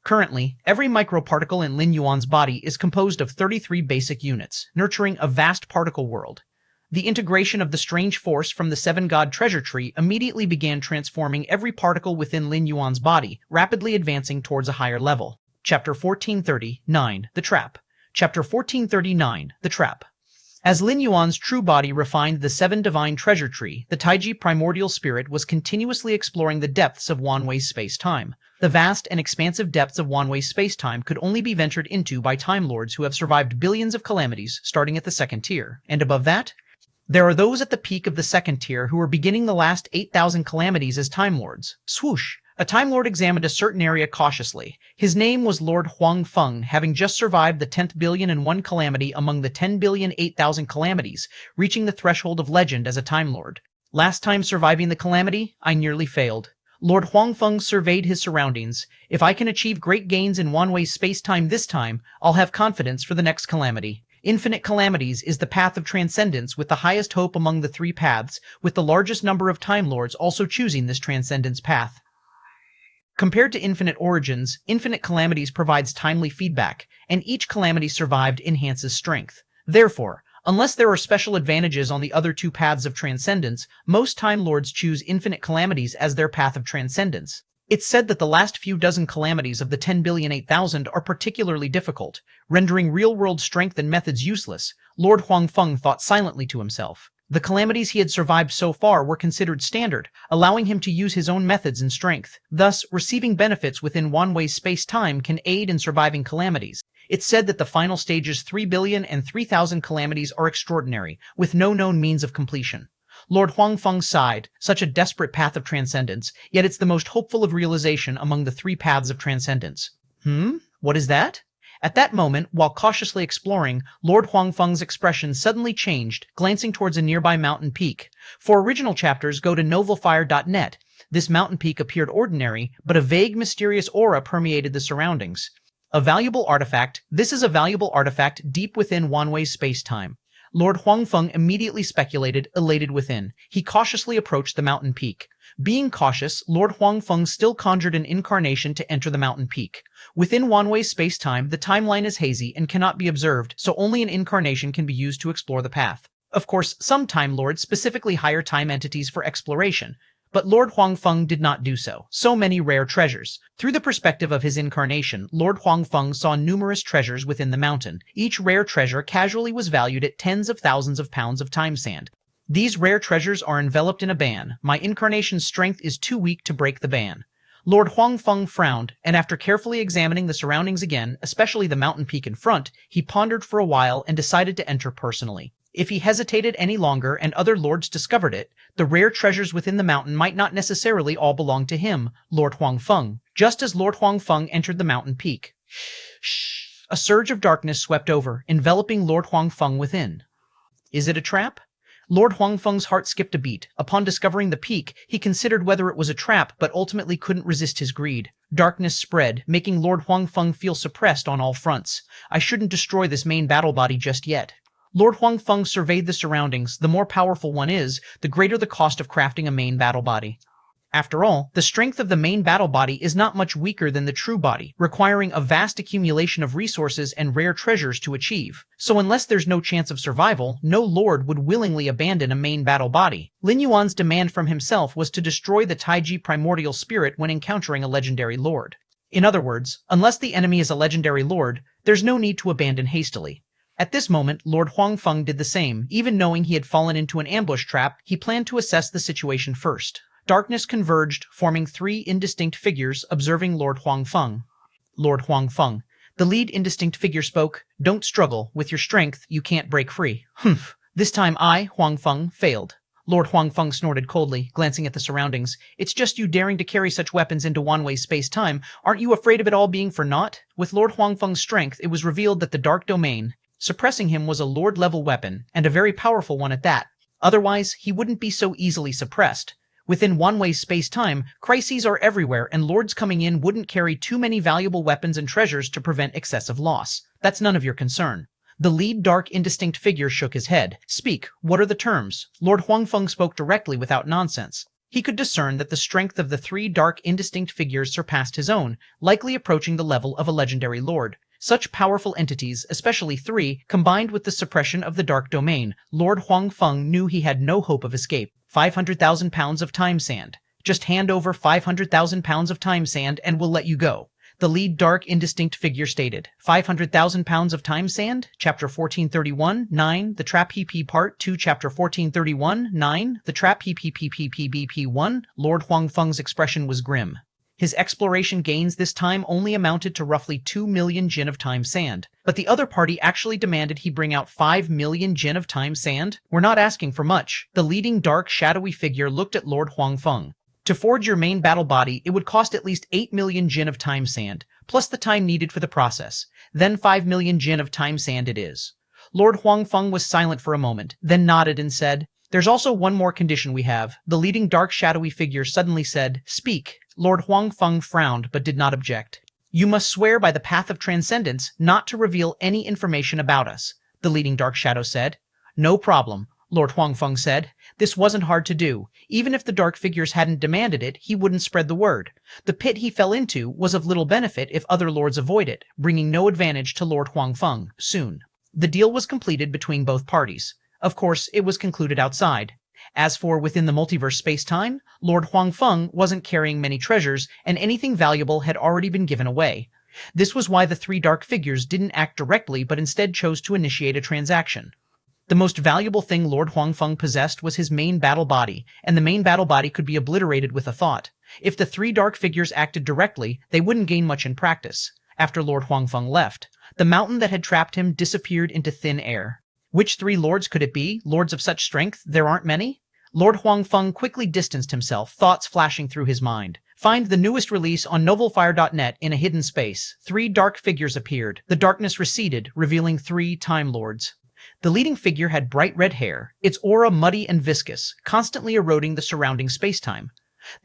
Currently, every microparticle in Lin Yuan's body is composed of 33 basic units, nurturing a vast particle world. The integration of the strange force from the seven-god treasure tree immediately began transforming every particle within Lin Yuan's body, rapidly advancing towards a higher level. Chapter 1439, The Trap. Chapter 1439, The Trap. As Lin Yuan's true body refined the seven divine treasure tree, the Taiji primordial spirit was continuously exploring the depths of Wanwei's space-time. The vast and expansive depths of Wanwei's space-time could only be ventured into by Time Lords who have survived billions of calamities, starting at the second tier. And above that, there are those at the peak of the second tier who are beginning the last 8,000 calamities as Time Lords. Swoosh! A Time Lord examined a certain area cautiously. His name was Lord Huang Feng, having just survived the 10th billion and one calamity among the 10,008,000 calamities, reaching the threshold of legend as a Time Lord. Last time surviving the calamity, I nearly failed. Lord Huang Feng surveyed his surroundings. If I can achieve great gains in Wanwei's space-time this time, I'll have confidence for the next calamity. Infinite calamities is the path of transcendence with the highest hope among the three paths, with the largest number of Time Lords also choosing this transcendence path. Compared to infinite origins, infinite calamities provides timely feedback, and each calamity survived enhances strength. Therefore, unless there are special advantages on the other two paths of transcendence, most Time Lords choose infinite calamities as their path of transcendence. It's said that the last few dozen calamities of the 10,008,000 are particularly difficult, rendering real-world strength and methods useless. Lord Huang Feng thought silently to himself. The calamities he had survived so far were considered standard, allowing him to use his own methods and strength. Thus, receiving benefits within Wanwei's space-time can aid in surviving calamities. It's said that the final stage's 3 billion and 3,000 calamities are extraordinary, with no known means of completion. Lord Huang Feng sighed, such a desperate path of transcendence, yet it's the most hopeful of realization among the three paths of transcendence. What is that? At that moment, while cautiously exploring, Lord Huang Feng's expression suddenly changed, glancing towards a nearby mountain peak. For original chapters, go to novelfire.net. This mountain peak appeared ordinary, but a vague, mysterious aura permeated the surroundings. A valuable artifact. This is a valuable artifact deep within Wanwei's space-time. Lord Huang Feng immediately speculated, elated within. He cautiously approached the mountain peak. Being cautious, Lord Huang Feng still conjured an incarnation to enter the mountain peak. Within Wanwei's space-time, the timeline is hazy and cannot be observed, so only an incarnation can be used to explore the path. Of course, some Time Lords specifically hire time entities for exploration, but Lord Huang Feng did not do so. So many rare treasures. Through the perspective of his incarnation, Lord Huang Feng saw numerous treasures within the mountain. Each rare treasure casually was valued at tens of thousands of pounds of time sand. These rare treasures are enveloped in a ban. My incarnation's strength is too weak to break the ban. Lord Huang Feng frowned, and after carefully examining the surroundings again, especially the mountain peak in front, he pondered for a while and decided to enter personally. If he hesitated any longer and other lords discovered it, the rare treasures within the mountain might not necessarily all belong to him, Lord Huang Feng. Just as Lord Huang Feng entered the mountain peak, a surge of darkness swept over, enveloping Lord Huang Feng within. Is it a trap? Lord Huang Feng's heart skipped a beat. Upon discovering the peak, he considered whether it was a trap, but ultimately couldn't resist his greed. Darkness spread, making Lord Huang Feng feel suppressed on all fronts. I shouldn't destroy this main battle body just yet. Lord Huang Feng surveyed the surroundings. The more powerful one is, the greater the cost of crafting a main battle body. After all, the strength of the main battle body is not much weaker than the true body, requiring a vast accumulation of resources and rare treasures to achieve. So unless there's no chance of survival, no lord would willingly abandon a main battle body. Lin Yuan's demand from himself was to destroy the Taiji primordial spirit when encountering a legendary lord. In other words, unless the enemy is a legendary lord, there's no need to abandon hastily. At this moment, Lord Huang Feng did the same. Even knowing he had fallen into an ambush trap, he planned to assess the situation first. Darkness converged, forming three indistinct figures observing Lord Huang Feng. Lord Huang Feng. The lead indistinct figure spoke. Don't struggle. With your strength, you can't break free. Humph. This time I, Huang Feng, failed. Lord Huang Feng snorted coldly, glancing at the surroundings. It's just you daring to carry such weapons into Wanwei's space-time. Aren't you afraid of it all being for naught? With Lord Huang Feng's strength, it was revealed that the Dark Domain, suppressing him, was a lord-level weapon, and a very powerful one at that. Otherwise, he wouldn't be so easily suppressed. Within one-way space-time, crises are everywhere, and lords coming in wouldn't carry too many valuable weapons and treasures to prevent excessive loss. That's none of your concern. The lead dark indistinct figure shook his head. Speak, what are the terms? Lord Huangfeng spoke directly without nonsense. He could discern that the strength of the three dark indistinct figures surpassed his own, likely approaching the level of a legendary lord. Such powerful entities, especially three, combined with the suppression of the dark domain, Lord Huangfeng knew he had no hope of escape. 500,000 pounds of time sand. Just hand over 500,000 pounds of time sand and we'll let you go. The lead dark indistinct figure stated. 500,000 pounds of time sand? Chapter 1431, 9, The Trap PP Part 2, Chapter 1431, 9, The Trap PPPPPBP 1. Lord Huangfeng's expression was grim. His exploration gains this time only amounted to roughly 2 million jin of time sand. But the other party actually demanded he bring out 5 million jin of time sand? We're not asking for much. The leading dark shadowy figure looked at Lord Huangfeng. To forge your main battle body, it would cost at least 8 million jin of time sand, plus the time needed for the process. Then 5 million jin of time sand it is. Lord Huangfeng was silent for a moment, then nodded and said, "There's also one more condition we have." The leading dark shadowy figure suddenly said, "Speak." Lord Huangfeng frowned but did not object. "You must swear by the path of transcendence not to reveal any information about us," the leading dark shadow said. "No problem," Lord Huangfeng said. This wasn't hard to do. Even if the dark figures hadn't demanded it, he wouldn't spread the word. The pit he fell into was of little benefit if other lords avoid it, bringing no advantage to Lord Huangfeng. Soon, the deal was completed between both parties. Of course, it was concluded outside. As for within the multiverse space-time, Lord Huangfeng wasn't carrying many treasures, and anything valuable had already been given away. This was why the three dark figures didn't act directly but instead chose to initiate a transaction. The most valuable thing Lord Huangfeng possessed was his main battle body, and the main battle body could be obliterated with a thought. If the three dark figures acted directly, they wouldn't gain much in practice. After Lord Huangfeng left, the mountain that had trapped him disappeared into thin air. Which three lords could it be? Lords of such strength, there aren't many? Lord Huangfeng quickly distanced himself, thoughts flashing through his mind. Find the newest release on novelfire.net in a hidden space. Three dark figures appeared. The darkness receded, revealing three Time Lords. The leading figure had bright red hair, its aura muddy and viscous, constantly eroding the surrounding spacetime.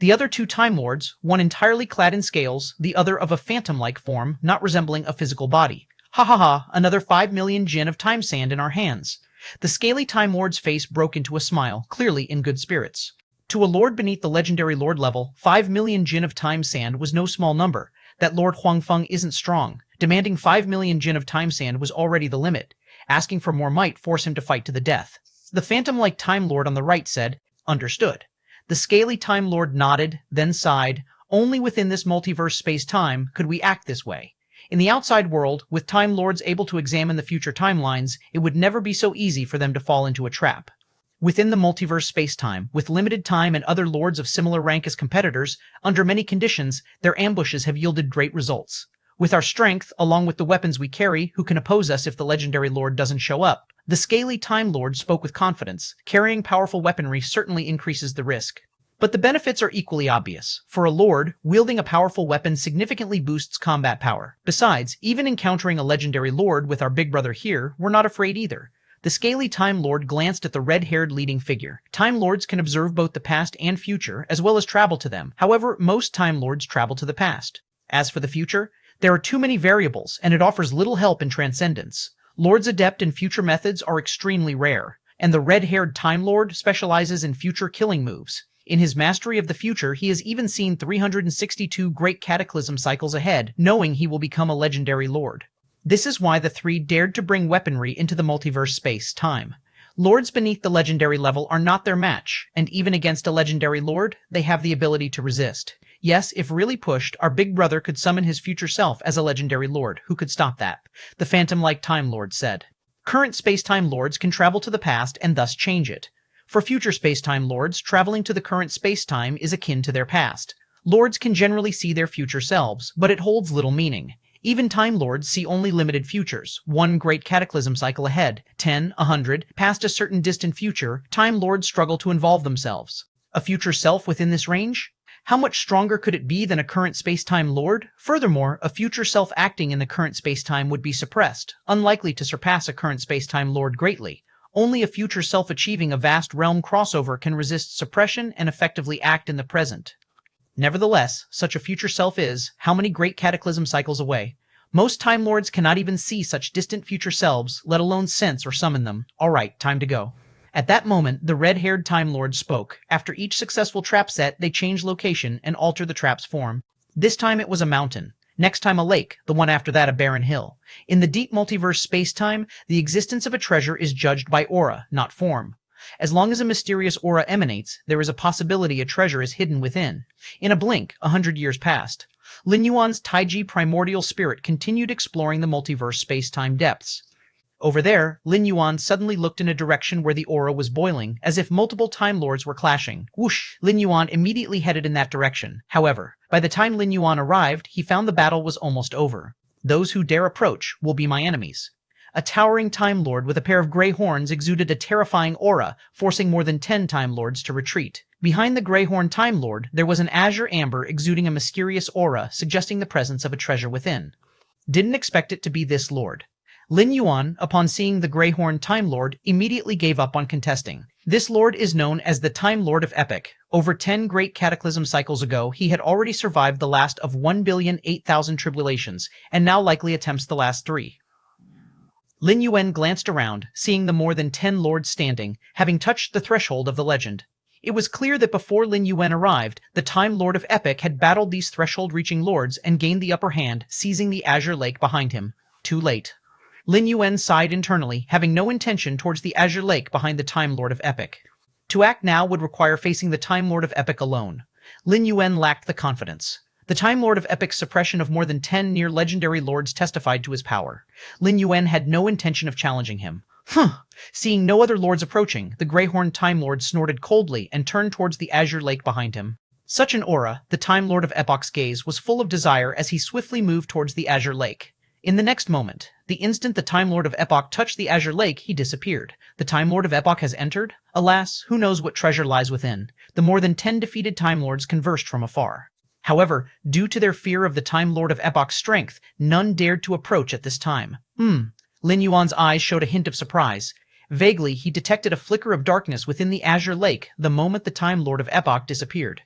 The other two Time Lords, one entirely clad in scales, the other of a phantom-like form, not resembling a physical body. Ha ha ha, another 5 million jin of time sand in our hands. The scaly Time Lord's face broke into a smile, clearly in good spirits. To a lord beneath the legendary lord level, 5 million jin of time sand was no small number. That Lord Huangfeng isn't strong. Demanding 5 million jin of time sand was already the limit. Asking for more might force him to fight to the death. The phantom-like Time Lord on the right said, "Understood." The scaly Time Lord nodded, then sighed. Only within this multiverse space-time could we act this way. In the outside world, with Time Lords able to examine the future timelines, it would never be so easy for them to fall into a trap. Within the multiverse space-time, with limited time and other lords of similar rank as competitors, under many conditions, their ambushes have yielded great results. With our strength, along with the weapons we carry, who can oppose us if the legendary lord doesn't show up? The scaly Time Lord spoke with confidence. Carrying powerful weaponry certainly increases the risk. But the benefits are equally obvious. For a lord, wielding a powerful weapon significantly boosts combat power. Besides, even encountering a legendary lord with our big brother here, we're not afraid either. The scaly Time Lord glanced at the red-haired leading figure. Time Lords can observe both the past and future, as well as travel to them. However, most Time Lords travel to the past. As for the future, there are too many variables, and it offers little help in transcendence. Lords adept in future methods are extremely rare, and the red-haired Time Lord specializes in future killing moves. In his mastery of the future, he has even seen 362 great cataclysm cycles ahead, knowing he will become a legendary lord. This is why the three dared to bring weaponry into the multiverse space-time. Lords beneath the legendary level are not their match, and even against a legendary lord, they have the ability to resist. Yes, if really pushed, our big brother could summon his future self as a legendary lord. Who could stop that? The phantom-like Time Lord said. Current space-time lords can travel to the past and thus change it. For future space-time lords, traveling to the current space-time is akin to their past. Lords can generally see their future selves, but it holds little meaning. Even Time Lords see only limited futures, one great cataclysm cycle ahead, 10, 100, past a certain distant future. Time Lords struggle to involve themselves. A future self within this range? How much stronger could it be than a current space-time lord? Furthermore, a future self acting in the current space-time would be suppressed, unlikely to surpass a current space-time lord greatly. Only a future self achieving a vast realm crossover can resist suppression and effectively act in the present. Nevertheless, such a future self is, how many great cataclysm cycles away? Most Time Lords cannot even see such distant future selves, let alone sense or summon them. Alright, time to go. At that moment, the red-haired Time Lord spoke. After each successful trap set, they change location and alter the trap's form. This time it was a mountain. Next time a lake, the one after that a barren hill. In the deep multiverse space-time, the existence of a treasure is judged by aura, not form. As long as a mysterious aura emanates, there is a possibility a treasure is hidden within. In a blink, 100 years passed. Lin Yuan's Taiji primordial spirit continued exploring the multiverse space-time depths. Over there, Lin Yuan suddenly looked in a direction where the aura was boiling, as if multiple Time Lords were clashing. Whoosh! Lin Yuan immediately headed in that direction. However, by the time Lin Yuan arrived, he found the battle was almost over. Those who dare approach will be my enemies. A towering Time Lord with a pair of gray horns exuded a terrifying aura, forcing more than 10 Time Lords to retreat. Behind the gray horn Time Lord, there was an azure amber exuding a mysterious aura, suggesting the presence of a treasure within. Didn't expect it to be this lord. Lin Yuan, upon seeing the Greyhorn Time Lord, immediately gave up on contesting. This lord is known as the Time Lord of Epic. Over 10 great cataclysm cycles ago, he had already survived the last of 1,008,000 tribulations, and now likely attempts the last 3. Lin Yuan glanced around, seeing the more than 10 lords standing, having touched the threshold of the legend. It was clear that before Lin Yuan arrived, the Time Lord of Epic had battled these threshold-reaching lords and gained the upper hand, seizing the azure lake behind him. Too late. Lin Yuan sighed internally, having no intention towards the azure lake behind the Time Lord of Epic. To act now would require facing the Time Lord of Epic alone. Lin Yuan lacked the confidence. The Time Lord of Epic's suppression of more than 10 near-legendary lords testified to his power. Lin Yuan had no intention of challenging him. Seeing no other lords approaching, the Greyhorn Time Lord snorted coldly and turned towards the azure lake behind him. Such an aura, the Time Lord of Epic's gaze was full of desire as he swiftly moved towards the azure lake. In the next moment, the instant the Time Lord of Epoch touched the azure lake, he disappeared. The Time Lord of Epoch has entered? Alas, who knows what treasure lies within? The more than 10 defeated Time Lords conversed from afar. However, due to their fear of the Time Lord of Epoch's strength, none dared to approach at this time. Lin Yuan's eyes showed a hint of surprise. Vaguely, he detected a flicker of darkness within the azure lake the moment the Time Lord of Epoch disappeared.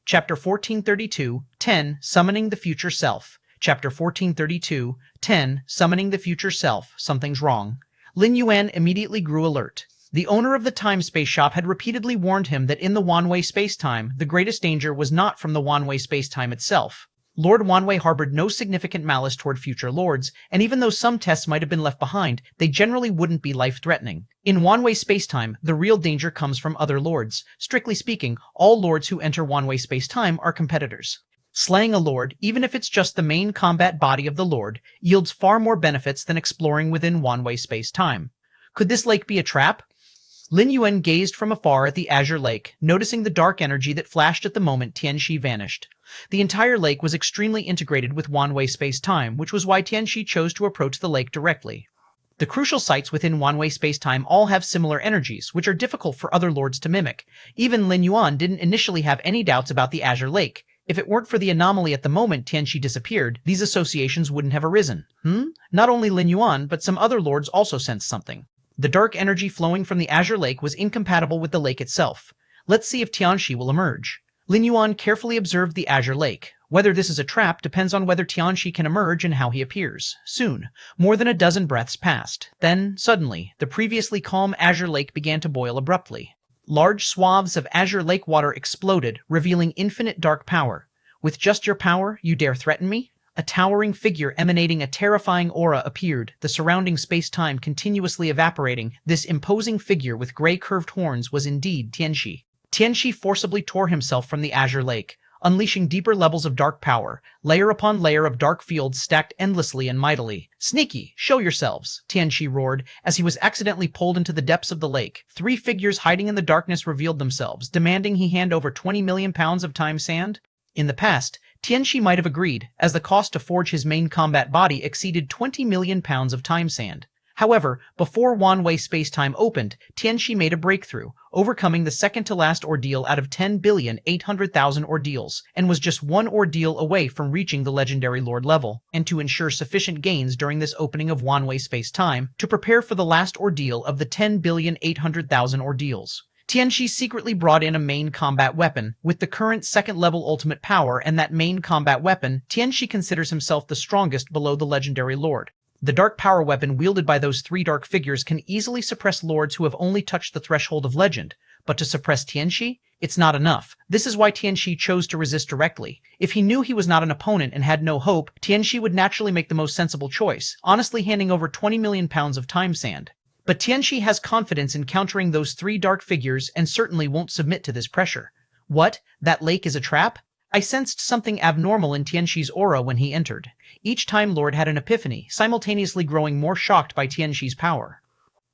Chapter 1432, 10, Summoning the Future Self. Chapter 1432, 10, Summoning the Future Self. Something's wrong. Lin Yuan immediately grew alert. The owner of the time-space shop had repeatedly warned him that in the Wanwei space-time, the greatest danger was not from the Wanwei space-time itself. Lord Wanwei harbored no significant malice toward future lords, and even though some tests might have been left behind, they generally wouldn't be life-threatening. In Wanwei space-time, the real danger comes from other lords. Strictly speaking, all lords who enter Wanwei space-time are competitors. Slaying a lord, even if it's just the main combat body of the lord, yields far more benefits than exploring within Wanwei space-time. Could this lake be a trap? Lin Yuan gazed from afar at the azure lake, noticing the dark energy that flashed at the moment Tianxi vanished. The entire lake was extremely integrated with Wanwei space-time, which was why Tianxi chose to approach the lake directly. The crucial sites within Wanwei space-time all have similar energies, which are difficult for other lords to mimic. Even Lin Yuan didn't initially have any doubts about the azure lake. If it weren't for the anomaly at the moment Tianxi disappeared, these associations wouldn't have arisen. Not only Lin Yuan, but some other lords also sensed something. The dark energy flowing from the azure lake was incompatible with the lake itself. Let's see if Tianxi will emerge. Lin Yuan carefully observed the azure lake. Whether this is a trap depends on whether Tianxi can emerge and how he appears. Soon, more than a dozen breaths passed. Then, suddenly, the previously calm azure lake began to boil abruptly. Large swaths of azure lake water exploded, revealing infinite dark power. With just your power, you dare threaten me? A towering figure emanating a terrifying aura appeared, the surrounding space-time continuously evaporating. This imposing figure with gray curved horns was indeed Tianxi. Tianxi forcibly tore himself from the azure lake, unleashing deeper levels of dark power. Layer upon layer of dark fields stacked endlessly and mightily. "Sneaky, show yourselves," Tianxi roared, as he was accidentally pulled into the depths of the lake. 3 figures hiding in the darkness revealed themselves, demanding he hand over 20 million pounds of time sand. In the past, Tianxi might have agreed, as the cost to forge his main combat body exceeded 20 million pounds of time sand. However, before one-way space-time opened, Tianxi made a breakthrough, overcoming the second-to-last ordeal out of 10,800,000 ordeals, and was just one ordeal away from reaching the legendary Lord level, and to ensure sufficient gains during this opening of one-way space-time to prepare for the last ordeal of the 10,800,000 ordeals. Tianxi secretly brought in a main combat weapon with the current second-level ultimate power, and that main combat weapon, Tianxi considers himself the strongest below the legendary Lord. The dark power weapon wielded by those three dark figures can easily suppress lords who have only touched the threshold of legend, but to suppress Tianxi, it's not enough. This is why Tianxi chose to resist directly. If he knew he was not an opponent and had no hope, Tianxi would naturally make the most sensible choice, honestly handing over 20 million pounds of time sand. But Tianxi has confidence in countering those three dark figures and certainly won't submit to this pressure. What? That lake is a trap? I sensed something abnormal in Tianxi's aura when he entered. Each Time Lord had an epiphany, simultaneously growing more shocked by Tianxi's power.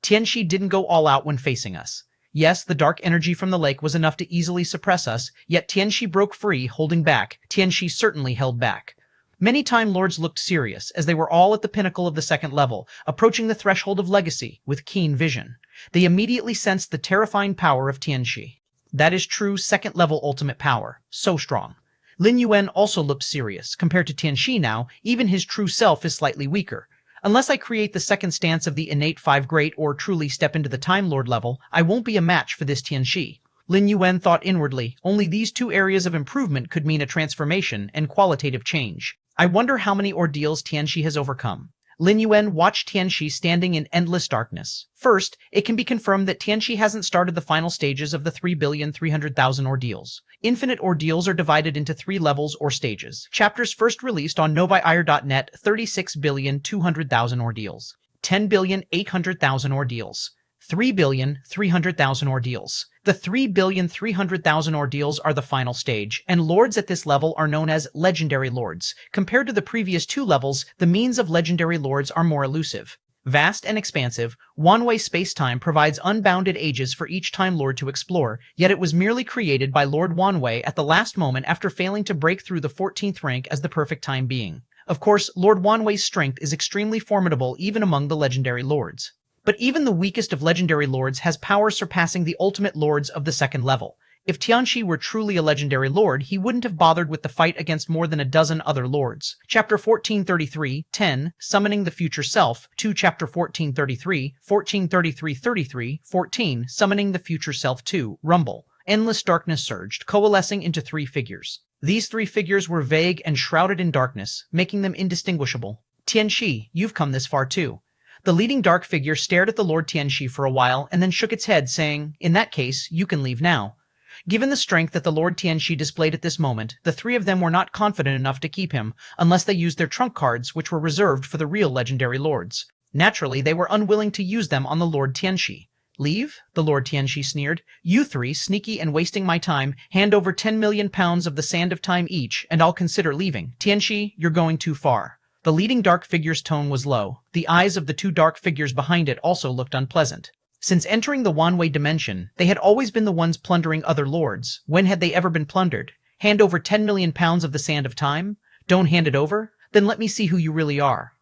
Tianxi didn't go all out when facing us. Yes, the dark energy from the lake was enough to easily suppress us, yet Tianxi broke free, holding back. Tianxi certainly held back. Many Time Lords looked serious, as they were all at the pinnacle of the second level, approaching the threshold of legacy with keen vision. They immediately sensed the terrifying power of Tianxi. That is true second-level ultimate power. So strong. Lin Yuan also looked serious. Compared to Tianxi now, even his true self is slightly weaker. Unless I create the second stance of the innate 5 great or truly step into the Time Lord level, I won't be a match for this Tianxi. Lin Yuan thought inwardly, only these two areas of improvement could mean a transformation and qualitative change. I wonder how many ordeals Tianxi has overcome. Lin Yuan watched Tianxi standing in endless darkness. First, it can be confirmed that Tianxi hasn't started the final stages of the 3,300,000 ordeals. Infinite ordeals are divided into 3 levels or stages. Chapters first released on noviire.net, 36,200,000 ordeals, 10,800,000 ordeals, 3,300,000 ordeals. The 3,300,000 ordeals are the final stage, and lords at this level are known as legendary lords. Compared to the previous 2 levels, the means of legendary lords are more elusive. Vast and expansive, one-way space-time provides unbounded ages for each Time Lord to explore, yet it was merely created by Lord Wanwei at the last moment after failing to break through the 14th rank as the perfect time being. Of course, Lord Wanwei's strength is extremely formidable even among the legendary lords. But even the weakest of legendary lords has power surpassing the ultimate lords of the second level. If Tianxi were truly a legendary lord, he wouldn't have bothered with the fight against more than a dozen other lords. Chapter 1433, 10, Summoning the Future Self, 2 Chapter 1433, 1433-33, 14, Summoning the Future Self 2, Rumble. Endless darkness surged, coalescing into 3 figures. These 3 figures were vague and shrouded in darkness, making them indistinguishable. Tianxi, you've come this far too. The leading dark figure stared at the Lord Tianxi for a while and then shook its head, saying, "In that case, you can leave now." Given the strength that the Lord Tianxi displayed at this moment, the 3 of them were not confident enough to keep him, unless they used their trump cards, which were reserved for the real legendary lords. Naturally, they were unwilling to use them on the Lord Tianxi. "Leave?" the Lord Tianxi sneered. "You 3, sneaky and wasting my time, hand over 10 million pounds of the sand of time each, and I'll consider leaving. Tianxi, you're going too far." The leading dark figure's tone was low. The eyes of the 2 dark figures behind it also looked unpleasant. Since entering the Wanwei dimension, they had always been the ones plundering other lords. When had they ever been plundered? Hand over 10 million pounds of the sand of time? Don't hand it over? Then let me see who you really are.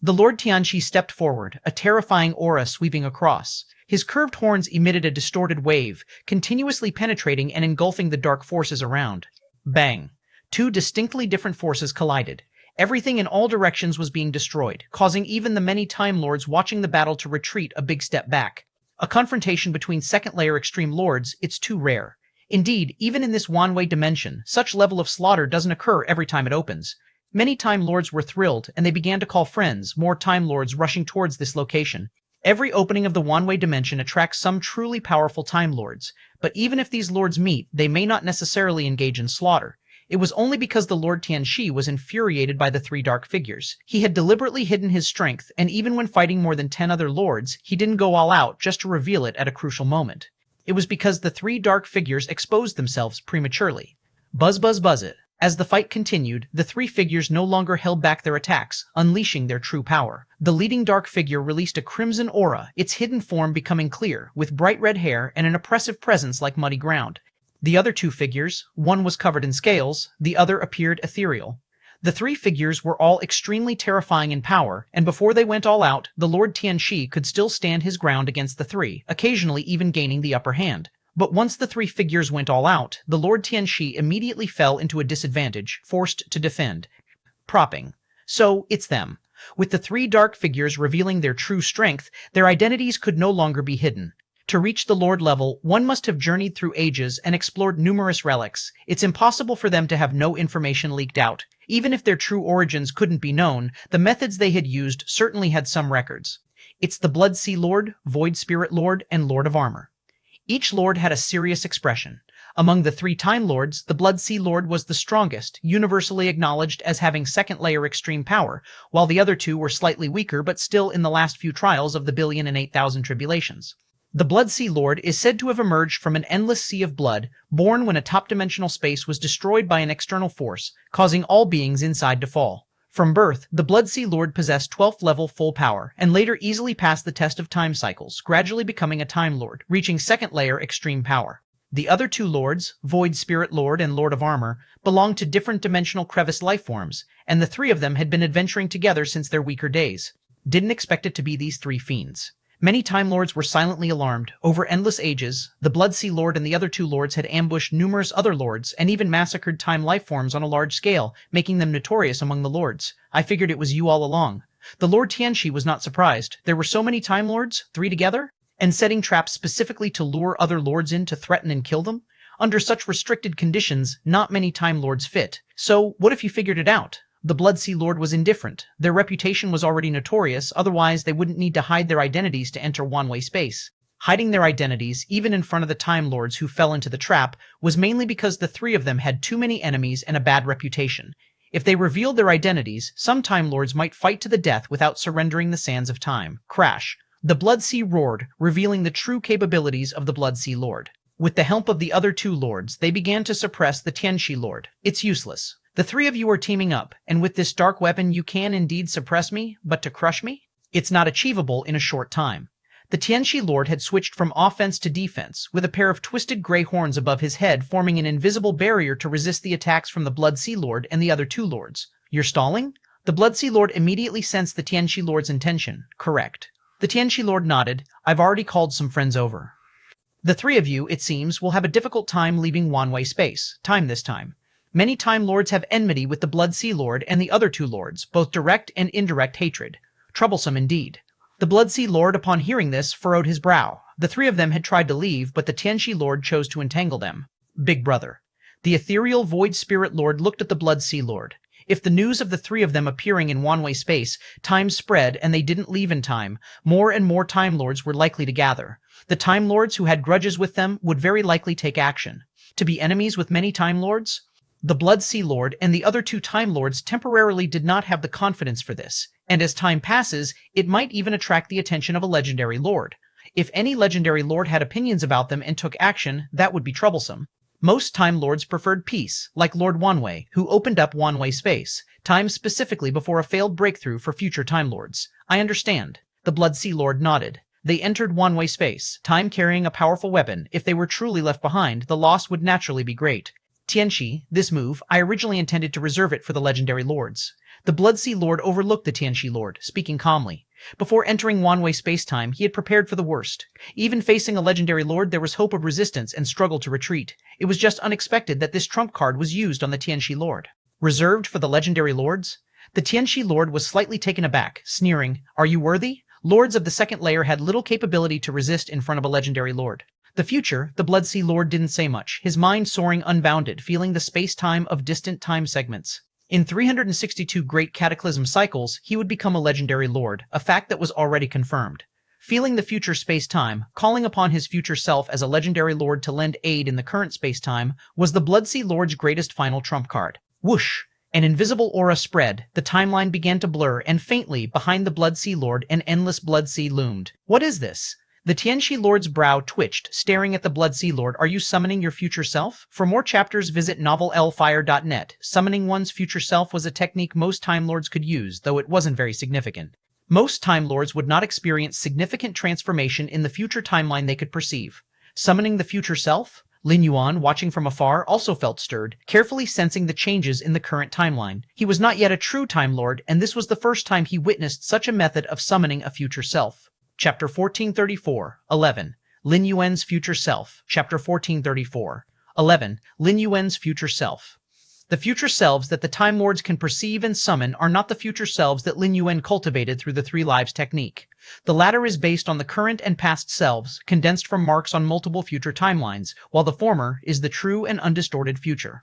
The Lord Tianxi stepped forward, a terrifying aura sweeping across. His curved horns emitted a distorted wave, continuously penetrating and engulfing the dark forces around. Bang! 2 distinctly different forces collided. Everything in all directions was being destroyed, causing even the many Time Lords watching the battle to retreat a big step back. A confrontation between second-layer extreme lords, it's too rare. Indeed, even in this Wanwei dimension, such level of slaughter doesn't occur every time it opens. Many Time Lords were thrilled, and they began to call friends, more Time Lords rushing towards this location. Every opening of the Wanwei dimension attracts some truly powerful Time Lords, but even if these lords meet, they may not necessarily engage in slaughter. It was only because the Lord Tianxi was infuriated by the 3 dark figures. He had deliberately hidden his strength, and even when fighting more than 10 other lords, he didn't go all out just to reveal it at a crucial moment. It was because the 3 dark figures exposed themselves prematurely. Buzz buzz buzz it. As the fight continued, the 3 figures no longer held back their attacks, unleashing their true power. The leading dark figure released a crimson aura, its hidden form becoming clear, with bright red hair and an oppressive presence like muddy ground. The other 2 figures, one was covered in scales, the other appeared ethereal. The three figures were all extremely terrifying in power, and before they went all out, the Lord Tianxi could still stand his ground against the three, occasionally even gaining the upper hand. But once the three figures went all out, the Lord Tianxi immediately fell into a disadvantage, forced to defend. Propping. So, it's them. With the three dark figures revealing their true strength, their identities could no longer be hidden. To reach the Lord level, one must have journeyed through ages and explored numerous relics. It's impossible for them to have no information leaked out. Even if their true origins couldn't be known, the methods they had used certainly had some records. It's the Blood Sea Lord, Void Spirit Lord, and Lord of Armor. Each lord had a serious expression. Among the three Time Lords, the Blood Sea Lord was the strongest, universally acknowledged as having second-layer extreme power, while the other two were slightly weaker but still in the last few trials of the 1,000,008,000 tribulations. The Blood Sea Lord is said to have emerged from an endless sea of blood, born when a top-dimensional space was destroyed by an external force, causing all beings inside to fall. From birth, the Blood Sea Lord possessed 12th level full power, and later easily passed the test of time cycles, gradually becoming a Time Lord, reaching second-layer extreme power. The other two lords, Void Spirit Lord and Lord of Armor, belonged to different dimensional crevice lifeforms, and the three of them had been adventuring together since their weaker days. Didn't expect it to be these three fiends. Many Time Lords were silently alarmed. Over endless ages, the Blood Sea Lord and the other two lords had ambushed numerous other lords and even massacred time lifeforms on a large scale, making them notorious among the lords. I figured it was you all along. The Lord Tianxi was not surprised. There were so many Time Lords, three together, and setting traps specifically to lure other lords in to threaten and kill them? Under such restricted conditions, not many Time Lords fit. So, what if you figured it out? The Blood Sea Lord was indifferent. Their reputation was already notorious, otherwise they wouldn't need to hide their identities to enter one-way space. Hiding their identities, even in front of the Time Lords who fell into the trap, was mainly because the three of them had too many enemies and a bad reputation. If they revealed their identities, some Time Lords might fight to the death without surrendering the sands of time. Crash. The Blood Sea roared, revealing the true capabilities of the Blood Sea Lord. With the help of the other two lords, they began to suppress the Tianxi Lord. It's useless. The three of you are teaming up, and with this dark weapon you can indeed suppress me, but to crush me? It's not achievable in a short time. The Tianxi Lord had switched from offense to defense, with a pair of twisted gray horns above his head forming an invisible barrier to resist the attacks from the Blood Sea Lord and the other two lords. You're stalling? The Blood Sea Lord immediately sensed the Tianxi Lord's intention. Correct. The Tianxi Lord nodded. I've already called some friends over. The three of you, it seems, will have a difficult time leaving one-way space. Time this time. Many Time Lords have enmity with the Blood Sea Lord and the other two lords, both direct and indirect hatred. Troublesome indeed. The Blood Sea Lord, upon hearing this, furrowed his brow. The three of them had tried to leave, but the Tianxi Lord chose to entangle them. Big brother. The ethereal Void Spirit Lord looked at the Blood Sea Lord. If the news of the three of them appearing in one-way space, time spread and they didn't leave in time, more and more Time Lords were likely to gather. The Time Lords who had grudges with them would very likely take action. To be enemies with many Time Lords? The Blood Sea Lord and the other two Time Lords temporarily did not have the confidence for this, and as time passes, it might even attract the attention of a legendary lord. If any legendary lord had opinions about them and took action, that would be troublesome. Most Time Lords preferred peace, like Lord Wanwei, who opened up one-way space, time specifically before a failed breakthrough for future Time Lords. I understand. The Blood Sea Lord nodded. They entered one-way space, time carrying a powerful weapon. If they were truly left behind, the loss would naturally be great. Tianxi, this move, I originally intended to reserve it for the legendary lords. The Blood Sea Lord overlooked the Tianxi Lord, speaking calmly. Before entering one-way space-time, he had prepared for the worst. Even facing a legendary lord, there was hope of resistance and struggle to retreat. It was just unexpected that this trump card was used on the Tianxi Lord. Reserved for the legendary lords? The Tianxi Lord was slightly taken aback, sneering, Are you worthy? Lords of the second layer had little capability to resist in front of a legendary lord. The future, the Blood Sea Lord didn't say much, his mind soaring unbounded, feeling the space-time of distant time segments. In 362 great cataclysm cycles, he would become a legendary lord, a fact that was already confirmed. Feeling the future space-time, calling upon his future self as a legendary lord to lend aid in the current space-time, was the Blood Sea Lord's greatest final trump card. Whoosh! An invisible aura spread, the timeline began to blur, and faintly, behind the Blood Sea Lord, an endless Blood Sea loomed. What is this? The Tianxi Lord's brow twitched, staring at the Blood Sea Lord. Are you summoning your future self? For more chapters, visit novellfire.net. Summoning one's future self was a technique most Time Lords could use, though it wasn't very significant. Most Time Lords would not experience significant transformation in the future timeline they could perceive. Summoning the future self? Lin Yuan, watching from afar, also felt stirred, carefully sensing the changes in the current timeline. He was not yet a true Time Lord, and this was the first time he witnessed such a method of summoning a future self. Chapter 1434, 11. Lin Yuan's Future Self. Chapter 1434, 11. Lin Yuan's Future Self. The future selves that the Time Lords can perceive and summon are not the future selves that Lin Yuan cultivated through the Three Lives technique. The latter is based on the current and past selves, condensed from marks on multiple future timelines, while the former is the true and undistorted future.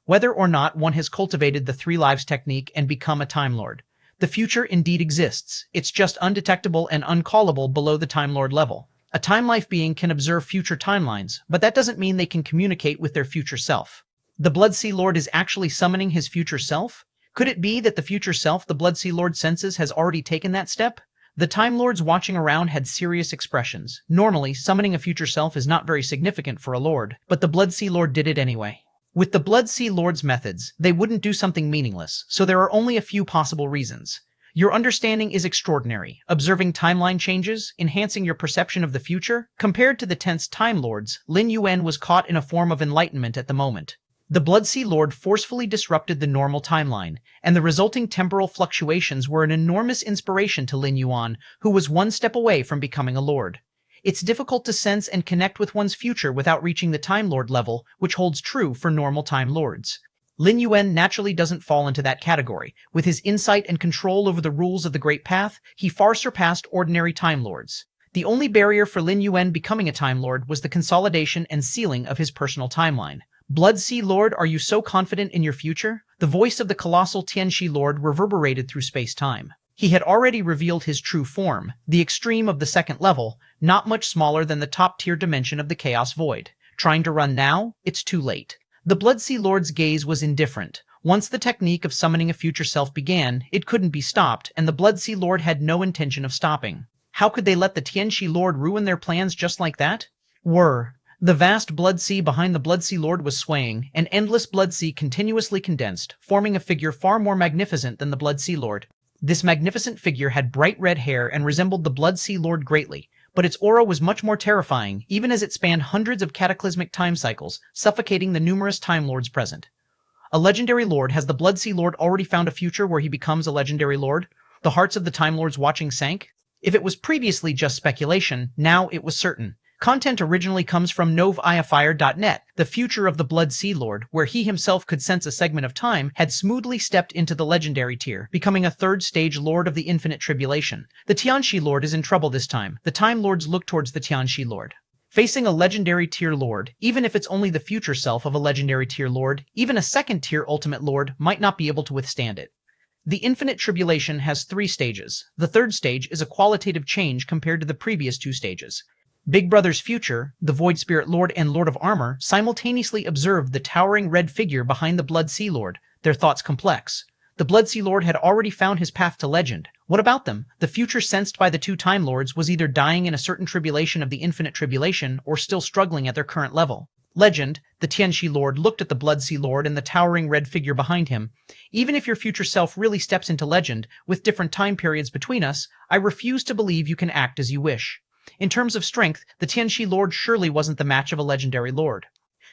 Whether or not one has cultivated the Three Lives technique and become a Time Lord, the future indeed exists. It's just undetectable and uncallable below the Time Lord level. A Time Life being can observe future timelines, but that doesn't mean they can communicate with their future self. The Blood Sea Lord is actually summoning his future self? Could it be that the future self the Blood Sea Lord senses has already taken that step? The Time Lords watching around had serious expressions. Normally, summoning a future self is not very significant for a lord, but the Blood Sea Lord did it anyway. With the Blood Sea Lord's methods, they wouldn't do something meaningless, so there are only a few possible reasons. Your understanding is extraordinary, observing timeline changes, enhancing your perception of the future. Compared to the tense Time Lords, Lin Yuan was caught in a form of enlightenment at the moment. The Blood Sea Lord forcefully disrupted the normal timeline, and the resulting temporal fluctuations were an enormous inspiration to Lin Yuan, who was one step away from becoming a lord. It's difficult to sense and connect with one's future without reaching the Time Lord level, which holds true for normal Time Lords. Lin Yuan naturally doesn't fall into that category. With his insight and control over the rules of the Great Path, he far surpassed ordinary Time Lords. The only barrier for Lin Yuan becoming a Time Lord was the consolidation and sealing of his personal timeline. Blood Sea Lord, are you so confident in your future? The voice of the colossal Tianxi Lord reverberated through space-time. He had already revealed his true form, the extreme of the second level, not much smaller than the top-tier dimension of the Chaos Void. Trying to run now? It's too late. The Blood Sea Lord's gaze was indifferent. Once the technique of summoning a future self began, it couldn't be stopped, and the Blood Sea Lord had no intention of stopping. How could they let the Tianxi Lord ruin their plans just like that? The vast blood sea behind the Blood Sea Lord was swaying, an endless blood sea continuously condensed, forming a figure far more magnificent than the Blood Sea Lord. This magnificent figure had bright red hair and resembled the Blood Sea Lord greatly, but its aura was much more terrifying, even as it spanned hundreds of cataclysmic time cycles, suffocating the numerous Time Lords present. A legendary lord. Has the Blood Sea Lord already found a future where he becomes a legendary lord? The hearts of the Time Lords watching sank. If it was previously just speculation, now it was certain. Content originally comes from noveiafire.net. The future of the Blood Sea Lord, where he himself could sense a segment of time, had smoothly stepped into the legendary tier, becoming a third-stage Lord of the Infinite Tribulation. The Tianxi Lord is in trouble this time. The Time Lords look towards the Tianxi Lord. Facing a legendary tier Lord, even if it's only the future self of a legendary tier Lord, even a second-tier Ultimate Lord might not be able to withstand it. The Infinite Tribulation has 3 stages. The third stage is a qualitative change compared to the previous 2 stages. Big Brother's future, the Void Spirit Lord and Lord of Armor, simultaneously observed the towering red figure behind the Blood Sea Lord, their thoughts complex. The Blood Sea Lord had already found his path to legend. What about them? The future sensed by the 2 Time Lords was either dying in a certain tribulation of the Infinite Tribulation or still struggling at their current level. Legend, the Tianxi Lord looked at the Blood Sea Lord and the towering red figure behind him. Even if your future self really steps into legend, with different time periods between us, I refuse to believe you can act as you wish. In terms of strength, the Tianxi Lord surely wasn't the match of a legendary lord.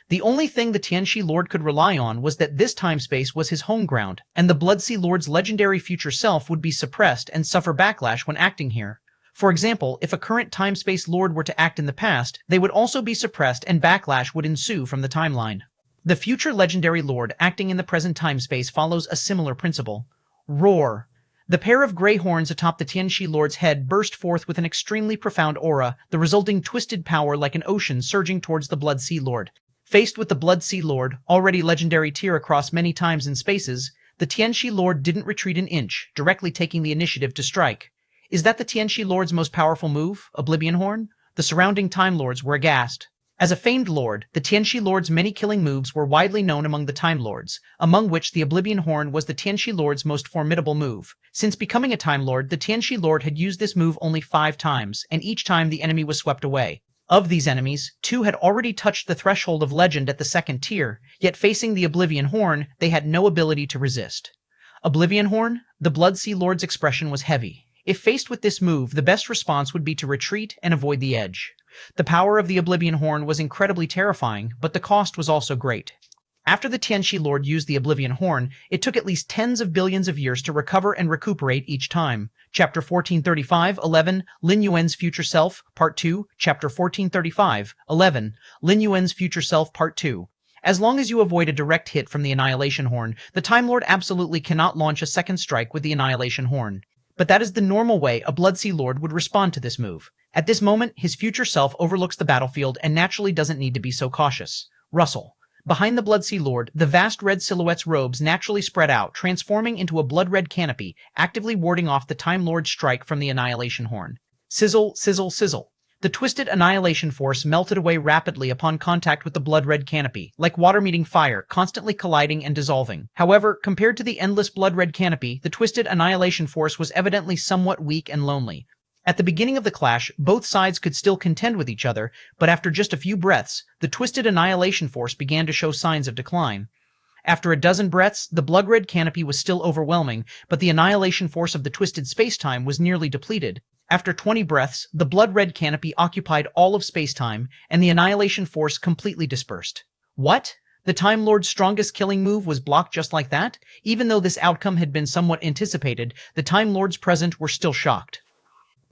The only thing the Tianxi Lord could rely on was that this time-space was his home ground, and the Blood Sea Lord's legendary future self would be suppressed and suffer backlash when acting here. For example, if a current time-space lord were to act in the past, they would also be suppressed and backlash would ensue from the timeline. The future legendary lord acting in the present time-space follows a similar principle. Roar. The pair of gray horns atop the Tianxi Lord's head burst forth with an extremely profound aura, the resulting twisted power like an ocean surging towards the Blood Sea Lord. Faced with the Blood Sea Lord, already legendary tier across many times and spaces, the Tianxi Lord didn't retreat an inch, directly taking the initiative to strike. Is that the Tianxi Lord's most powerful move, Oblivion Horn? The surrounding Time Lords were aghast. As a famed lord, the Tianxi Lord's many killing moves were widely known among the Time Lords, among which the Oblivion Horn was the Tianxi Lord's most formidable move. Since becoming a Time Lord, the Tianxi Lord had used this move only 5 times, and each time the enemy was swept away. Of these enemies, 2 had already touched the threshold of legend at the second tier, yet facing the Oblivion Horn, they had no ability to resist. Oblivion Horn? The Blood Sea Lord's expression was heavy. If faced with this move, the best response would be to retreat and avoid the edge. The power of the Oblivion Horn was incredibly terrifying, but the cost was also great. After the Tianxi Lord used the Oblivion Horn, it took at least tens of billions of years to recover and recuperate each time. Chapter 1435-11, Lin Yuan's Future Self, Part 2, Chapter 1435-11, Lin Yuan's Future Self, Part 2. As long as you avoid a direct hit from the Annihilation Horn, the Time Lord absolutely cannot launch a second strike with the Annihilation Horn. But that is the normal way a Bloodsea Lord would respond to this move. At this moment, his future self overlooks the battlefield and naturally doesn't need to be so cautious. Rustle. Behind the Bloodsea Lord, the vast red silhouette's robes naturally spread out, transforming into a blood-red canopy, actively warding off the Time Lord's strike from the Annihilation Horn. Sizzle, sizzle, sizzle. The twisted Annihilation Force melted away rapidly upon contact with the blood-red canopy, like water meeting fire, constantly colliding and dissolving. However, compared to the endless blood-red canopy, the twisted Annihilation Force was evidently somewhat weak and lonely. At the beginning of the clash, both sides could still contend with each other, but after just a few breaths, the twisted Annihilation Force began to show signs of decline. After a dozen breaths, the blood-red canopy was still overwhelming, but the Annihilation Force of the twisted space-time was nearly depleted. After 20 breaths, the blood-red canopy occupied all of space-time, and the Annihilation Force completely dispersed. What? The Time Lord's strongest killing move was blocked just like that? Even though this outcome had been somewhat anticipated, the Time Lords present were still shocked.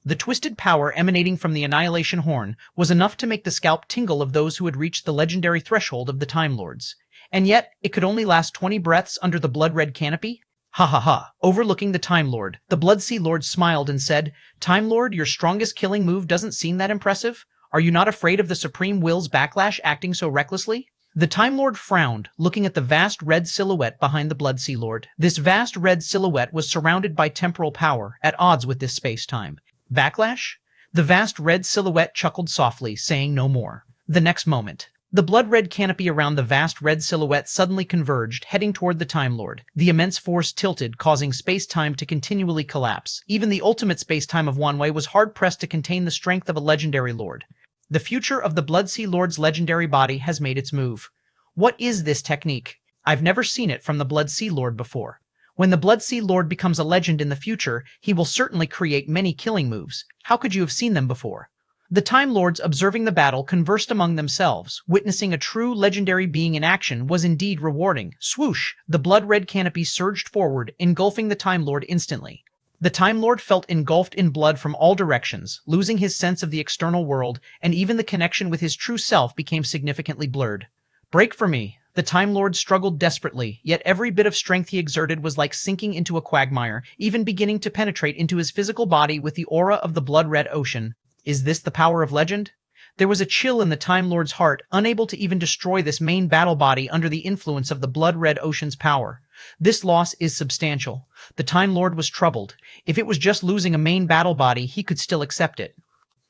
The twisted power emanating from the Annihilation Horn was enough to make the scalp tingle of those who had reached the legendary threshold of the Time Lords. And yet, it could only last 20 breaths under the blood-red canopy? Ha ha ha. Overlooking the Time Lord, the Bloodsea Lord smiled and said, "Time Lord, your strongest killing move doesn't seem that impressive? Are you not afraid of the Supreme Will's backlash acting so recklessly?" The Time Lord frowned, looking at the vast red silhouette behind the Bloodsea Lord. This vast red silhouette was surrounded by temporal power, at odds with this space-time. Backlash? The vast red silhouette chuckled softly, saying no more. The next moment, the blood-red canopy around the vast red silhouette suddenly converged, heading toward the Time Lord. The immense force tilted, causing space-time to continually collapse. Even the ultimate space-time of Wanwei was hard-pressed to contain the strength of a legendary lord. The future of the Bloodsea Lord's legendary body has made its move. What is this technique? I've never seen it from the Bloodsea Lord before. When the Bloodsea Lord becomes a legend in the future, he will certainly create many killing moves. How could you have seen them before? The Time Lords, observing the battle, conversed among themselves. Witnessing a true legendary being in action was indeed rewarding. Swoosh! The blood-red canopy surged forward, engulfing the Time Lord instantly. The Time Lord felt engulfed in blood from all directions, losing his sense of the external world, and even the connection with his true self became significantly blurred. Break for me! The Time Lord struggled desperately, yet every bit of strength he exerted was like sinking into a quagmire, even beginning to penetrate into his physical body with the aura of the blood-red ocean. Is this the power of legend? There was a chill in the Time Lord's heart, unable to even destroy this main battle body under the influence of the blood-red ocean's power. This loss is substantial. The Time Lord was troubled. If it was just losing a main battle body, he could still accept it.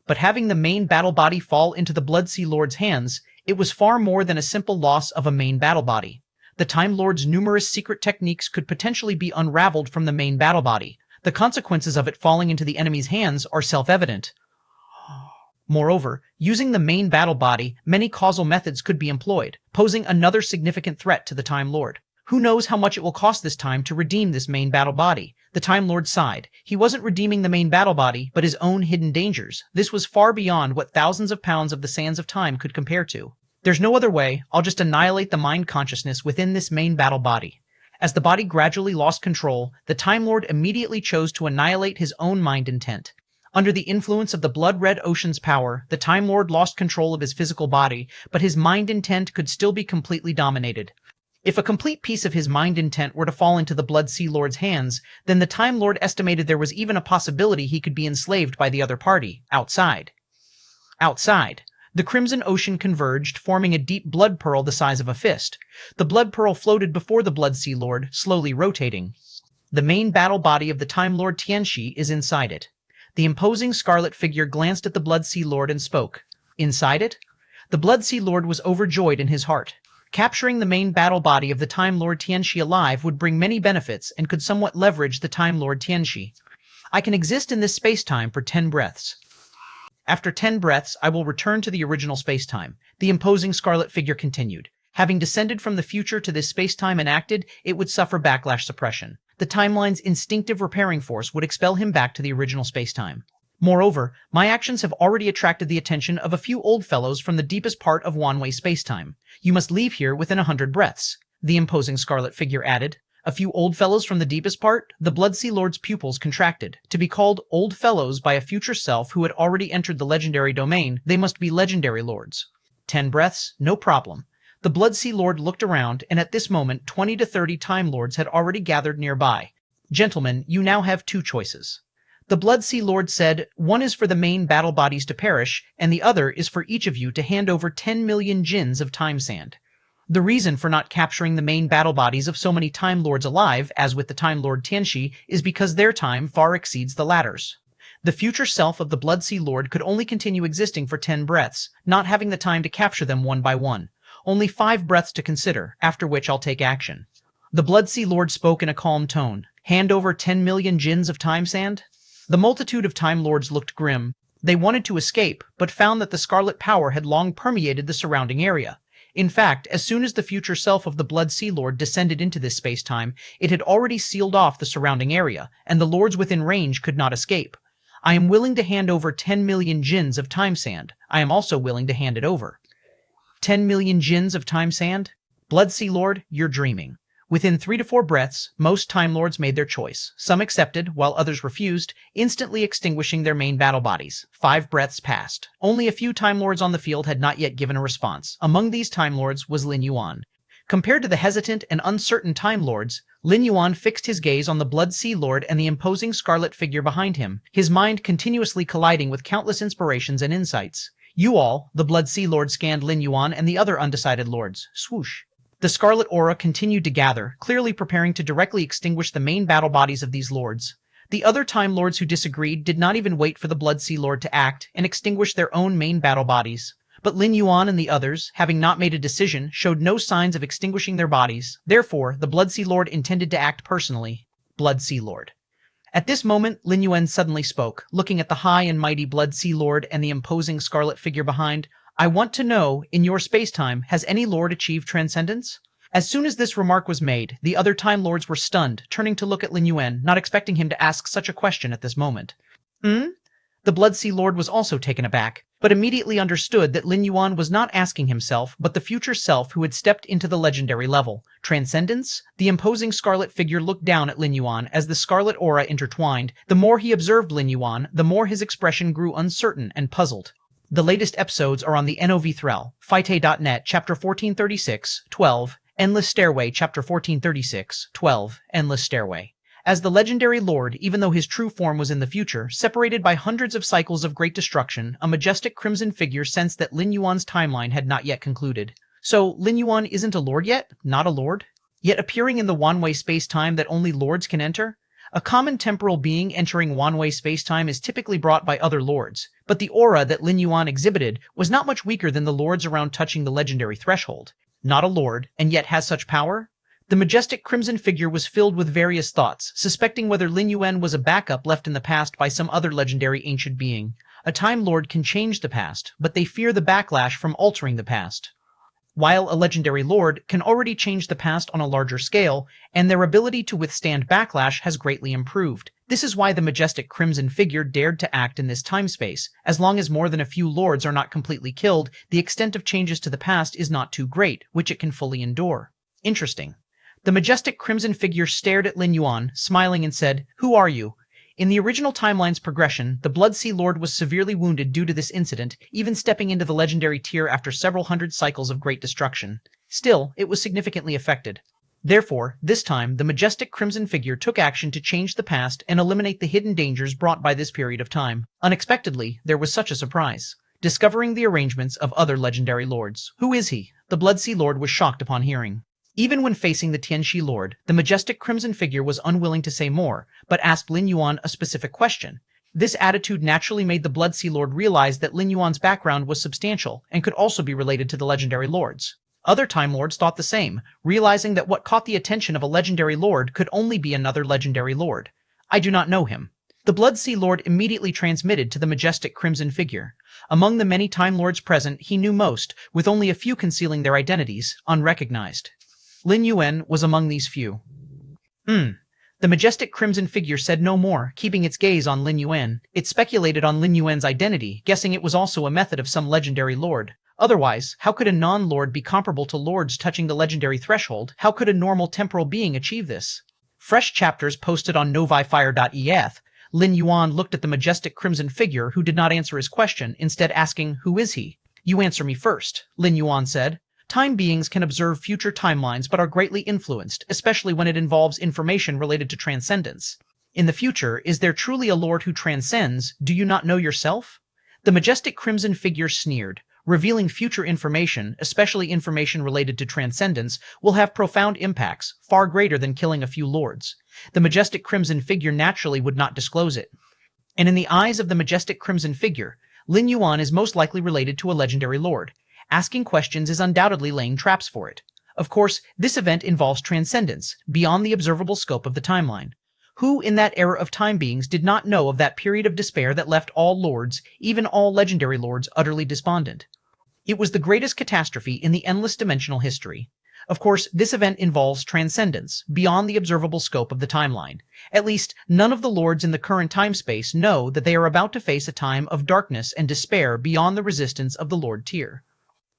But having the main battle body fall into the Bloodsea Lord's hands, it was far more than a simple loss of a main battle body. The Time Lord's numerous secret techniques could potentially be unraveled from the main battle body. The consequences of it falling into the enemy's hands are self-evident. Moreover, using the main battle body, many causal methods could be employed, posing another significant threat to the Time Lord. Who knows how much it will cost this time to redeem this main battle body? The Time Lord sighed. He wasn't redeeming the main battle body, but his own hidden dangers. This was far beyond what thousands of pounds of the sands of time could compare to. There's no other way. I'll just annihilate the mind consciousness within this main battle body. As the body gradually lost control, the Time Lord immediately chose to annihilate his own mind intent. Under the influence of the blood-red ocean's power, the Time Lord lost control of his physical body, but his mind intent could still be completely dominated. If a complete piece of his mind intent were to fall into the Bloodsea Lord's hands, then the Time Lord estimated there was even a possibility he could be enslaved by the other party, outside. Outside. The Crimson Ocean converged, forming a deep blood pearl the size of a fist. The blood pearl floated before the Bloodsea Lord, slowly rotating. The main battle body of the Time Lord Tianxi is inside it. The imposing scarlet figure glanced at the Bloodsea Lord and spoke. Inside it? The Bloodsea Lord was overjoyed in his heart. Capturing the main battle body of the Time Lord Tianxi alive would bring many benefits and could somewhat leverage the Time Lord Tianxi. I can exist in this space-time for 10 breaths. After 10 breaths, I will return to the original space-time. The imposing scarlet figure continued. Having descended from the future to this space-time and acted, it would suffer backlash suppression. The timeline's instinctive repairing force would expel him back to the original space-time. Moreover, my actions have already attracted the attention of a few old fellows from the deepest part of Wanwei spacetime. You must leave here within 100 breaths, the imposing scarlet figure added. A few old fellows from the deepest part? The Bloodsea Lord's pupils contracted. To be called old fellows by a future self who had already entered the legendary domain, they must be legendary lords. 10 breaths? No problem. The Bloodsea Lord looked around, and at this moment 20 to 30 Time Lords had already gathered nearby. Gentlemen, you now have 2 choices. The Bloodsea Lord said, one is for the main battle bodies to perish, and the other is for each of you to hand over 10 million jins of time sand. The reason for not capturing the main battle bodies of so many Time Lords alive, as with the Time Lord Tianxi, is because their time far exceeds the latter's. The future self of the Bloodsea Lord could only continue existing for 10 breaths, not having the time to capture them one by one. Only 5 breaths to consider, after which I'll take action. The Bloodsea Lord spoke in a calm tone. Hand over 10 million jins of time sand? The multitude of Time Lords looked grim. They wanted to escape, but found that the scarlet power had long permeated the surrounding area. In fact, as soon as the future self of the Bloodsea Lord descended into this space-time, it had already sealed off the surrounding area, and the lords within range could not escape. I am willing to hand over 10 million jins of time sand. I am also willing to hand it over. 10 million jins of time sand? Bloodsea Lord, you're dreaming. Within 3 to 4 breaths, most Time Lords made their choice. Some accepted, while others refused, instantly extinguishing their main battle bodies. 5 breaths passed. Only a few Time Lords on the field had not yet given a response. Among these Time Lords was Lin Yuan. Compared to the hesitant and uncertain Time Lords, Lin Yuan fixed his gaze on the Bloodsea Lord and the imposing scarlet figure behind him, his mind continuously colliding with countless inspirations and insights. You all, the Bloodsea Lord scanned Lin Yuan and the other undecided lords. Swoosh. The scarlet aura continued to gather, clearly preparing to directly extinguish the main battle bodies of these lords. The other Time Lords who disagreed did not even wait for the Bloodsea Lord to act and extinguish their own main battle bodies. But Lin Yuan and the others, having not made a decision, showed no signs of extinguishing their bodies. Therefore, the Bloodsea Lord intended to act personally. Bloodsea Lord. At this moment, Lin Yuan suddenly spoke, looking at the high and mighty Bloodsea Lord and the imposing scarlet figure behind. I want to know, in your spacetime, has any lord achieved transcendence? As soon as this remark was made, the other Time Lords were stunned, turning to look at Lin Yuan, not expecting him to ask such a question at this moment. The Bloodsea Lord was also taken aback, but immediately understood that Lin Yuan was not asking himself, but the future self who had stepped into the legendary level. Transcendence? The imposing scarlet figure looked down at Lin Yuan as the scarlet aura intertwined. The more he observed Lin Yuan, the more his expression grew uncertain and puzzled. The latest episodes are on the NOV Thrall, Fite.net, Chapter 1436, 12, Endless Stairway, Chapter 1436, 12, Endless Stairway. As the legendary lord, even though his true form was in the future, separated by hundreds of cycles of great destruction, a majestic crimson figure sensed that Lin Yuan's timeline had not yet concluded. So, Lin Yuan isn't a lord yet? Not a lord? Yet appearing in the Wanwei space-time that only lords can enter? A common temporal being entering Wanwei space-time is typically brought by other lords, but the aura that Lin Yuan exhibited was not much weaker than the lords around touching the legendary threshold. Not a lord, and yet has such power? The majestic crimson figure was filled with various thoughts, suspecting whether Lin Yuan was a backup left in the past by some other legendary ancient being. A Time Lord can change the past, but they fear the backlash from altering the past. While a legendary lord can already change the past on a larger scale, and their ability to withstand backlash has greatly improved. This is why the majestic crimson figure dared to act in this time space. As long as more than a few lords are not completely killed, the extent of changes to the past is not too great, which it can fully endure. Interesting. The majestic crimson figure stared at Lin Yuan, smiling and said, "Who are you?" In the original timeline's progression, the Bloodsea Lord was severely wounded due to this incident, even stepping into the legendary tier after several hundred cycles of great destruction. Still, it was significantly affected. Therefore, this time, the majestic crimson figure took action to change the past and eliminate the hidden dangers brought by this period of time. Unexpectedly, there was such a surprise. Discovering the arrangements of other legendary lords. Who is he? The Bloodsea Lord was shocked upon hearing. Even when facing the Tianxi Lord, the majestic crimson figure was unwilling to say more, but asked Lin Yuan a specific question. This attitude naturally made the Bloodsea Lord realize that Lin Yuan's background was substantial and could also be related to the legendary lords. Other Time Lords thought the same, realizing that what caught the attention of a legendary lord could only be another legendary lord. I do not know him. The Bloodsea Lord immediately transmitted to the majestic crimson figure. Among the many Time Lords present, he knew most, with only a few concealing their identities, unrecognized. Lin Yuan was among these few. The majestic crimson figure said no more, keeping its gaze on Lin Yuan. It speculated on Lin Yuan's identity, guessing it was also a method of some legendary lord. Otherwise, how could a non-lord be comparable to lords touching the legendary threshold? How could a normal temporal being achieve this? Fresh chapters posted on novifire.eth. Lin Yuan looked at the majestic crimson figure, who did not answer his question, instead asking, "Who is he?" "You answer me first," Lin Yuan said. Time beings can observe future timelines but are greatly influenced, especially when it involves information related to transcendence. In the future, is there truly a lord who transcends? Do you not know yourself? The majestic crimson figure sneered. Revealing future information, especially information related to transcendence, will have profound impacts, far greater than killing a few lords. The majestic crimson figure naturally would not disclose it. And in the eyes of the majestic crimson figure, Lin Yuan is most likely related to a legendary lord. Asking questions is undoubtedly laying traps for it. Of course, this event involves transcendence, beyond the observable scope of the timeline. Who in that era of time beings did not know of that period of despair that left all lords, even all legendary lords, utterly despondent? It was the greatest catastrophe in the endless dimensional history. Of course, this event involves transcendence, beyond the observable scope of the timeline. At least, none of the lords in the current time-space know that they are about to face a time of darkness and despair beyond the resistance of the lord tier.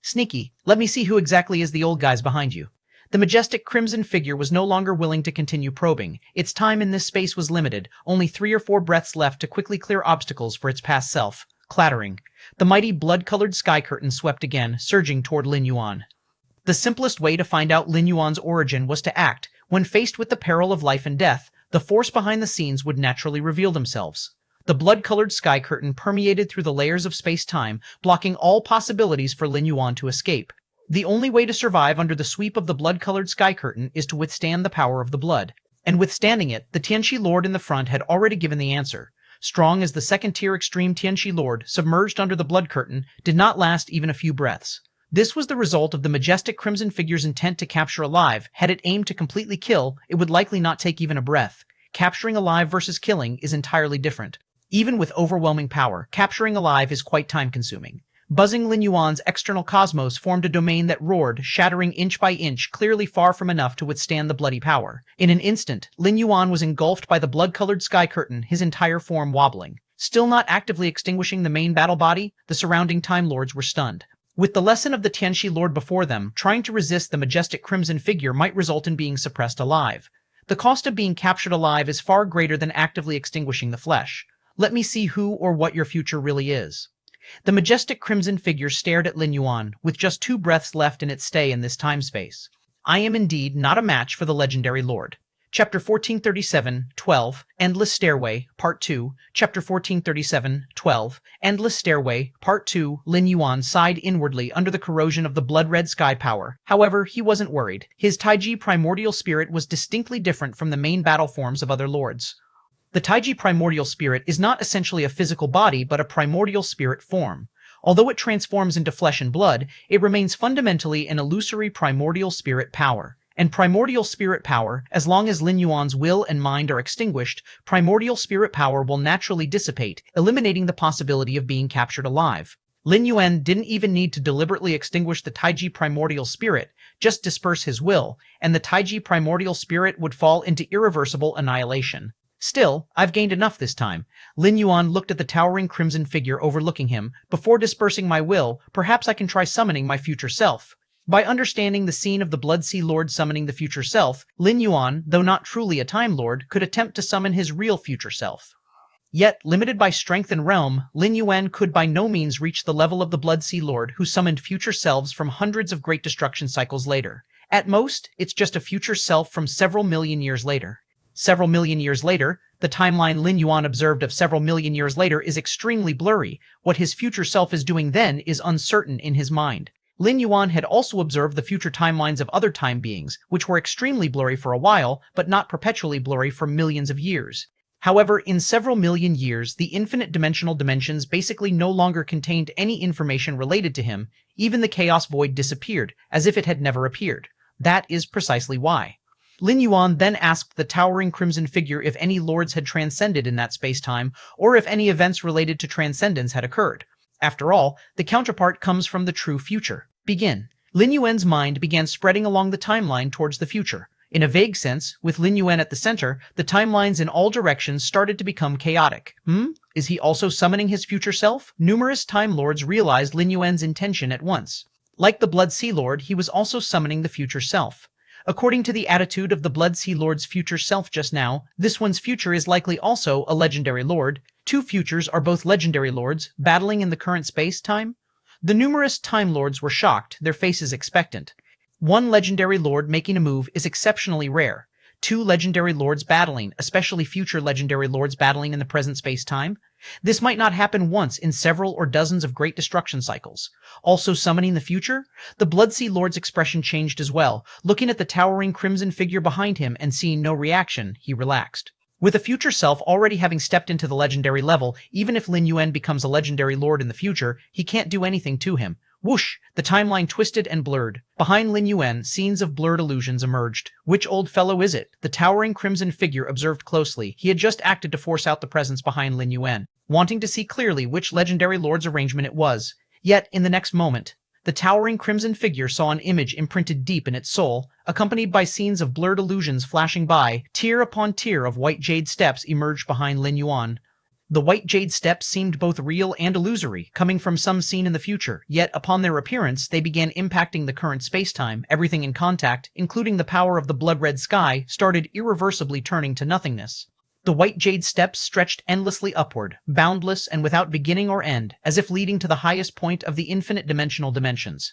"Sneaky, let me see who exactly is the old guys behind you." The majestic crimson figure was no longer willing to continue probing. Its time in this space was limited, only 3 or 4 breaths left to quickly clear obstacles for its past self. Clattering. The mighty blood-colored sky curtain swept again, surging toward Lin Yuan. The simplest way to find out Lin Yuan's origin was to act. When faced with the peril of life and death, the force behind the scenes would naturally reveal themselves. The blood-colored sky curtain permeated through the layers of space-time, blocking all possibilities for Lin Yuan to escape. The only way to survive under the sweep of the blood-colored sky curtain is to withstand the power of the blood. And withstanding it, the Tianxi Lord in the front had already given the answer. Strong as the second-tier extreme Tianxi Lord, submerged under the blood curtain, did not last even a few breaths. This was the result of the majestic crimson figure's intent to capture alive. Had it aimed to completely kill, it would likely not take even a breath. Capturing alive versus killing is entirely different. Even with overwhelming power, capturing alive is quite time-consuming. Buzzing Lin Yuan's external cosmos formed a domain that roared, shattering inch by inch, clearly far from enough to withstand the bloody power. In an instant, Lin Yuan was engulfed by the blood-colored sky curtain, his entire form wobbling. Still not actively extinguishing the main battle body, the surrounding Time Lords were stunned. With the lesson of the Tianxi Lord before them, trying to resist the majestic crimson figure might result in being suppressed alive. The cost of being captured alive is far greater than actively extinguishing the flesh. Let me see who or what your future really is. The majestic crimson figure stared at Lin Yuan, with just 2 breaths left in its stay in this time-space. "I am indeed not a match for the legendary lord." Chapter 1437-12, Endless Stairway, Part 2, Chapter 1437-12, Endless Stairway, Part 2. Lin Yuan sighed inwardly under the corrosion of the blood-red sky power. However, he wasn't worried. His Taiji primordial spirit was distinctly different from the main battle forms of other lords. The Taiji primordial spirit is not essentially a physical body, but a primordial spirit form. Although it transforms into flesh and blood, it remains fundamentally an illusory primordial spirit power. And primordial spirit power, as long as Lin Yuan's will and mind are extinguished, primordial spirit power will naturally dissipate, eliminating the possibility of being captured alive. Lin Yuan didn't even need to deliberately extinguish the Taiji primordial spirit, just disperse his will, and the Taiji primordial spirit would fall into irreversible annihilation. Still, I've gained enough this time. Lin Yuan looked at the towering crimson figure overlooking him. Before dispersing my will, perhaps I can try summoning my future self. By understanding the scene of the Blood Sea Lord summoning the future self, Lin Yuan, though not truly a Time Lord, could attempt to summon his real future self. Yet, limited by strength and realm, Lin Yuan could by no means reach the level of the Blood Sea Lord who summoned future selves from hundreds of great destruction cycles later. At most, it's just a future self from several million years later. Several million years later, the timeline Lin Yuan observed of several million years later is extremely blurry. What his future self is doing then is uncertain in his mind. Lin Yuan had also observed the future timelines of other time beings, which were extremely blurry for a while, but not perpetually blurry for millions of years. However, in several million years, the infinite dimensional dimensions basically no longer contained any information related to him. Even the chaos void disappeared, as if it had never appeared. That is precisely why. Lin Yuan then asked the towering crimson figure if any lords had transcended in that space-time, or if any events related to transcendence had occurred. After all, the counterpart comes from the true future. Begin. Lin Yuan's mind began spreading along the timeline towards the future. In a vague sense, with Lin Yuan at the center, the timelines in all directions started to become chaotic. Is he also summoning his future self? Numerous Time Lords realized Lin Yuan's intention at once. Like the Blood Sea Lord, he was also summoning the future self. According to the attitude of the Blood Sea Lord's future self just now, this one's future is likely also a legendary lord. Two futures are both legendary lords, battling in the current space-time. The numerous Time Lords were shocked, their faces expectant. One legendary lord making a move is exceptionally rare. Two legendary lords battling, especially future legendary lords battling in the present space-time. This might not happen once in several or dozens of great destruction cycles. Also summoning the future? The Bloodsea Lord's expression changed as well. Looking at the towering crimson figure behind him and seeing no reaction, he relaxed. With a future self already having stepped into the legendary level, even if Lin Yuan becomes a legendary lord in the future, he can't do anything to him. Whoosh! The timeline twisted and blurred. Behind Lin Yuan, scenes of blurred illusions emerged. Which old fellow is it? The towering crimson figure observed closely. He had just acted to force out the presence behind Lin Yuan, wanting to see clearly which legendary lord's arrangement it was. Yet, in the next moment, the towering crimson figure saw an image imprinted deep in its soul, accompanied by scenes of blurred illusions flashing by. Tier upon tier of white jade steps emerged behind Lin Yuan. The white jade steps seemed both real and illusory, coming from some scene in the future, yet upon their appearance they began impacting the current space-time. Everything in contact, including the power of the blood-red sky, started irreversibly turning to nothingness. The white jade steps stretched endlessly upward, boundless and without beginning or end, as if leading to the highest point of the infinite dimensional dimensions.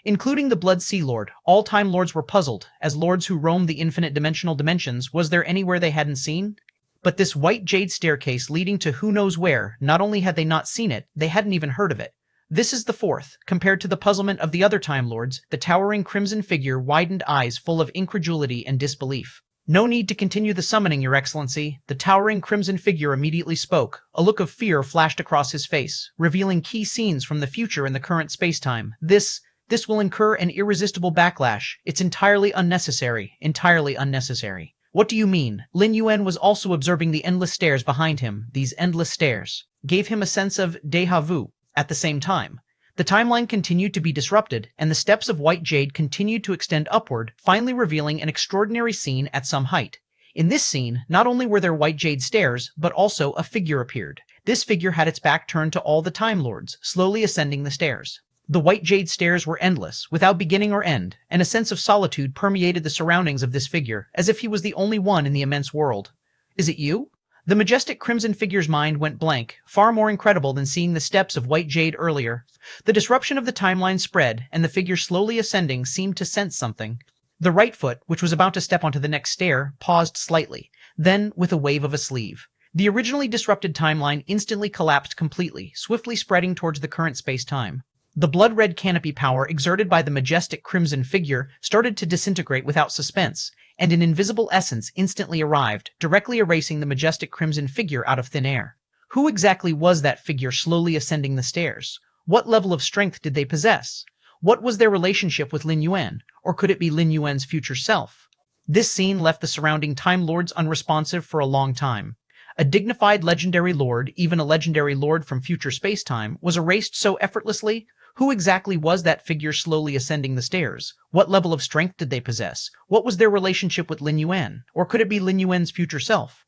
Including the Blood Sea Lord, all Time Lords were puzzled. As lords who roamed the infinite dimensional dimensions, was there anywhere they hadn't seen? But this white jade staircase leading to who knows where, not only had they not seen it, they hadn't even heard of it. This is the fourth. Compared to the puzzlement of the other Time Lords, the towering crimson figure widened eyes full of incredulity and disbelief. No need to continue the summoning, Your Excellency. The towering crimson figure immediately spoke. A look of fear flashed across his face, revealing key scenes from the future in the current space-time. This will incur an irresistible backlash. It's entirely unnecessary. Entirely unnecessary. What do you mean? Lin Yuan was also observing the endless stairs behind him. These endless stairs gave him a sense of déjà vu. At the same time, the timeline continued to be disrupted, and the steps of white jade continued to extend upward, finally revealing an extraordinary scene at some height. In this scene, not only were there white jade stairs, but also a figure appeared. This figure had its back turned to all the Time Lords, slowly ascending the stairs. The white jade stairs were endless, without beginning or end, and a sense of solitude permeated the surroundings of this figure, as if he was the only one in the immense world. Is it you? The majestic crimson figure's mind went blank, far more incredible than seeing the steps of white jade earlier. The disruption of the timeline spread, and the figure slowly ascending seemed to sense something. The right foot, which was about to step onto the next stair, paused slightly, then with a wave of a sleeve. The originally disrupted timeline instantly collapsed completely, swiftly spreading towards the current space-time. The blood-red canopy power exerted by the majestic crimson figure started to disintegrate without suspense, and an invisible essence instantly arrived, directly erasing the majestic crimson figure out of thin air. Who exactly was that figure slowly ascending the stairs? What level of strength did they possess? What was their relationship with Lin Yuan? Or could it be Lin Yuan's future self? This scene left the surrounding Time Lords unresponsive for a long time. A dignified legendary lord, even a legendary lord from future space-time, was erased so effortlessly. Who exactly was that figure slowly ascending the stairs? What level of strength did they possess? What was their relationship with Lin Yuan? Or could it be Lin Yuan's future self?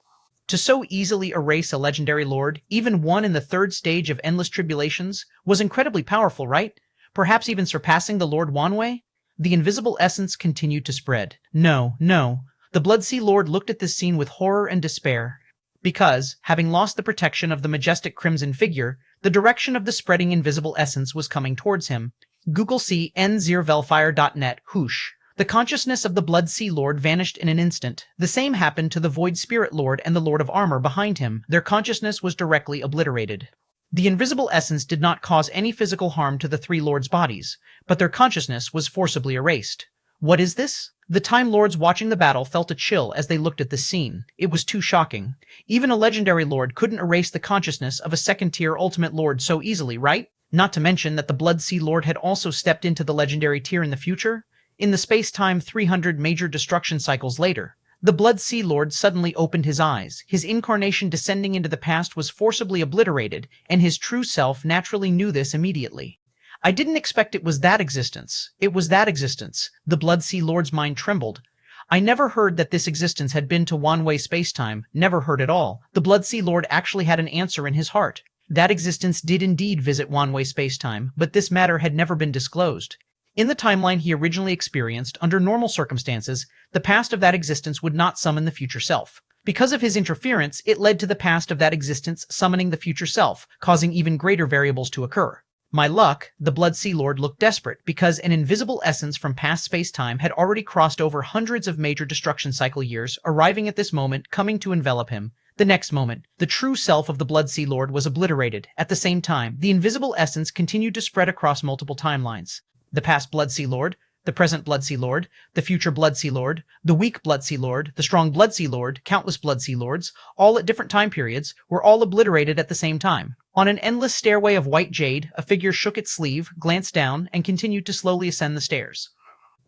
To so easily erase a legendary lord, even one in the third stage of endless tribulations, was incredibly powerful, right? Perhaps even surpassing the Lord Wanwei? The invisible essence continued to spread. No. The Bloodsea Lord looked at this scene with horror and despair. Because, having lost the protection of the majestic crimson figure, the direction of the spreading invisible essence was coming towards him. Google see nzirvelfire.net. Whoosh. The consciousness of the Blood Sea Lord vanished in an instant. The same happened to the Void Spirit Lord and the Lord of Armor behind him. Their consciousness was directly obliterated. The invisible essence did not cause any physical harm to the three lords' bodies, but their consciousness was forcibly erased. What is this? The Time Lords watching the battle felt a chill as they looked at this scene. It was too shocking. Even a legendary lord couldn't erase the consciousness of a second-tier ultimate lord so easily, right? Not to mention that the Blood Sea Lord had also stepped into the legendary tier in the future. In the space-time 300 major destruction cycles later, the Blood Sea Lord suddenly opened his eyes. His incarnation descending into the past was forcibly obliterated, and his true self naturally knew this immediately. I didn't expect it was that existence. It was that existence. The Blood Sea Lord's mind trembled. I never heard that this existence had been to one-way spacetime, never heard at all. The Blood Sea Lord actually had an answer in his heart. That existence did indeed visit one-way spacetime, but this matter had never been disclosed. In the timeline he originally experienced, under normal circumstances, the past of that existence would not summon the future self. Because of his interference, it led to the past of that existence summoning the future self, causing even greater variables to occur. My luck, the Blood Sea Lord looked desperate because an invisible essence from past space-time had already crossed over hundreds of major destruction cycle years, arriving at this moment, coming to envelop him. The next moment, the true self of the Blood Sea Lord was obliterated. At the same time, the invisible essence continued to spread across multiple timelines. The past Blood Sea Lord, the present Blood Sea Lord, the future Blood Sea Lord, the weak Blood Sea Lord, the strong Blood Sea Lord, countless Blood Sea Lords, all at different time periods, were all obliterated at the same time. On an endless stairway of white jade, a figure shook its sleeve, glanced down, and continued to slowly ascend the stairs.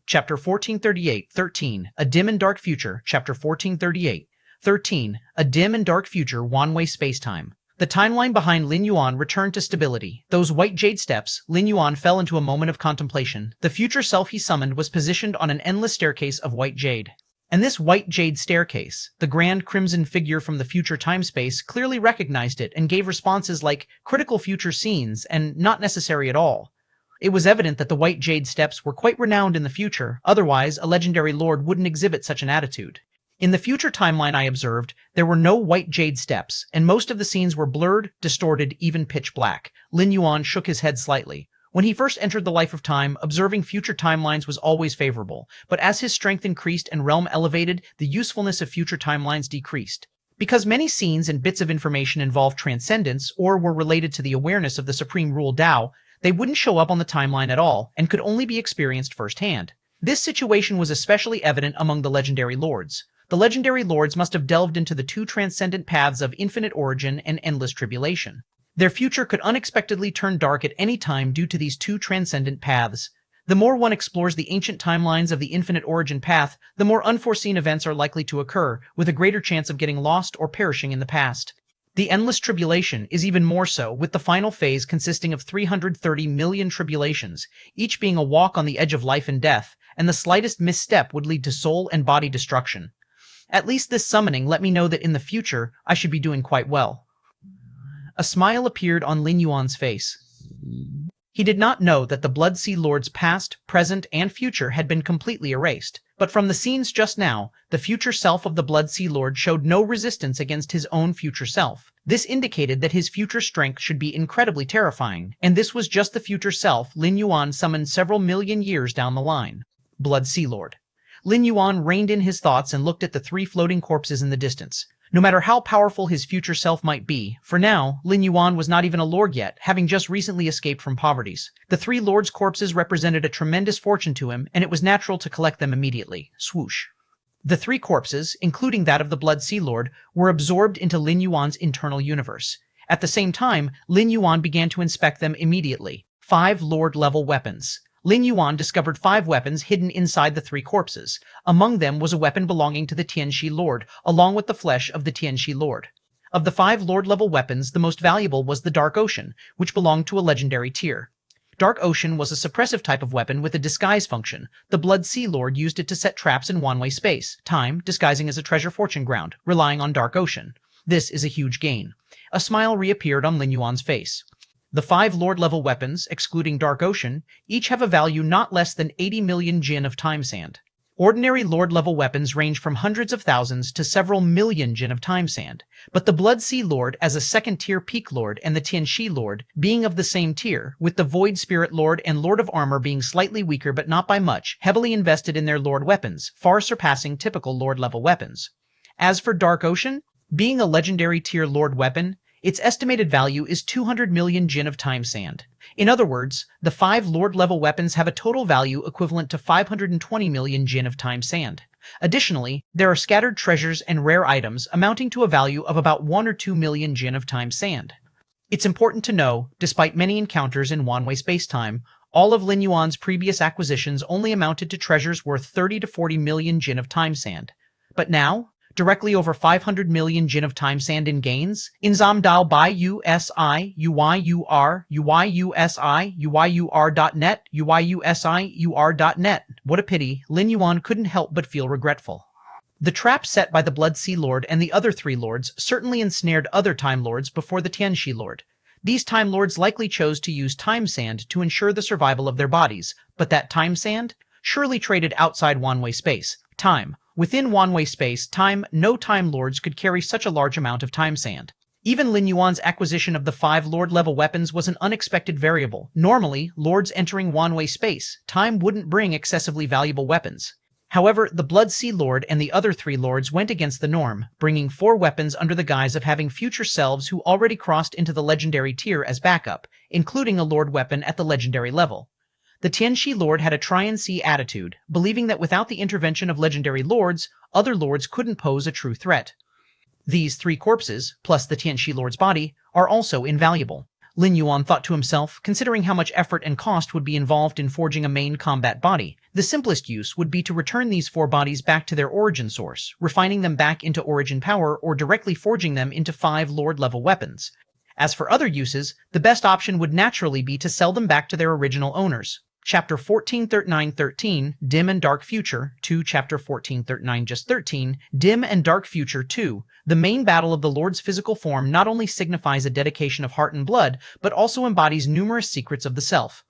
Chapter 1438, 13, A Dim and Dark Future, Chapter 1438, 13, A Dim and Dark Future, One-Way Spacetime. The timeline behind Lin Yuan returned to stability. Those white jade steps, Lin Yuan fell into a moment of contemplation. The future self he summoned was positioned on an endless staircase of white jade. And this white jade staircase, the grand crimson figure from the future time-space, clearly recognized it and gave responses like critical future scenes and not necessary at all. It was evident that the white jade steps were quite renowned in the future, otherwise a legendary lord wouldn't exhibit such an attitude. In the future timeline I observed, there were no white jade steps, and most of the scenes were blurred, distorted, even pitch black. Lin Yuan shook his head slightly. When he first entered the life of time, observing future timelines was always favorable, but as his strength increased and realm elevated, the usefulness of future timelines decreased. Because many scenes and bits of information involved transcendence or were related to the awareness of the supreme rule Dao, they wouldn't show up on the timeline at all and could only be experienced firsthand. This situation was especially evident among the legendary lords. The legendary lords must have delved into the two transcendent paths of infinite origin and endless tribulation. Their future could unexpectedly turn dark at any time due to these two transcendent paths. The more one explores the ancient timelines of the infinite origin path, the more unforeseen events are likely to occur, with a greater chance of getting lost or perishing in the past. The endless tribulation is even more so, with the final phase consisting of 330 million tribulations, each being a walk on the edge of life and death, and the slightest misstep would lead to soul and body destruction. At least this summoning let me know that in the future I should be doing quite well. A smile appeared on Lin Yuan's face. He did not know that the Blood Sea Lord's past, present, and future had been completely erased, but from the scenes just now, the future self of the Blood Sea Lord showed no resistance against his own future self. This indicated that his future strength should be incredibly terrifying, and this was just the future self Lin Yuan summoned several million years down the line. Blood Sea Lord. Lin Yuan reined in his thoughts and looked at the three floating corpses in the distance. No matter how powerful his future self might be, for now, Lin Yuan was not even a lord yet, having just recently escaped from poverty. The three lords' corpses represented a tremendous fortune to him, and it was natural to collect them immediately. Swoosh. The three corpses, including that of the Blood Sea Lord, were absorbed into Lin Yuan's internal universe. At the same time, Lin Yuan began to inspect them immediately. 5 lord-level weapons. Lin Yuan discovered 5 weapons hidden inside the 3 corpses. Among them was a weapon belonging to the Tianxi Lord, along with the flesh of the Tianxi Lord. Of the 5 lord-level weapons, the most valuable was the Dark Ocean, which belonged to a legendary tier. Dark Ocean was a suppressive type of weapon with a disguise function. The Blood Sea Lord used it to set traps in one-way space, time, disguising as a treasure fortune ground, relying on Dark Ocean. This is a huge gain. A smile reappeared on Lin Yuan's face. The 5 lord-level weapons, excluding Dark Ocean, each have a value not less than 80 million jin of time sand. Ordinary lord-level weapons range from hundreds of thousands to several million jin of time sand, but the Blood Sea Lord as a second-tier Peak Lord and the Tianxi Lord being of the same tier, with the Void Spirit Lord and Lord of Armor being slightly weaker but not by much, heavily invested in their lord weapons, far surpassing typical lord-level weapons. As for Dark Ocean, being a legendary tier lord weapon, its estimated value is 200 million jin of time sand. In other words, the 5 lord-level weapons have a total value equivalent to 520 million jin of time sand. Additionally, there are scattered treasures and rare items amounting to a value of about 1 or 2 million jin of time sand. It's important to know, despite many encounters in one-way space-time, all of Lin Yuan's previous acquisitions only amounted to treasures worth 30 to 40 million jin of time sand. But now, directly over 500 million jin of time sand in gains. Inzam Dao by USI, UYUR, UYUSI, UYUR.net, UYUSIUR.net. What a pity, Lin Yuan couldn't help but feel regretful. The trap set by the Blood Sea Lord and the other three lords certainly ensnared other Time Lords before the Tianxi Lord. These Time Lords likely chose to use time sand to ensure the survival of their bodies, but that time sand? Surely traded outside Wanwei space. Time. Within Wanwei space, time, no Time Lords could carry such a large amount of time sand. Even Lin Yuan's acquisition of the 5 Lord-level weapons was an unexpected variable. Normally, Lords entering Wanwei space, time wouldn't bring excessively valuable weapons. However, the Blood Sea Lord and the other 3 lords went against the norm, bringing 4 weapons under the guise of having future selves who already crossed into the legendary tier as backup, including a lord weapon at the legendary level. The Tianxi Lord had a try-and-see attitude, believing that without the intervention of legendary lords, other lords couldn't pose a true threat. These 3 corpses, plus the Tianxi Lord's body, are also invaluable. Lin Yuan thought to himself, considering how much effort and cost would be involved in forging a main combat body, the simplest use would be to return these 4 bodies back to their origin source, refining them back into origin power or directly forging them into 5 lord-level weapons. As for other uses, the best option would naturally be to sell them back to their original owners. Chapter 1439-13, Dim and Dark Future, 2 Chapter 1439 just 13, Dim and Dark Future 2. The main battle of the Lord's physical form not only signifies a dedication of heart and blood, but also embodies numerous secrets of the self.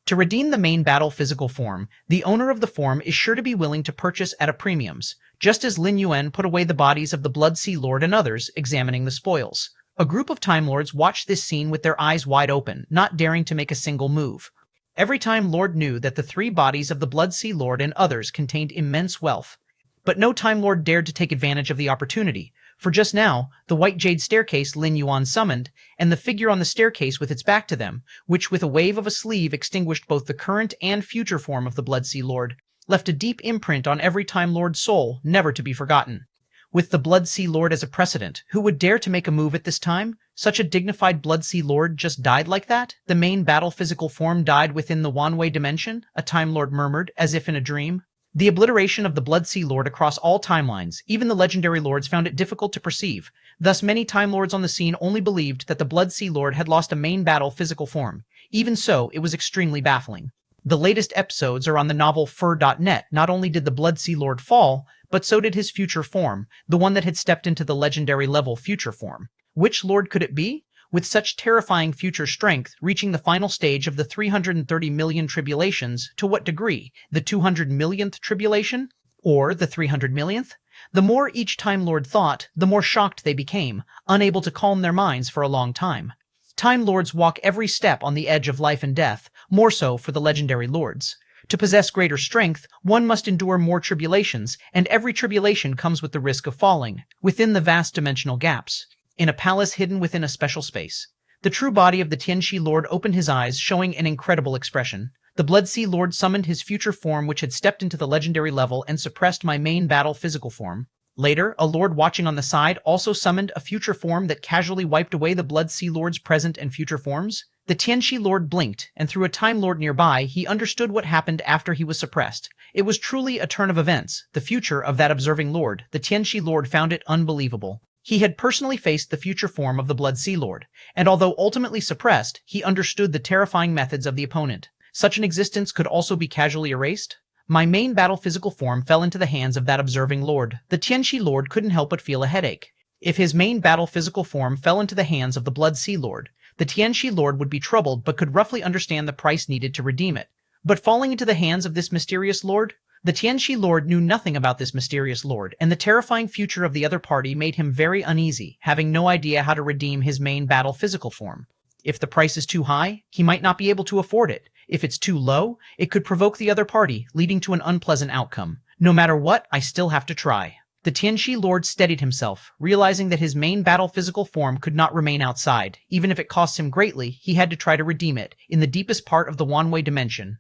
To redeem the main battle physical form, the owner of the form is sure to be willing to purchase at a premiums, just as Lin Yuan put away the bodies of the Blood Sea Lord and others, examining the spoils. A group of Time Lords watched this scene with their eyes wide open, not daring to make a single move. Every Time Lord knew that the 3 bodies of the Blood Sea Lord and others contained immense wealth. But no Time Lord dared to take advantage of the opportunity, for just now, the white jade staircase Lin Yuan summoned, and the figure on the staircase with its back to them, which with a wave of a sleeve extinguished both the current and future form of the Blood Sea Lord, left a deep imprint on every Time Lord's soul, never to be forgotten. With the Blood Sea Lord as a precedent, who would dare to make a move at this time? Such a dignified Blood Sea Lord just died like that? The main battle physical form died within the Wanwei dimension? A Time Lord murmured, as if in a dream. The obliteration of the Blood Sea Lord across all timelines, even the legendary lords found it difficult to perceive. Thus many Time Lords on the scene only believed that the Blood Sea Lord had lost a main battle physical form. Even so, it was extremely baffling. The latest episodes are on the novel Fur.net. Not only did the Blood Sea Lord fall, but so did his future form, the one that had stepped into the legendary level future form. Which lord could it be? With such terrifying future strength, reaching the final stage of the 330 million tribulations, to what degree? The 200 millionth tribulation? Or the 300 millionth? The more each Time Lord thought, the more shocked they became, unable to calm their minds for a long time. Time Lords walk every step on the edge of life and death, more so for the legendary lords. To possess greater strength, one must endure more tribulations, and every tribulation comes with the risk of falling, within the vast dimensional gaps. In a palace hidden within a special space, the true body of the Tianxi Lord opened his eyes, showing an incredible expression. The Blood Sea Lord summoned his future form, which had stepped into the legendary level and suppressed my main battle physical form. Later, a lord watching on the side also summoned a future form that casually wiped away the Blood Sea Lord's present and future forms. The Tianxi Lord blinked, and through a Time Lord nearby, he understood what happened after he was suppressed. It was truly a turn of events, the future of that observing lord. The Tianxi Lord found it unbelievable. He had personally faced the future form of the Blood Sea Lord, and although ultimately suppressed, he understood the terrifying methods of the opponent. Such an existence could also be casually erased? My main battle physical form fell into the hands of that observing lord. The Tianxi Lord couldn't help but feel a headache. If his main battle physical form fell into the hands of the Blood Sea Lord, the Tianxi Lord would be troubled but could roughly understand the price needed to redeem it. But falling into the hands of this mysterious lord? The Tianxi Lord knew nothing about this mysterious lord, and the terrifying future of the other party made him very uneasy, having no idea how to redeem his main battle physical form. If the price is too high, he might not be able to afford it. If it's too low, it could provoke the other party, leading to an unpleasant outcome. No matter what, I still have to try. The Tianxi Lord steadied himself, realizing that his main battle physical form could not remain outside. Even if it cost him greatly, he had to try to redeem it, in the deepest part of the Wanwei dimension.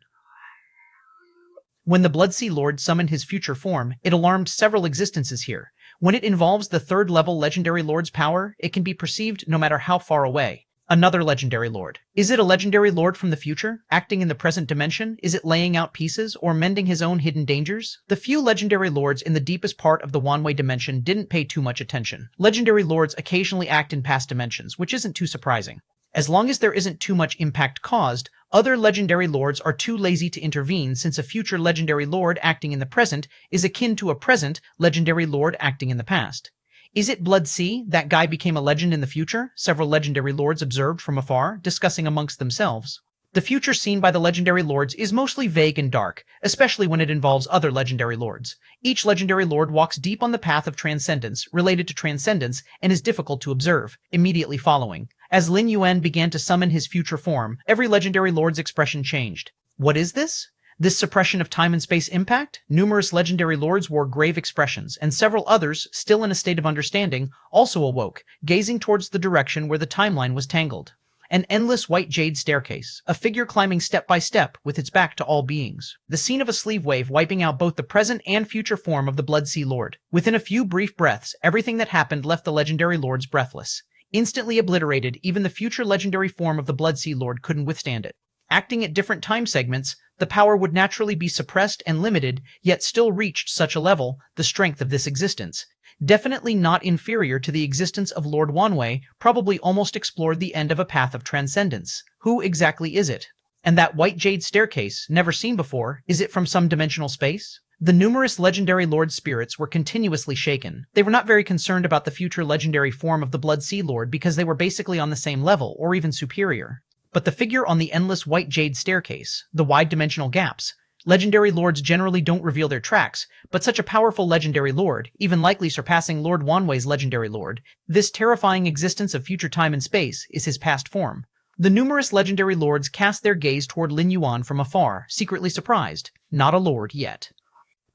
When the Blood Sea Lord summoned his future form, it alarmed several existences here. When it involves the 3rd level legendary lord's power, it can be perceived no matter how far away. Another legendary lord. Is it a legendary lord from the future, acting in the present dimension? Is it laying out pieces, or mending his own hidden dangers? The few legendary lords in the deepest part of the Wanwei dimension didn't pay too much attention. Legendary lords occasionally act in past dimensions, which isn't too surprising. As long as there isn't too much impact caused, other legendary lords are too lazy to intervene, since a future legendary lord acting in the present is akin to a present legendary lord acting in the past. Is it Blood Sea? That guy became a legend in the future? Several legendary lords observed from afar, discussing amongst themselves. The future seen by the legendary lords is mostly vague and dark, especially when it involves other legendary lords. Each legendary lord walks deep on the path of transcendence, related to transcendence, and is difficult to observe. Immediately following, as Lin Yuan began to summon his future form, every legendary lord's expression changed. What is this? This suppression of time and space impact? Numerous legendary lords wore grave expressions, and several others, still in a state of understanding, also awoke, gazing towards the direction where the timeline was tangled. An endless white jade staircase, a figure climbing step by step with its back to all beings. The scene of a sleeve wave wiping out both the present and future form of the Blood Sea Lord. Within a few brief breaths, everything that happened left the legendary lords breathless. Instantly obliterated, even the future legendary form of the Blood Sea Lord couldn't withstand it. Acting at different time segments, the power would naturally be suppressed and limited, yet still reached such a level, the strength of this existence. Definitely not inferior to the existence of Lord Wanwei, probably almost explored the end of a path of transcendence. Who exactly is it? And that white jade staircase, never seen before, is it from some dimensional space? The numerous legendary lord spirits were continuously shaken. They were not very concerned about the future legendary form of the Blood Sea Lord because they were basically on the same level, or even superior. But the figure on the endless white jade staircase, the wide dimensional gaps. Legendary lords generally don't reveal their tracks, but such a powerful legendary lord, even likely surpassing Lord Wanwei's legendary lord, this terrifying existence of future time and space, is his past form. The numerous legendary lords cast their gaze toward Lin Yuan from afar, secretly surprised. Not a lord yet.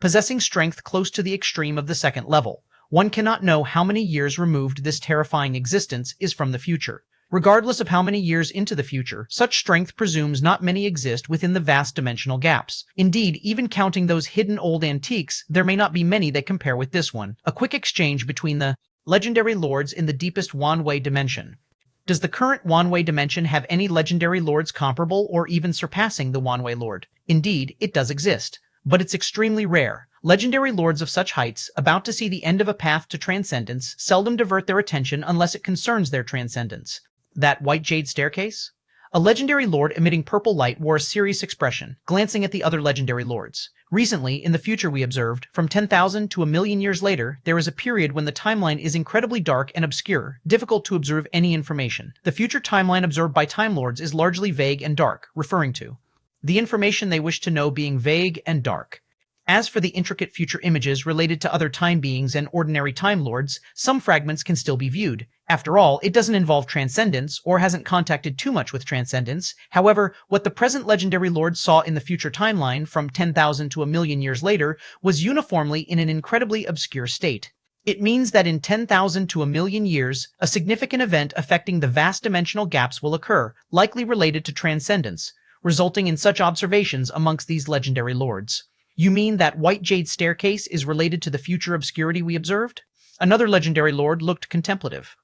Possessing strength close to the extreme of the second level, one cannot know how many years removed this terrifying existence is from the future. Regardless of how many years into the future, such strength presumes not many exist within the vast dimensional gaps. Indeed, even counting those hidden old antiques, there may not be many that compare with this one. A quick exchange between the legendary lords in the deepest Wanwei dimension. Does the current Wanwei dimension have any legendary lords comparable or even surpassing the Wanwei Lord? Indeed, it does exist, but it's extremely rare. Legendary lords of such heights, about to see the end of a path to transcendence, seldom divert their attention unless it concerns their transcendence. That white jade staircase? A legendary lord emitting purple light wore a serious expression, glancing at the other legendary lords. Recently, in the future we observed, from 10,000 to 1,000,000 years later, there is a period when the timeline is incredibly dark and obscure, difficult to observe any information. The future timeline observed by Time Lords is largely vague and dark, referring to the information they wish to know being vague and dark. As for the intricate future images related to other time beings and ordinary Time Lords, some fragments can still be viewed. After all, it doesn't involve transcendence, or hasn't contacted too much with transcendence. However, what the present legendary lord saw in the future timeline from 10,000 to 1,000,000 years later was uniformly in an incredibly obscure state. It means that in 10,000 to 1,000,000 years, a significant event affecting the vast dimensional gaps will occur, likely related to transcendence, resulting in such observations amongst these legendary lords. You mean that white jade staircase is related to the future obscurity we observed? Another legendary lord looked contemplative.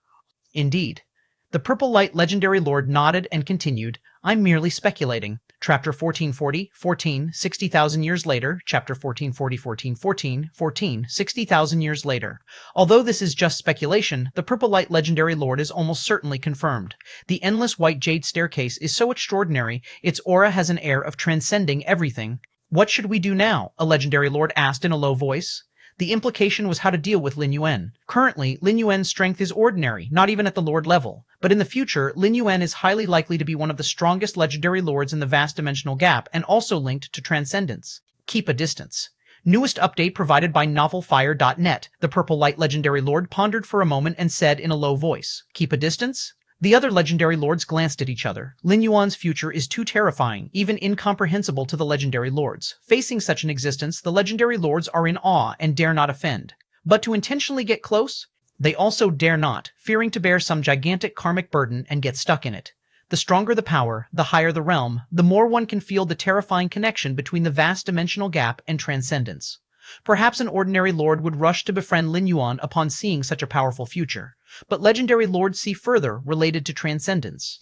Indeed. The purple light legendary lord nodded and continued, I'm merely speculating. Chapter 1440, 14, 60,000 years later, Chapter 1440, 14, 14, 14, 60,000 years later. Although this is just speculation, the purple light legendary lord is almost certainly confirmed. The endless white jade staircase is so extraordinary, its aura has an air of transcending everything. What should we do now? A legendary lord asked in a low voice. The implication was how to deal with Lin Yuan. Currently, Lin Yuan's strength is ordinary, not even at the lord level. But in the future, Lin Yuan is highly likely to be one of the strongest legendary lords in the vast dimensional gap, and also linked to transcendence. Keep a distance. Newest update provided by novelfire.net. The purple light legendary lord pondered for a moment and said in a low voice, Keep a distance? The other legendary lords glanced at each other. Lin Yuan's future is too terrifying, even incomprehensible to the legendary lords. Facing such an existence, the legendary lords are in awe and dare not offend. But to intentionally get close, they also dare not, fearing to bear some gigantic karmic burden and get stuck in it. The stronger the power, the higher the realm, the more one can feel the terrifying connection between the vast dimensional gap and transcendence. Perhaps an ordinary lord would rush to befriend Lin Yuan upon seeing such a powerful future. But legendary lords see further, related to transcendence.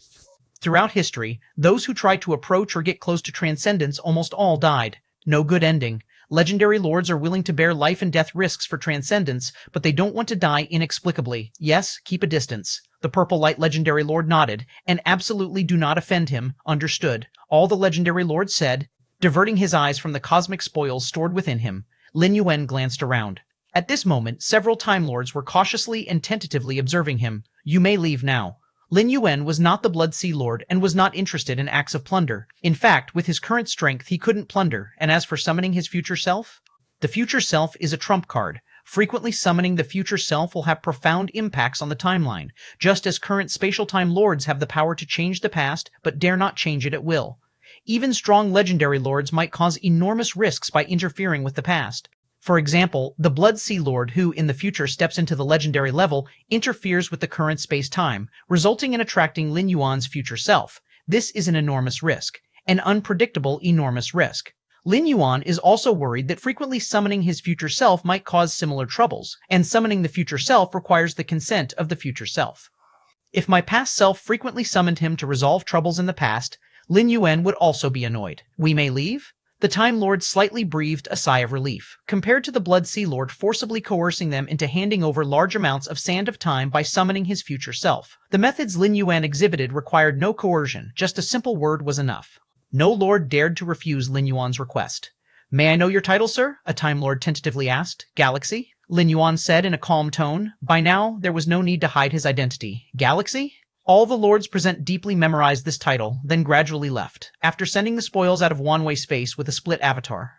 Throughout history, those who tried to approach or get close to transcendence almost all died. No good ending. Legendary lords are willing to bear life and death risks for transcendence, but they don't want to die inexplicably. Yes, keep a distance. The purple light legendary lord nodded, and absolutely do not offend him. Understood. All the legendary lord said, diverting his eyes from the cosmic spoils stored within him. Lin Yuan glanced around. At this moment, several Time Lords were cautiously and tentatively observing him. You may leave now. Lin Yuan was not the Blood Sea Lord and was not interested in acts of plunder. In fact, with his current strength, he couldn't plunder, and as for summoning his future self? The future self is a trump card. Frequently summoning the future self will have profound impacts on the timeline, just as current spatial time lords have the power to change the past, but dare not change it at will. Even strong legendary lords might cause enormous risks by interfering with the past. For example, the Blood Sea Lord who, in the future, steps into the legendary level, interferes with the current space-time, resulting in attracting Lin Yuan's future self. This is an enormous risk. An unpredictable, enormous risk. Lin Yuan is also worried that frequently summoning his future self might cause similar troubles, and summoning the future self requires the consent of the future self. If my past self frequently summoned him to resolve troubles in the past, Lin Yuan would also be annoyed. We may leave? The Time Lord slightly breathed a sigh of relief, compared to the Blood Sea Lord forcibly coercing them into handing over large amounts of Sand of Time by summoning his future self. The methods Lin Yuan exhibited required no coercion, just a simple word was enough. No lord dared to refuse Lin Yuan's request. May I know your title, sir? A Time Lord tentatively asked. Galaxy? Lin Yuan said in a calm tone. By now, there was no need to hide his identity. Galaxy? All the lords present deeply memorized this title, then gradually left, after sending the spoils out of Wanwei space with a split avatar.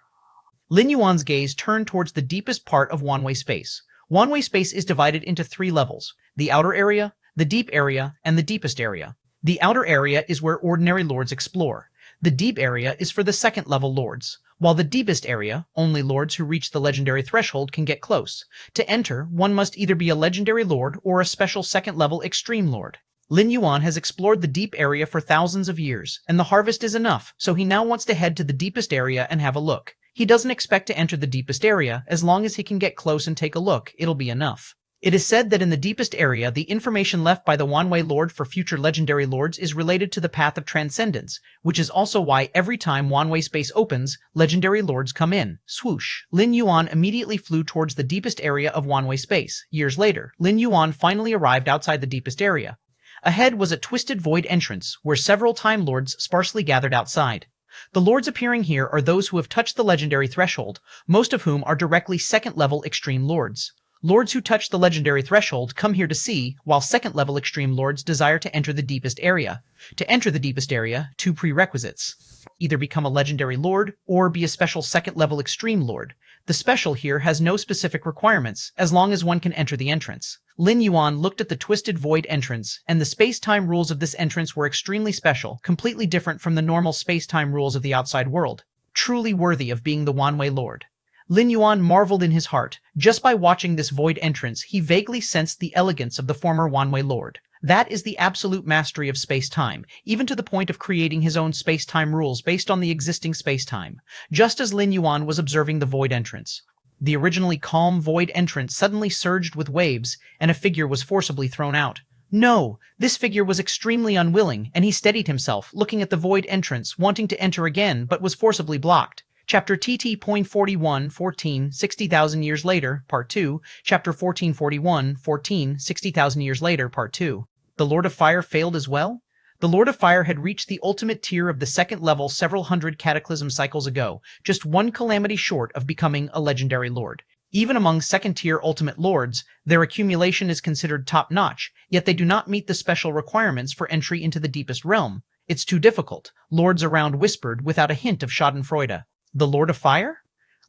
Lin Yuan's gaze turned towards the deepest part of Wanwei space. Wanwei space is divided into 3 levels: the outer area, the deep area, and the deepest area. The outer area is where ordinary lords explore. The deep area is for the second-level lords, while the deepest area, only lords who reach the legendary threshold can get close. To enter, one must either be a legendary lord or a special second-level extreme lord. Lin Yuan has explored the deep area for thousands of years, and the harvest is enough, so he now wants to head to the deepest area and have a look. He doesn't expect to enter the deepest area. As long as he can get close and take a look, it'll be enough. It is said that in the deepest area, the information left by the Wanwei Lord for future legendary lords is related to the path of transcendence, which is also why every time Wanwei space opens, legendary lords come in. Swoosh. Lin Yuan immediately flew towards the deepest area of Wanwei space. Years later, Lin Yuan finally arrived outside the deepest area. Ahead was a twisted void entrance, where several Time Lords sparsely gathered outside. The lords appearing here are those who have touched the legendary threshold, most of whom are directly second-level extreme lords. Lords who touch the legendary threshold come here to see, while second-level extreme lords desire to enter the deepest area. To enter the deepest area, 2 prerequisites. Either become a legendary lord, or be a special second-level extreme lord. The special here has no specific requirements, as long as one can enter the entrance. Lin Yuan looked at the twisted void entrance, and the space-time rules of this entrance were extremely special, completely different from the normal space-time rules of the outside world. Truly worthy of being the Wanwei Lord. Lin Yuan marveled in his heart. Just by watching this void entrance, he vaguely sensed the elegance of the former Wanwei Lord. That is the absolute mastery of space-time, even to the point of creating his own space-time rules based on the existing space-time, just as Lin Yuan was observing the void entrance. The originally calm void entrance suddenly surged with waves, and a figure was forcibly thrown out. No! This figure was extremely unwilling, and he steadied himself, looking at the void entrance, wanting to enter again, but was forcibly blocked. Chapter TT.41, 14, 60,000 years later, Part 2, Chapter 1441, 14, 60,000 years later, Part 2. The Lord of Fire failed as well? The Lord of Fire had reached the ultimate tier of the second level several hundred cataclysm cycles ago, just one calamity short of becoming a legendary lord. Even among second-tier ultimate lords, their accumulation is considered top-notch, yet they do not meet the special requirements for entry into the deepest realm. It's too difficult, lords around whispered without a hint of schadenfreude. The Lord of Fire?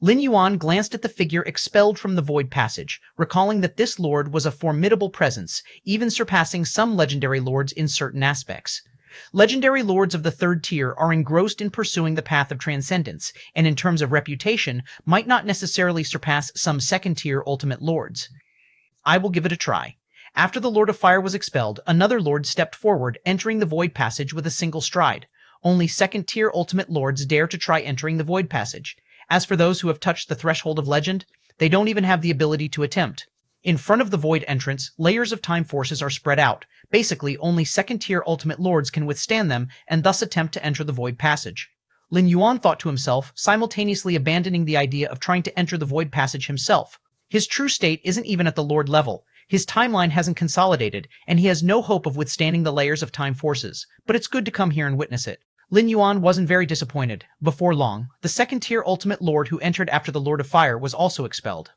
Lin Yuan glanced at the figure expelled from the void passage, recalling that this lord was a formidable presence, even surpassing some legendary lords in certain aspects. Legendary lords of the 3rd tier are engrossed in pursuing the path of transcendence, and in terms of reputation, might not necessarily surpass some 2nd-tier ultimate lords. I will give it a try. After the Lord of Fire was expelled, another lord stepped forward, entering the void passage with a single stride. Only 2nd-tier ultimate lords dare to try entering the void passage. As for those who have touched the threshold of legend, they don't even have the ability to attempt. In front of the void entrance, layers of time forces are spread out. Basically, only second-tier ultimate lords can withstand them and thus attempt to enter the void passage. Lin Yuan thought to himself, simultaneously abandoning the idea of trying to enter the void passage himself. His true state isn't even at the lord level. His timeline hasn't consolidated, and he has no hope of withstanding the layers of time forces. But it's good to come here and witness it. Lin Yuan wasn't very disappointed. Before long, the second-tier ultimate lord who entered after the Lord of Fire was also expelled.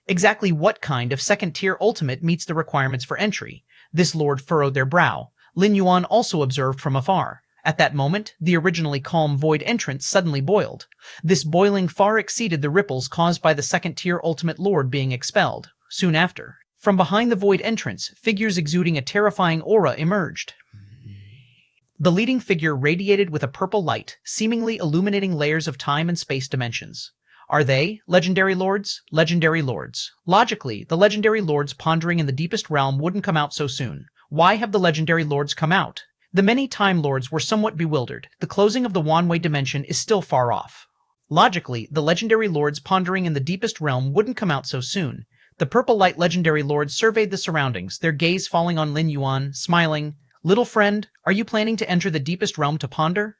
Exactly what kind of second-tier ultimate meets the requirements for entry? This lord furrowed their brow. Lin Yuan also observed from afar. At that moment, the originally calm void entrance suddenly boiled. This boiling far exceeded the ripples caused by the second-tier ultimate lord being expelled. Soon after, from behind the void entrance, figures exuding a terrifying aura emerged. The leading figure radiated with a purple light, seemingly illuminating layers of time and space dimensions. Are they legendary lords? Legendary lords. Logically, the legendary lords pondering in the deepest realm wouldn't come out so soon. Why have the legendary lords come out? The many Time Lords were somewhat bewildered. The closing of the Wanwei dimension is still far off. Logically, the legendary lords pondering in the deepest realm wouldn't come out so soon. The purple light legendary lords surveyed the surroundings, their gaze falling on Lin Yuan, smiling. Little friend, are you planning to enter the deepest realm to ponder?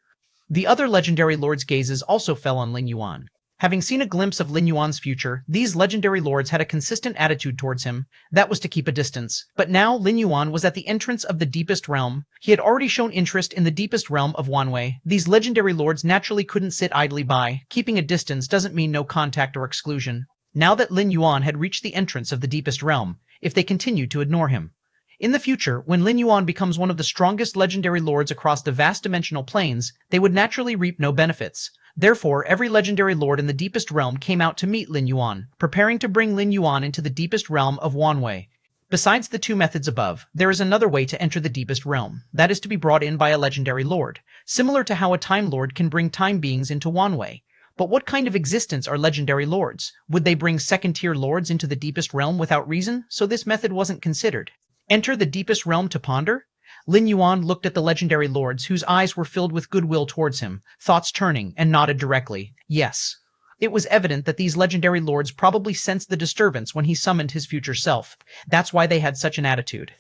The other legendary lords' gazes also fell on Lin Yuan. Having seen a glimpse of Lin Yuan's future, these legendary lords had a consistent attitude towards him. That was to keep a distance. But now Lin Yuan was at the entrance of the deepest realm. He had already shown interest in the deepest realm of Wanwei. These legendary lords naturally couldn't sit idly by. Keeping a distance doesn't mean no contact or exclusion. Now that Lin Yuan had reached the entrance of the deepest realm, if they continued to ignore him. In the future, when Lin Yuan becomes one of the strongest legendary lords across the vast dimensional planes, they would naturally reap no benefits. Therefore, every legendary lord in the deepest realm came out to meet Lin Yuan, preparing to bring Lin Yuan into the deepest realm of Wanwei. Besides the two methods above, there is another way to enter the deepest realm. That is to be brought in by a legendary lord, similar to how a time lord can bring time beings into Wanwei. But what kind of existence are legendary lords? Would they bring second-tier lords into the deepest realm without reason? So this method wasn't considered. Enter the deepest realm to ponder? Lin Yuan looked at the legendary lords, whose eyes were filled with goodwill towards him, thoughts turning, and nodded directly. Yes. It was evident that these legendary lords probably sensed the disturbance when he summoned his future self. That's why they had such an attitude.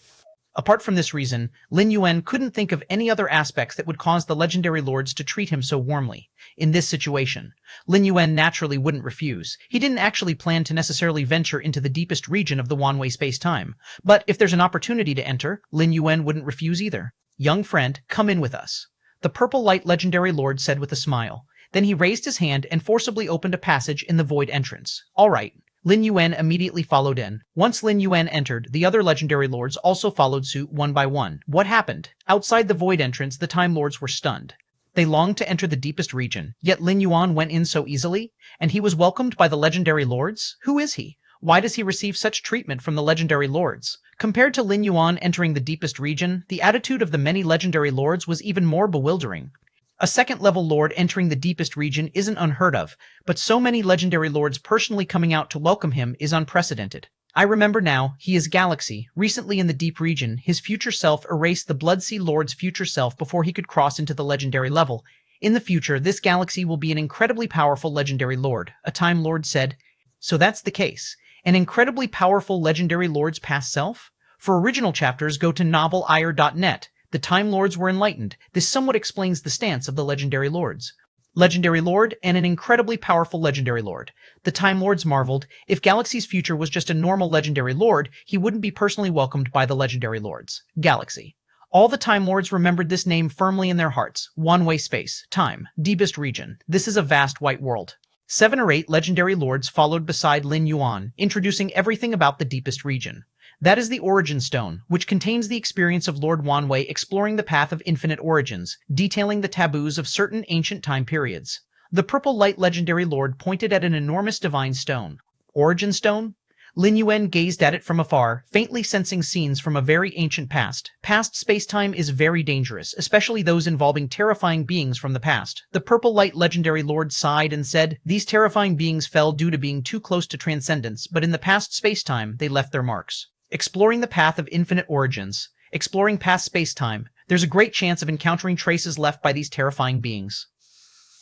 Apart from this reason, Lin Yuan couldn't think of any other aspects that would cause the legendary lords to treat him so warmly. In this situation, Lin Yuan naturally wouldn't refuse. He didn't actually plan to necessarily venture into the deepest region of the Wanwei space-time. But if there's an opportunity to enter, Lin Yuan wouldn't refuse either. Young friend, come in with us. The purple light legendary lord said with a smile. Then he raised his hand and forcibly opened a passage in the void entrance. All right. Lin Yuan immediately followed in. Once Lin Yuan entered, the other legendary lords also followed suit one by one. What happened? Outside the void entrance, the Time Lords were stunned. They longed to enter the deepest region, yet Lin Yuan went in so easily, and he was welcomed by the legendary lords? Who is he? Why does he receive such treatment from the legendary lords? Compared to Lin Yuan entering the deepest region, the attitude of the many legendary lords was even more bewildering. A second-level lord entering the deepest region isn't unheard of, but so many legendary lords personally coming out to welcome him is unprecedented. I remember now, he is Galaxy. Recently in the deep region, his future self erased the Bloodsea Lord's future self before he could cross into the legendary level. In the future, this Galaxy will be an incredibly powerful legendary lord, a Time Lord said. So that's the case. An incredibly powerful legendary lord's past self? For original chapters, go to novelire.net. The Time Lords were enlightened. This somewhat explains the stance of the legendary lords. Legendary lord and an incredibly powerful legendary lord. The Time Lords marveled. If Galaxy's future was just a normal legendary lord, he wouldn't be personally welcomed by the legendary lords. Galaxy. All the Time Lords remembered this name firmly in their hearts. Wanwei space, time, deepest region. This is a vast white world. 7 or 8 legendary lords followed beside Lin Yuan, introducing everything about the deepest region. That is the Origin Stone, which contains the experience of Lord Wanwei exploring the path of infinite origins, detailing the taboos of certain ancient time periods. The purple light legendary lord pointed at an enormous divine stone. Origin Stone? Lin Yuan gazed at it from afar, faintly sensing scenes from a very ancient past. Past space-time is very dangerous, especially those involving terrifying beings from the past. The purple light legendary lord sighed and said, these terrifying beings fell due to being too close to transcendence, but in the past space-time, they left their marks. Exploring the path of infinite origins, exploring past space-time, there's a great chance of encountering traces left by these terrifying beings.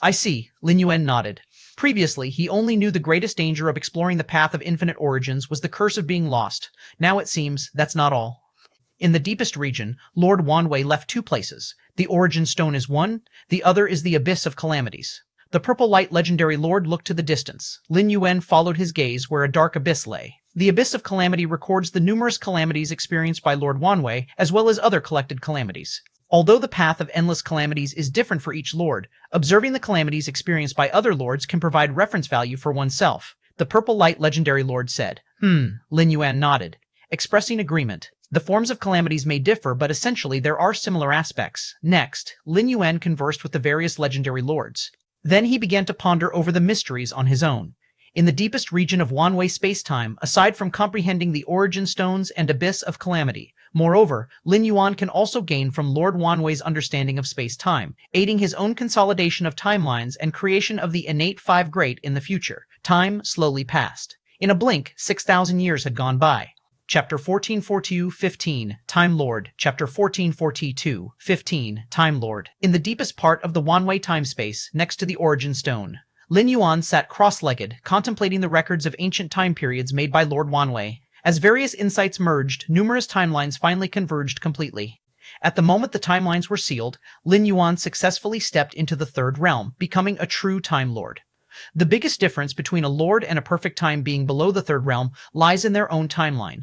I see, Lin Yuan nodded. Previously, he only knew the greatest danger of exploring the path of infinite origins was the curse of being lost. Now it seems that's not all. In the deepest region, Lord Wanwei left two places. The Origin Stone is one, the other is the Abyss of Calamities. The Purple Light legendary lord looked to the distance. Lin Yuan followed his gaze where a dark abyss lay. The Abyss of Calamity records the numerous calamities experienced by Lord Wanwei, as well as other collected calamities. Although the path of endless calamities is different for each lord, observing the calamities experienced by other lords can provide reference value for oneself. The Purple Light legendary lord said. Lin Yuan nodded, expressing agreement. The forms of calamities may differ, but essentially there are similar aspects. Next, Lin Yuan conversed with the various legendary lords. Then he began to ponder over the mysteries on his own. In the deepest region of Wanwei space-time, aside from comprehending the Origin Stones and Abyss of Calamity, moreover, Lin Yuan can also gain from Lord Wanwei's understanding of space-time, aiding his own consolidation of timelines and creation of the innate Five Great in the future. Time slowly passed. In a blink, 6,000 years had gone by. Chapter 1442-15, Time Lord. Chapter 1442-15, Time Lord. In the deepest part of the Wanwei time-space, next to the Origin Stone, Lin Yuan sat cross-legged, contemplating the records of ancient time periods made by Lord Wanwei. As various insights merged, numerous timelines finally converged completely. At the moment the timelines were sealed, Lin Yuan successfully stepped into the third realm, becoming a true Time Lord. The biggest difference between a lord and a perfect time being below the third realm lies in their own timeline.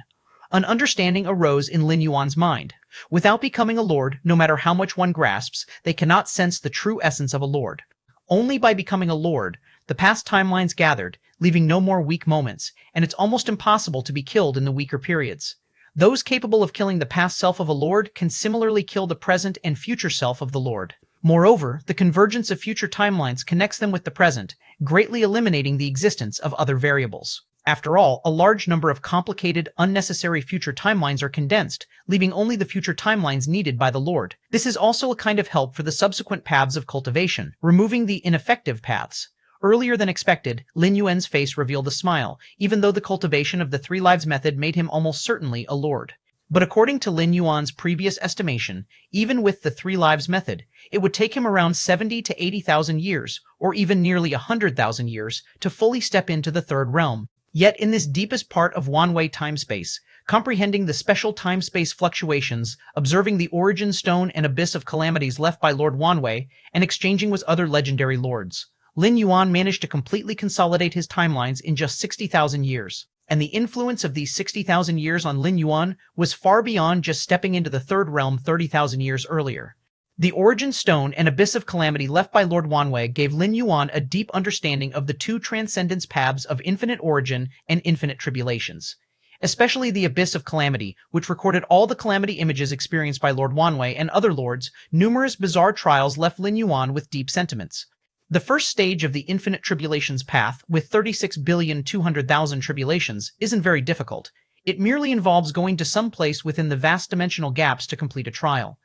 An understanding arose in Lin Yuan's mind. Without becoming a lord, no matter how much one grasps, they cannot sense the true essence of a lord. Only by becoming a lord, the past timelines gathered, leaving no more weak moments, and it's almost impossible to be killed in the weaker periods. Those capable of killing the past self of a lord can similarly kill the present and future self of the lord. Moreover, the convergence of future timelines connects them with the present, greatly eliminating the existence of other variables. After all, a large number of complicated, unnecessary future timelines are condensed, leaving only the future timelines needed by the Lord. This is also a kind of help for the subsequent paths of cultivation, removing the ineffective paths. Earlier than expected, Lin Yuan's face revealed a smile, even though the cultivation of the Three Lives method made him almost certainly a lord. But according to Lin Yuan's previous estimation, even with the Three Lives method, it would take him around 70 to 80,000 years, or even nearly 100,000 years, to fully step into the third realm. Yet in this deepest part of Wanwei time-space, comprehending the special time-space fluctuations, observing the Origin Stone and Abyss of Calamities left by Lord Wanwei, and exchanging with other legendary lords, Lin Yuan managed to completely consolidate his timelines in just 60,000 years. And the influence of these 60,000 years on Lin Yuan was far beyond just stepping into the third realm 30,000 years earlier. The Origin Stone and Abyss of Calamity left by Lord Wanwei gave Lin Yuan a deep understanding of the two transcendence paths of infinite origin and infinite tribulations. Especially the Abyss of Calamity, which recorded all the calamity images experienced by Lord Wanwei and other lords. Numerous bizarre trials left Lin Yuan with deep sentiments. The first stage of the infinite tribulations path, with 36,200,000 tribulations, isn't very difficult. It merely involves going to some place within the vast dimensional gaps to complete a trial.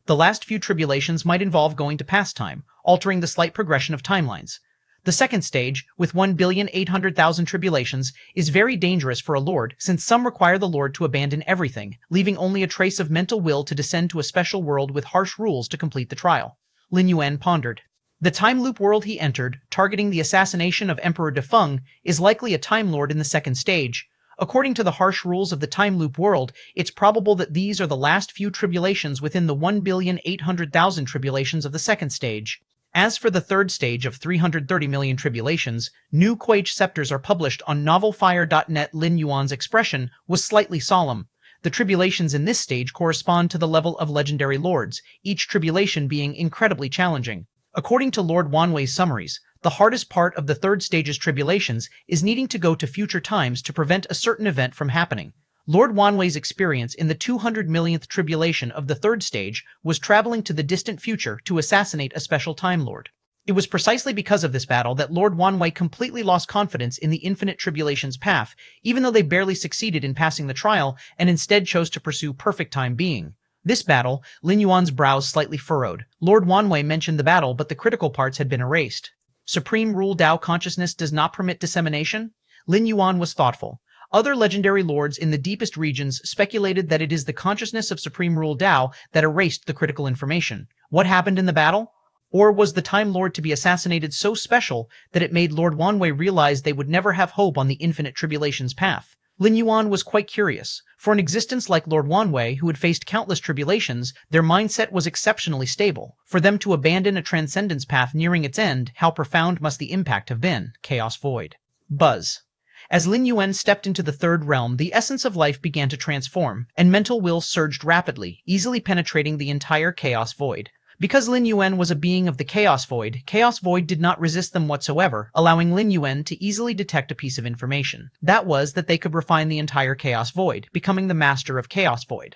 The last few tribulations might involve going to past time, altering the slight progression of timelines. The second stage, with 1,800,000 tribulations, is very dangerous for a lord, since some require the lord to abandon everything, leaving only a trace of mental will to descend to a special world with harsh rules to complete the trial. Lin Yuan pondered. The time loop world he entered, targeting the assassination of Emperor Defeng, is likely a Time Lord in the second stage. According to the harsh rules of the time loop world, it's probable that these are the last few tribulations within the 1,800,000 tribulations of the second stage. As for the third stage of 330 million tribulations, new Quage scepters are published on novelfire.net. Lin Yuan's expression was slightly solemn. The tribulations in this stage correspond to the level of legendary lords, each tribulation being incredibly challenging. According to Lord Wanwei's summaries, the hardest part of the third stage's tribulations is needing to go to future times to prevent a certain event from happening. Lord Wanwei's experience in the 200 millionth tribulation of the third stage was traveling to the distant future to assassinate a special Time Lord. It was precisely because of this battle that Lord Wanwei completely lost confidence in the infinite tribulations path, even though they barely succeeded in passing the trial and instead chose to pursue perfect time being. This battle, Lin Yuan's brows slightly furrowed. Lord Wanwei mentioned the battle, but the critical parts had been erased. Supreme Rule Dao consciousness does not permit dissemination? Lin Yuan was thoughtful. Other legendary lords in the deepest regions speculated that it is the consciousness of Supreme Rule Dao that erased the critical information. What happened in the battle? Or was the Time Lord to be assassinated so special that it made Lord Wanwei realize they would never have hope on the infinite tribulations path? Lin Yuan was quite curious. For an existence like Lord Wanwei, who had faced countless tribulations, their mindset was exceptionally stable. For them to abandon a transcendence path nearing its end, how profound must the impact have been? Chaos Void. Buzz. As Lin Yuan stepped into the third realm, the essence of life began to transform, and mental will surged rapidly, easily penetrating the entire Chaos Void. Because Lin Yuan was a being of the Chaos Void did not resist them whatsoever, allowing Lin Yuan to easily detect a piece of information. That was that they could refine the entire Chaos Void, becoming the Master of Chaos Void.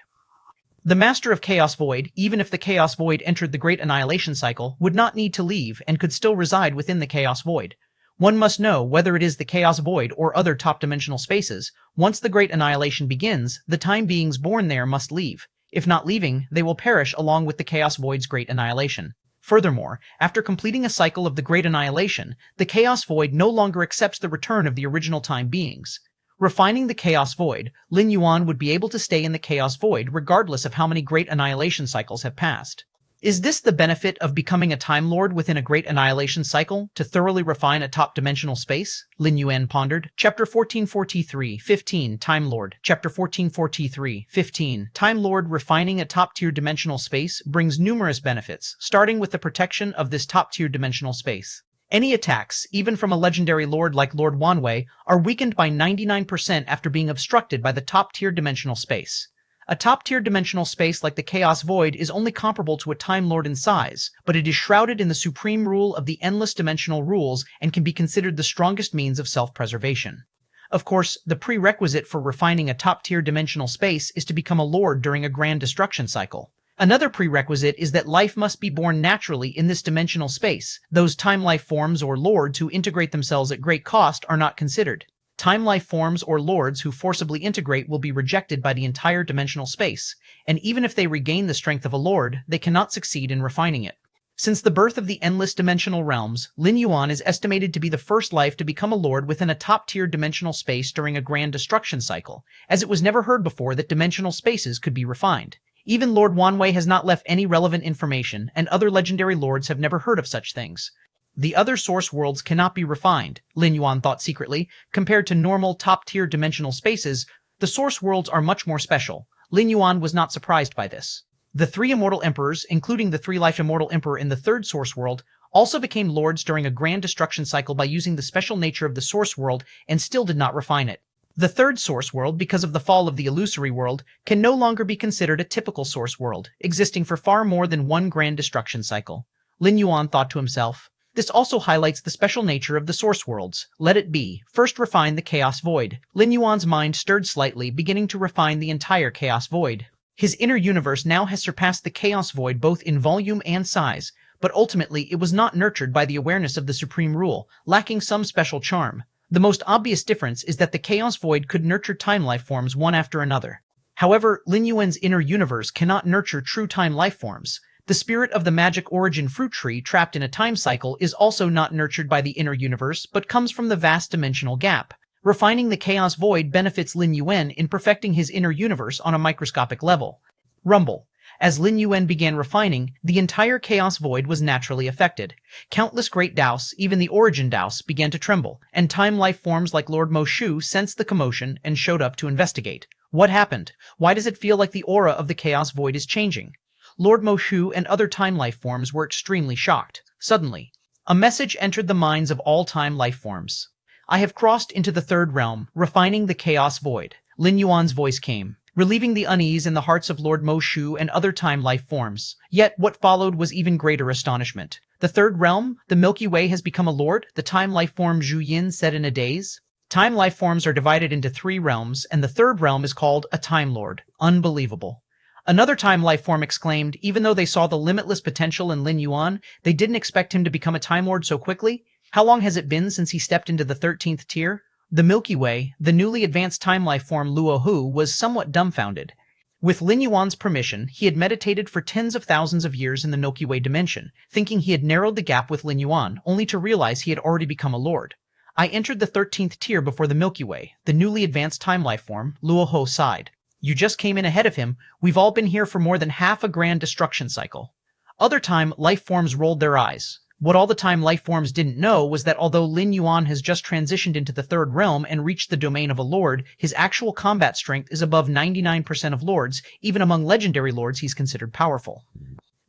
The Master of Chaos Void, even if the Chaos Void entered the Great Annihilation Cycle, would not need to leave and could still reside within the Chaos Void. One must know whether it is the Chaos Void or other top-dimensional spaces. Once the Great Annihilation begins, the time beings born there must leave. If not leaving, they will perish along with the Chaos Void's Great Annihilation. Furthermore, after completing a cycle of the Great Annihilation, the Chaos Void no longer accepts the return of the original time beings. Refining the Chaos Void, Lin Yuan would be able to stay in the Chaos Void regardless of how many Great Annihilation cycles have passed. Is this the benefit of becoming a Time Lord within a Great Annihilation cycle, to thoroughly refine a top-dimensional space? Lin Yuan pondered. Chapter 1443, 15, Time Lord. Chapter 1443, 15, Time Lord. Refining a top-tier dimensional space brings numerous benefits, starting with the protection of this top-tier dimensional space. Any attacks, even from a legendary lord like Lord Wanwei, are weakened by 99% after being obstructed by the top-tier dimensional space. A top-tier dimensional space like the Chaos Void is only comparable to a Time Lord in size, but it is shrouded in the supreme rule of the endless dimensional rules and can be considered the strongest means of self-preservation. Of course, the prerequisite for refining a top-tier dimensional space is to become a lord during a grand destruction cycle. Another prerequisite is that life must be born naturally in this dimensional space. Those time-life forms or lords who integrate themselves at great cost are not considered. Time-life forms or lords who forcibly integrate will be rejected by the entire dimensional space, and even if they regain the strength of a lord, they cannot succeed in refining it. Since the birth of the endless dimensional realms, Lin Yuan is estimated to be the first life to become a lord within a top-tier dimensional space during a grand destruction cycle, as it was never heard before that dimensional spaces could be refined. Even Lord Wanwei has not left any relevant information, and other legendary lords have never heard of such things. The other source worlds cannot be refined, Lin Yuan thought secretly. Compared to normal top-tier dimensional spaces, the source worlds are much more special. Lin Yuan was not surprised by this. The three immortal emperors, including the three-life immortal emperor in the third source world, also became lords during a grand destruction cycle by using the special nature of the source world and still did not refine it. The third source world, because of the fall of the illusory world, can no longer be considered a typical source world, existing for far more than one grand destruction cycle. Lin Yuan thought to himself. This also highlights the special nature of the source worlds. Let it be. First refine the Chaos Void. Lin Yuan's mind stirred slightly, beginning to refine the entire Chaos Void. His inner universe now has surpassed the Chaos Void both in volume and size, but ultimately it was not nurtured by the awareness of the supreme rule, lacking some special charm. The most obvious difference is that the Chaos Void could nurture time-life forms one after another. However, Lin Yuan's inner universe cannot nurture true time-life forms. The spirit of the magic origin fruit tree trapped in a time cycle is also not nurtured by the inner universe, but comes from the vast dimensional gap. Refining the Chaos Void benefits Lin Yuan in perfecting his inner universe on a microscopic level. Rumble. As Lin Yuan began refining, the entire Chaos Void was naturally affected. Countless great Daos, even the origin Daos, began to tremble, and time-life forms like Lord Mo Shu sensed the commotion and showed up to investigate. What happened? Why does it feel like the aura of the Chaos Void is changing? Lord Mo Shu and other time-life forms were extremely shocked. Suddenly, a message entered the minds of all time-life forms. I have crossed into the third realm, refining the Chaos Void. Lin Yuan's voice came, relieving the unease in the hearts of Lord Mo Shu and other time-life forms. Yet what followed was even greater astonishment. The third realm? The Milky Way has become a lord? The time-life form Zhu Yin said in a daze. Time-life forms are divided into three realms, and the third realm is called a Time Lord. Unbelievable. Another time-life form exclaimed, even though they saw the limitless potential in Lin Yuan, they didn't expect him to become a Time Lord so quickly. How long has it been since he stepped into the 13th tier? The Milky Way, the newly advanced time-life form Luo Hu, was somewhat dumbfounded. With Lin Yuan's permission, he had meditated for tens of thousands of years in the Milky Way dimension, thinking he had narrowed the gap with Lin Yuan, only to realize he had already become a lord. I entered the 13th tier before the Milky Way, the newly advanced time-life form, Luo Hu sighed. You just came in ahead of him. We've all been here for more than half a grand destruction cycle. Other time, life forms rolled their eyes. What all the time life forms didn't know was that although Lin Yuan has just transitioned into the third realm and reached the domain of a lord, his actual combat strength is above 99% of lords. Even among legendary lords, he's considered powerful.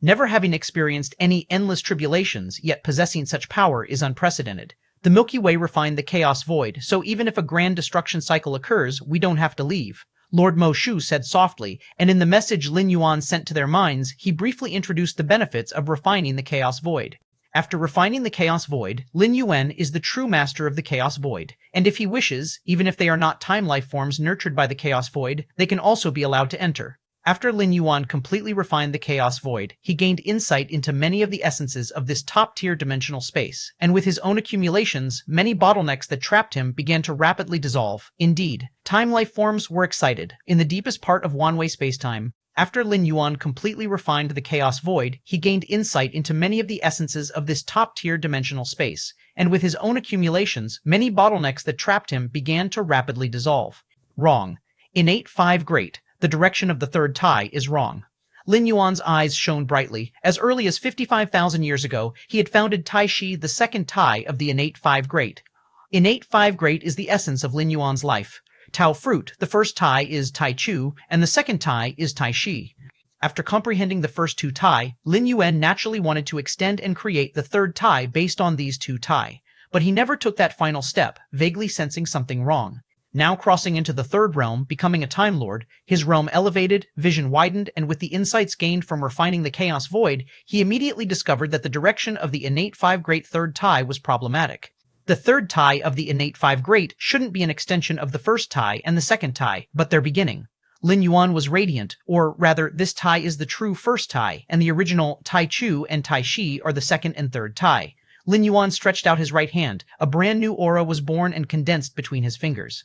Never having experienced any endless tribulations, yet possessing such power is unprecedented. The Milky Way refined the chaos void, so even if a grand destruction cycle occurs, we don't have to leave. Lord Mo Shu said softly, and in the message Lin Yuan sent to their minds, he briefly introduced the benefits of refining the chaos void. After refining the chaos void, Lin Yuan is the true master of the chaos void, and if he wishes, even if they are not time life forms nurtured by the chaos void, they can also be allowed to enter. After Lin Yuan completely refined the chaos void, he gained insight into many of the essences of this top-tier dimensional space, and with his own accumulations, many bottlenecks that trapped him began to rapidly dissolve. Indeed, time life forms were excited. In the deepest part of one-way spacetime, after Lin Yuan completely refined the chaos void, he gained insight into many of the essences of this top-tier dimensional space, and with his own accumulations, many bottlenecks that trapped him began to rapidly dissolve. Wrong. Innate 5 Great. The direction of the third tie is wrong. Lin Yuan's eyes shone brightly. As early as 55,000 years ago, he had founded Tai Shi, the second tie of the Innate 5 Great. Innate 5 Great is the essence of Lin Yuan's life. Tao Fruit, the first tie is Tai Chu, and the second tie is Tai Shi. After comprehending the first two tie, Lin Yuan naturally wanted to extend and create the third tie based on these two tie. But he never took that final step, vaguely sensing something wrong. Now crossing into the third realm, becoming a Time Lord, his realm elevated, vision widened, and with the insights gained from refining the Chaos Void, he immediately discovered that the direction of the Innate 5 Great third tie was problematic. The third tie of the Innate 5 Great shouldn't be an extension of the first tie and the second tie, but their beginning. Lin Yuan was radiant, or rather, this tie is the true first tie, and the original Tai Chu and Tai Shi are the second and third tie. Lin Yuan stretched out his right hand. A brand new aura was born and condensed between his fingers.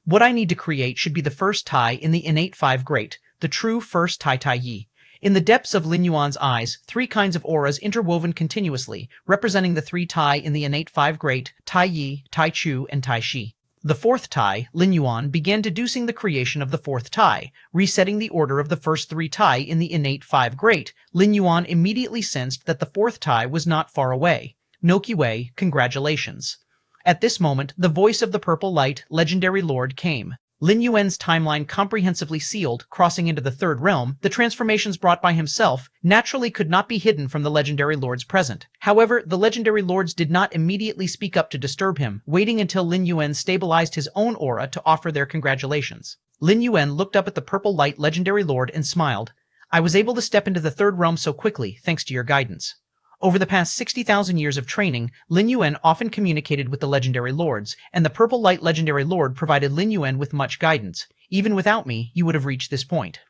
What I need to create should be the first tie in the Innate 5 Great, the true first Tai Tai Yi. In the depths of Lin Yuan's eyes, 3 kinds of auras interwoven continuously, representing the 3 Tai in the Innate 5 Great, Tai Yi, Tai Chu, and Tai Shi. The fourth Tai, Lin Yuan, began deducing the creation of the fourth Tai, resetting the order of the first 3 Tai in the Innate 5 Great. Lin Yuan immediately sensed that the fourth Tai was not far away. Milky Way, congratulations. At this moment, the voice of the Purple Light, legendary lord, came. Lin Yuan's timeline comprehensively sealed, crossing into the third realm, the transformations brought by himself naturally could not be hidden from the legendary lords present. However, the legendary lords did not immediately speak up to disturb him, waiting until Lin Yuan stabilized his own aura to offer their congratulations. Lin Yuan looked up at the Purple Light legendary lord and smiled. I was able to step into the third realm so quickly, thanks to your guidance. Over the past 60,000 years of training, Lin Yuan often communicated with the legendary lords, and the Purple Light legendary lord provided Lin Yuan with much guidance. Even without me, you would have reached this point.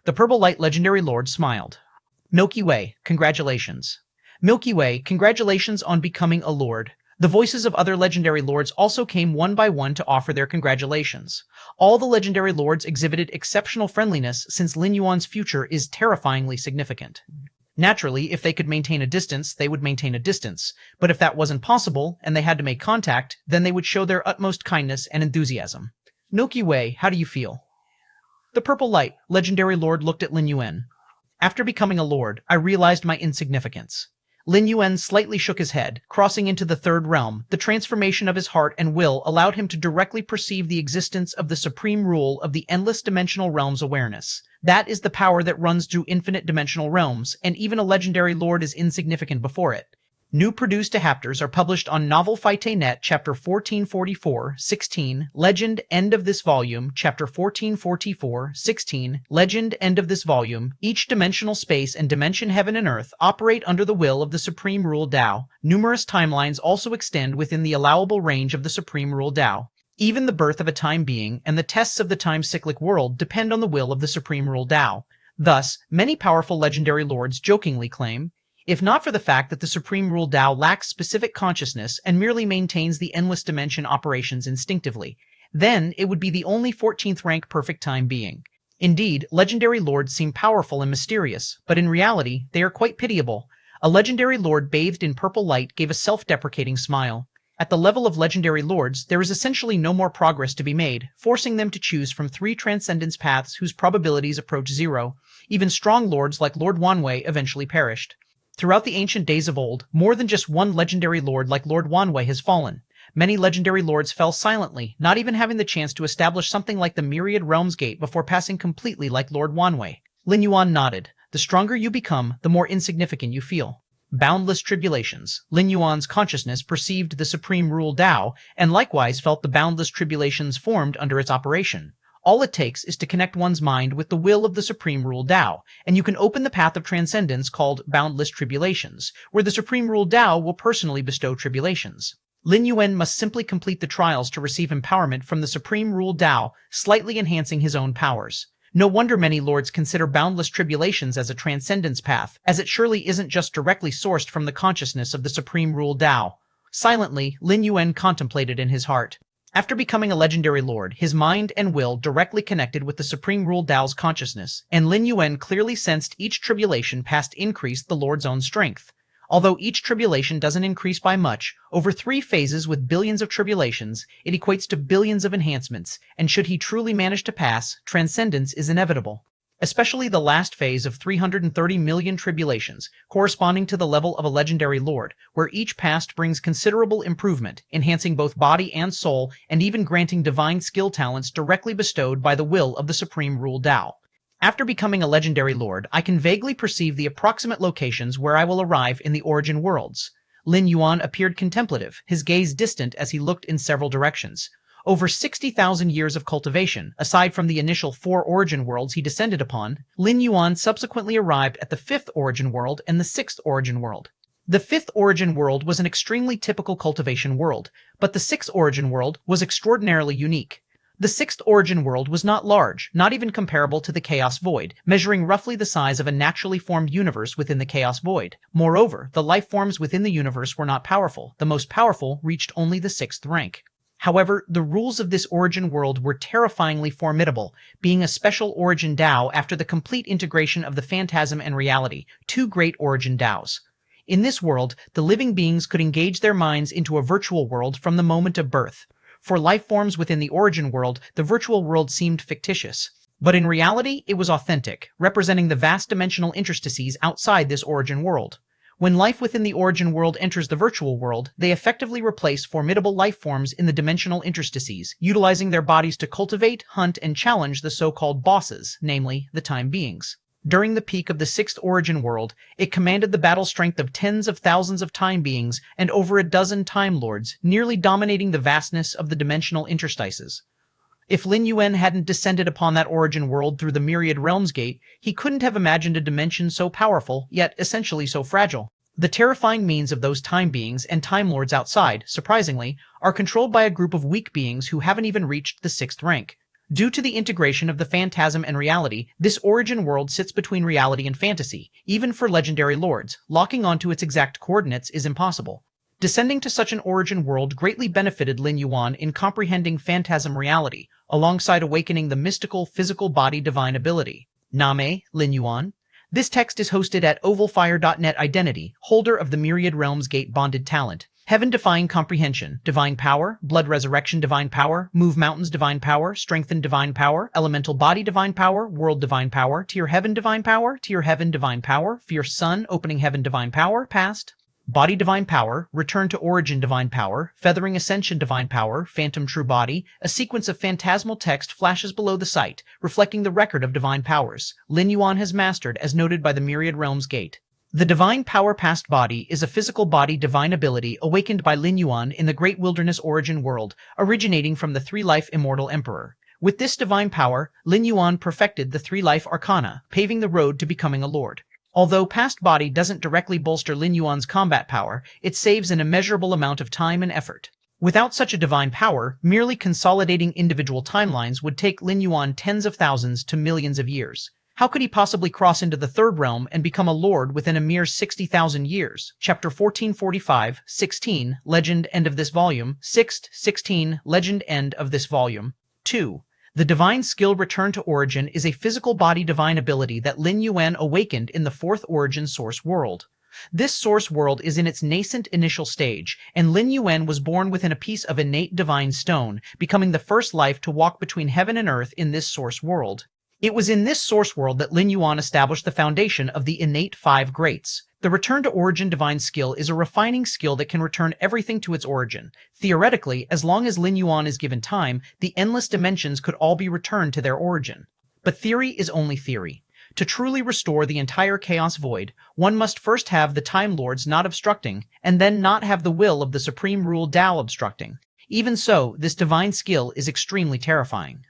The Purple Light legendary lord smiled. Milky Way, congratulations. Milky Way, congratulations on becoming a lord. The voices of other legendary lords also came one by one to offer their congratulations. All the legendary lords exhibited exceptional friendliness since Lin Yuan's future is terrifyingly significant. Naturally, if they could maintain a distance, they would maintain a distance. But if that wasn't possible, and they had to make contact, then they would show their utmost kindness and enthusiasm. Milky Way, how do you feel? The Purple Light, legendary lord, looked at Lin Yuan. After becoming a lord, I realized my insignificance. Lin Yuan slightly shook his head. Crossing into the third realm, the transformation of his heart and will allowed him to directly perceive the existence of the supreme rule of the endless dimensional realm's awareness. That is the power that runs through infinite dimensional realms, and even a legendary lord is insignificant before it. New produced chapters are published on Novel Net, Chapter 1444, 16, Legend, End of this volume, Chapter 1444, 16, Legend, End of this volume. Each dimensional space and dimension heaven and earth operate under the will of the Supreme Rule Dao. Numerous timelines also extend within the allowable range of the Supreme Rule Dao. Even the birth of a time being and the tests of the time-cyclic world depend on the will of the Supreme Rule Dao. Thus, many powerful legendary lords jokingly claim, if not for the fact that the Supreme Rule Dao lacks specific consciousness and merely maintains the endless dimension operations instinctively, then it would be the only 14th rank perfect time being. Indeed, legendary lords seem powerful and mysterious, but in reality, they are quite pitiable. A legendary lord bathed in purple light gave a self-deprecating smile. At the level of legendary lords, there is essentially no more progress to be made, forcing them to choose from 3 transcendence paths whose probabilities approach 0. Even strong lords like Lord Wanwei eventually perished. Throughout the ancient days of old, more than just one legendary lord like Lord Wanwei has fallen. Many legendary lords fell silently, not even having the chance to establish something like the Myriad Realms Gate before passing completely like Lord Wanwei. Lin Yuan nodded. The stronger you become, the more insignificant you feel. Boundless tribulations. Lin Yuan's consciousness perceived the supreme rule Dao, and likewise felt the boundless tribulations formed under its operation. All it takes is to connect one's mind with the will of the supreme rule Dao, and you can open the path of transcendence called boundless tribulations, where the supreme rule Dao will personally bestow tribulations. Lin Yuan must simply complete the trials to receive empowerment from the supreme rule Dao, slightly enhancing his own powers. No wonder many lords consider boundless tribulations as a transcendence path, as it surely isn't just directly sourced from the consciousness of the supreme rule Dao. Silently, Lin Yuan contemplated in his heart. After becoming a legendary lord, his mind and will directly connected with the supreme rule Dao's consciousness, and Lin Yuan clearly sensed each tribulation past increased the lord's own strength. Although each tribulation doesn't increase by much, over 3 phases with billions of tribulations, it equates to billions of enhancements, and should he truly manage to pass, transcendence is inevitable. Especially the last phase of 330 million tribulations, corresponding to the level of a legendary lord, where each pass brings considerable improvement, enhancing both body and soul, and even granting divine skill talents directly bestowed by the will of the supreme rule Dao. After becoming a legendary lord, I can vaguely perceive the approximate locations where I will arrive in the origin worlds. Lin Yuan appeared contemplative, his gaze distant as he looked in several directions. Over 60,000 years of cultivation, aside from the initial 4 origin worlds he descended upon, Lin Yuan subsequently arrived at the 5th origin world and the 6th origin world. The 5th origin world was an extremely typical cultivation world, but the 6th origin world was extraordinarily unique. The 6th origin world was not large, not even comparable to the Chaos Void, measuring roughly the size of a naturally formed universe within the Chaos Void. Moreover, the life forms within the universe were not powerful. The most powerful reached only the 6th rank. However, the rules of this origin world were terrifyingly formidable, being a special origin Dao after the complete integration of the phantasm and reality, 2 great origin Daos. In this world, the living beings could engage their minds into a virtual world from the moment of birth. For life forms within the origin world, the virtual world seemed fictitious. But in reality, it was authentic, representing the vast dimensional interstices outside this origin world. When life within the origin world enters the virtual world, they effectively replace formidable life forms in the dimensional interstices, utilizing their bodies to cultivate, hunt, and challenge the so-called bosses, namely, the time beings. During the peak of the 6th origin world, it commanded the battle strength of tens of thousands of time beings and over a dozen time lords, nearly dominating the vastness of the dimensional interstices. If Lin Yuan hadn't descended upon that origin world through the Myriad Realms Gate, he couldn't have imagined a dimension so powerful, yet essentially so fragile. The terrifying means of those time beings and time lords outside, surprisingly, are controlled by a group of weak beings who haven't even reached the 6th rank. Due to the integration of the phantasm and reality, this origin world sits between reality and fantasy. Even for legendary lords, locking onto its exact coordinates is impossible. Descending to such an origin world greatly benefited Lin Yuan in comprehending phantasm reality, alongside awakening the mystical physical body divine ability. Name, Lin Yuan. This text is hosted at ovalfire.net identity, holder of the Myriad Realms Gate bonded talent. Heaven-defying comprehension, divine power, blood resurrection divine power, move mountains divine power, strengthen divine power, elemental body divine power, world divine power, tier heaven divine power, tier heaven divine power, fierce sun, opening heaven divine power, past. Body divine power, return to origin divine power, feathering ascension divine power, phantom true body, a sequence of phantasmal text flashes below the site, reflecting the record of divine powers Lin Yuan has mastered as noted by the Myriad Realms Gate. The divine power past body is a physical body divine ability awakened by Lin Yuan in the Great Wilderness origin world, originating from the 3-life immortal emperor. With this divine power, Lin Yuan perfected the 3-life arcana, paving the road to becoming a lord. Although past body doesn't directly bolster Lin Yuan's combat power, it saves an immeasurable amount of time and effort. Without such a divine power, merely consolidating individual timelines would take Lin Yuan tens of thousands to millions of years. How could he possibly cross into the 3rd realm and become a lord within a mere 60,000 years? Chapter 1445, 16, Legend End of this volume, 6th, 16, Legend End of this volume. 2. The divine skill return to origin is a physical body divine ability that Lin Yuan awakened in the 4th origin source world. This source world is in its nascent initial stage, and Lin Yuan was born within a piece of innate divine stone, becoming the first life to walk between heaven and earth in this source world. It was in this source world that Lin Yuan established the foundation of the innate five greats. The return to origin divine skill is a refining skill that can return everything to its origin. Theoretically, as long as Lin Yuan is given time, the endless dimensions could all be returned to their origin. But theory is only theory. To truly restore the entire chaos void, one must first have the Time Lords not obstructing, and then not have the will of the Supreme Rule Dao obstructing. Even so, this divine skill is extremely terrifying.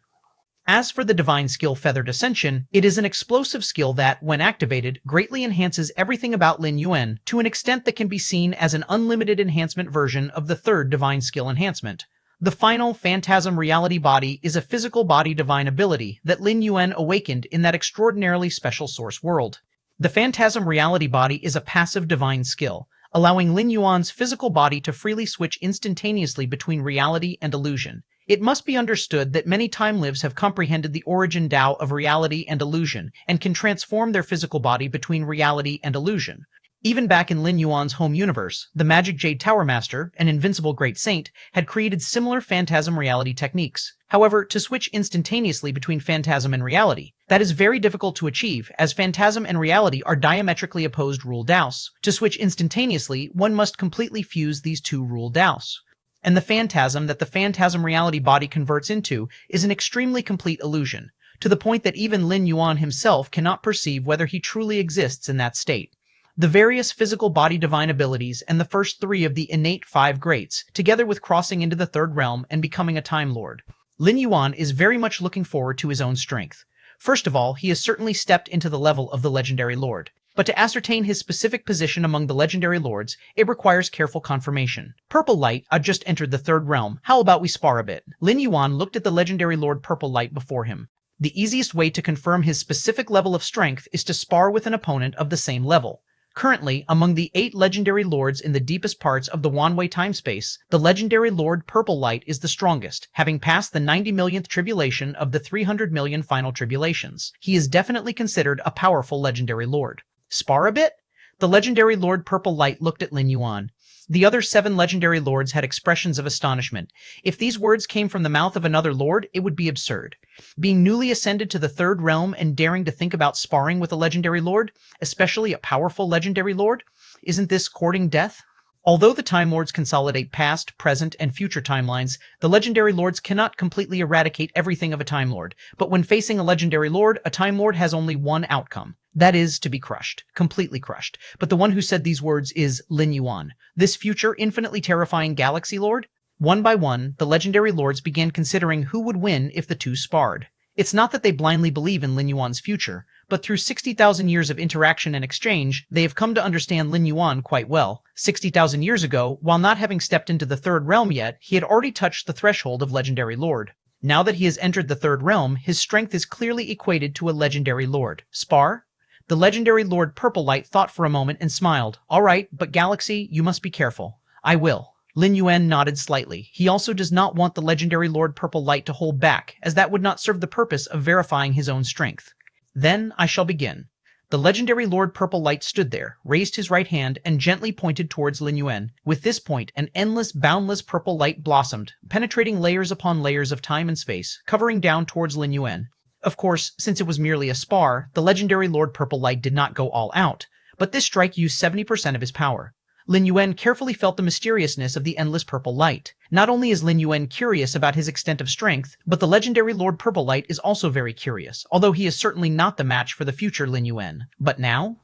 As for the divine skill Feathered Ascension, it is an explosive skill that, when activated, greatly enhances everything about Lin Yuan to an extent that can be seen as an unlimited enhancement version of the third divine skill enhancement. The final Phantasm Reality Body is a physical body divine ability that Lin Yuan awakened in that extraordinarily special source world. The Phantasm Reality Body is a passive divine skill, allowing Lin Yuan's physical body to freely switch instantaneously between reality and illusion. It must be understood that many time-livs have comprehended the origin Dao of reality and illusion, and can transform their physical body between reality and illusion. Even back in Lin Yuan's home universe, the Magic Jade Tower Master, an invincible great saint, had created similar phantasm reality techniques. However, to switch instantaneously between phantasm and reality, that is very difficult to achieve, as phantasm and reality are diametrically opposed rule Daos. To switch instantaneously, one must completely fuse these two rule Daos. And the phantasm that the phantasm reality body converts into is an extremely complete illusion, to the point that even Lin Yuan himself cannot perceive whether he truly exists in that state. The various physical body divine abilities and the first three of the innate five greats, together with crossing into the third realm and becoming a Time Lord. Lin Yuan is very much looking forward to his own strength. First of all, he has certainly stepped into the level of the legendary lord. But to ascertain his specific position among the legendary lords, it requires careful confirmation. Purple Light, I just entered the third realm. How about we spar a bit? Lin Yuan looked at the legendary lord Purple Light before him. The easiest way to confirm his specific level of strength is to spar with an opponent of the same level. Currently, among the 8 legendary lords in the deepest parts of the Wanwei timespace, the legendary lord Purple Light is the strongest, having passed the 90 millionth tribulation of the 300 million final tribulations. He is definitely considered a powerful legendary lord. Spar a bit? The legendary lord Purple Light looked at Lin Yuan. The other 7 legendary lords had expressions of astonishment. If these words came from the mouth of another lord, it would be absurd. Being newly ascended to the third realm and daring to think about sparring with a legendary lord, especially a powerful legendary lord, isn't this courting death? Although the Time Lords consolidate past, present, and future timelines, the legendary lords cannot completely eradicate everything of a Time Lord. But when facing a legendary lord, a Time Lord has only one outcome. That is, to be crushed. Completely crushed. But the one who said these words is Lin Yuan, this future, infinitely terrifying Galaxy Lord. One by one, the legendary lords began considering who would win if the two sparred. It's not that they blindly believe in Lin Yuan's future, but through 60,000 years of interaction and exchange, they have come to understand Lin Yuan quite well. 60,000 years ago, while not having stepped into the third realm yet, he had already touched the threshold of legendary lord. Now that he has entered the third realm, his strength is clearly equated to a legendary lord. Spar? The legendary lord Purple Light thought for a moment and smiled. All right, but Galaxy, you must be careful. I will. Lin Yuan nodded slightly. He also does not want the legendary lord Purple Light to hold back, as that would not serve the purpose of verifying his own strength. Then I shall begin. The legendary lord Purple Light stood there, raised his right hand, and gently pointed towards Lin Yuan. With this point, an endless, boundless purple light blossomed, penetrating layers upon layers of time and space, covering down towards Lin Yuan. Of course, since it was merely a spar, the legendary lord Purple Light did not go all out, but this strike used 70% of his power. Lin Yuan carefully felt the mysteriousness of the endless purple light. Not only is Lin Yuan curious about his extent of strength, but the legendary Lord Purple Light is also very curious, although he is certainly not the match for the future Lin Yuan. But now?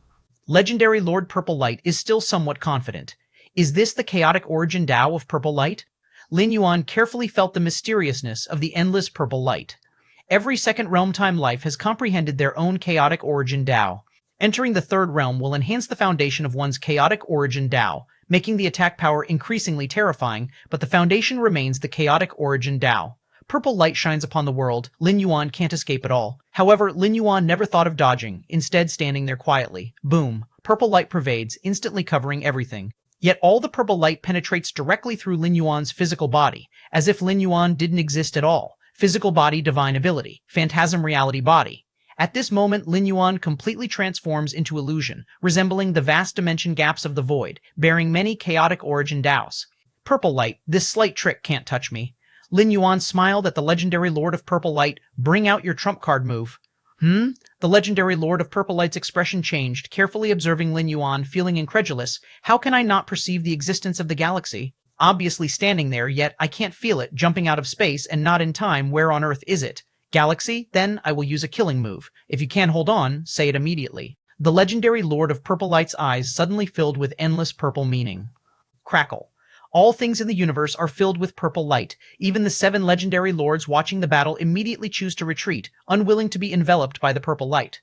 Legendary Lord Purple Light is still somewhat confident. Is this the chaotic origin Dao of Purple Light? Lin Yuan carefully felt the mysteriousness of the endless purple light. Every second realm time life has comprehended their own chaotic origin Dao. Entering the third realm will enhance the foundation of one's chaotic origin Dao, making the attack power increasingly terrifying, but the foundation remains the chaotic origin Dao. Purple light shines upon the world. Lin Yuan can't escape at all. However, Lin Yuan never thought of dodging, instead standing there quietly. Boom. Purple light pervades, instantly covering everything. Yet all the purple light penetrates directly through Lin Yuan's physical body, as if Lin Yuan didn't exist at all. Physical body divine ability. Phantasm reality body. At this moment, Lin Yuan completely transforms into illusion, resembling the vast dimension gaps of the void, bearing many chaotic origin Daos. Purple light, this slight trick can't touch me. Lin Yuan smiled at the legendary Lord of Purple Light. Bring out your trump card move. The legendary Lord of Purple Light's expression changed, carefully observing Lin Yuan, feeling incredulous. How can I not perceive the existence of the galaxy? Obviously standing there, yet I can't feel it, jumping out of space and not in time. Where on earth is it? Galaxy? Then I will use a killing move. If you can't hold on, say it immediately. The legendary Lord of Purple Light's eyes suddenly filled with endless purple meaning. Crackle. All things in the universe are filled with purple light. Even the 7 legendary lords watching the battle immediately choose to retreat, unwilling to be enveloped by the purple light.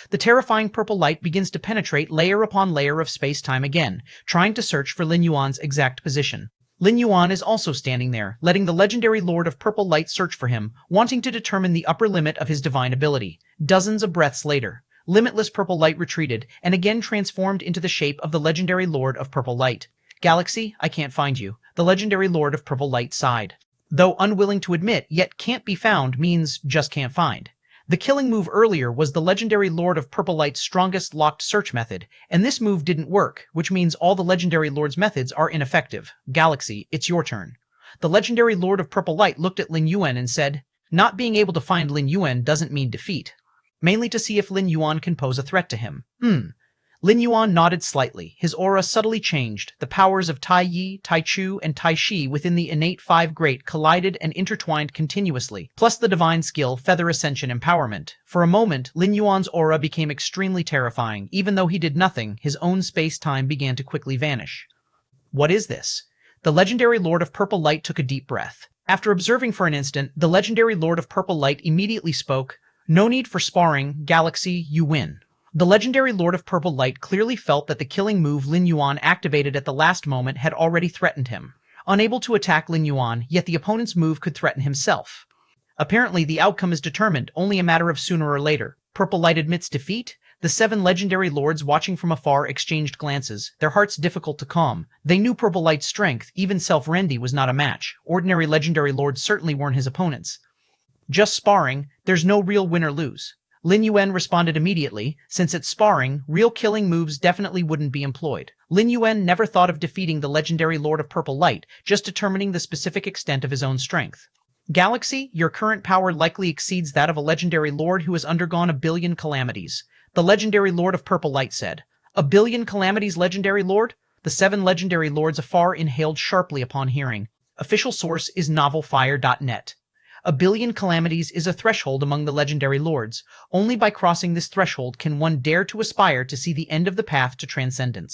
The terrifying purple light begins to penetrate layer upon layer of space-time again, trying to search for Lin Yuan's exact position. Lin Yuan is also standing there, letting the legendary Lord of Purple Light search for him, wanting to determine the upper limit of his divine ability. Dozens of breaths later, limitless purple light retreated, and again transformed into the shape of the legendary Lord of Purple Light. Galaxy, I can't find you. The legendary Lord of Purple Light sighed. Though unwilling to admit, yet can't be found means just can't find. The killing move earlier was the legendary Lord of Purple Light's strongest locked search method, and this move didn't work, which means all the legendary Lord's methods are ineffective. Galaxy, it's your turn. The legendary Lord of Purple Light looked at Lin Yuan and said, not being able to find Lin Yuan doesn't mean defeat. Mainly to see if Lin Yuan can pose a threat to him. Lin Yuan nodded slightly. His aura subtly changed. The powers of Tai Yi, Tai Chu, and Tai Shi within the innate 5 great collided and intertwined continuously, plus the divine skill, Feather Ascension Empowerment. For a moment, Lin Yuan's aura became extremely terrifying. Even though he did nothing, his own space-time began to quickly vanish. What is this? The legendary Lord of Purple Light took a deep breath. After observing for an instant, the legendary Lord of Purple Light immediately spoke, "No need for sparring, Galaxy, you win." The legendary Lord of Purple Light clearly felt that the killing move Lin Yuan activated at the last moment had already threatened him. Unable to attack Lin Yuan, yet the opponent's move could threaten himself. Apparently, the outcome is determined, only a matter of sooner or later. Purple Light admits defeat? The 7 legendary lords watching from afar exchanged glances, their hearts difficult to calm. They knew Purple Light's strength, even Self-Rendi was not a match. Ordinary legendary lords certainly weren't his opponents. Just sparring, there's no real win or lose. Lin Yuan responded immediately, since it's sparring, real killing moves definitely wouldn't be employed. Lin Yuan never thought of defeating the legendary Lord of Purple Light, just determining the specific extent of his own strength. Galaxy, your current power likely exceeds that of a legendary lord who has undergone 1 billion calamities. The legendary Lord of Purple Light said. 1 billion calamities, legendary lord? The 7 legendary lords afar inhaled sharply upon hearing. Official source is novelfire.net. 1 billion calamities is a threshold among the legendary lords. Only by crossing this threshold can one dare to aspire to see the end of the path to transcendence.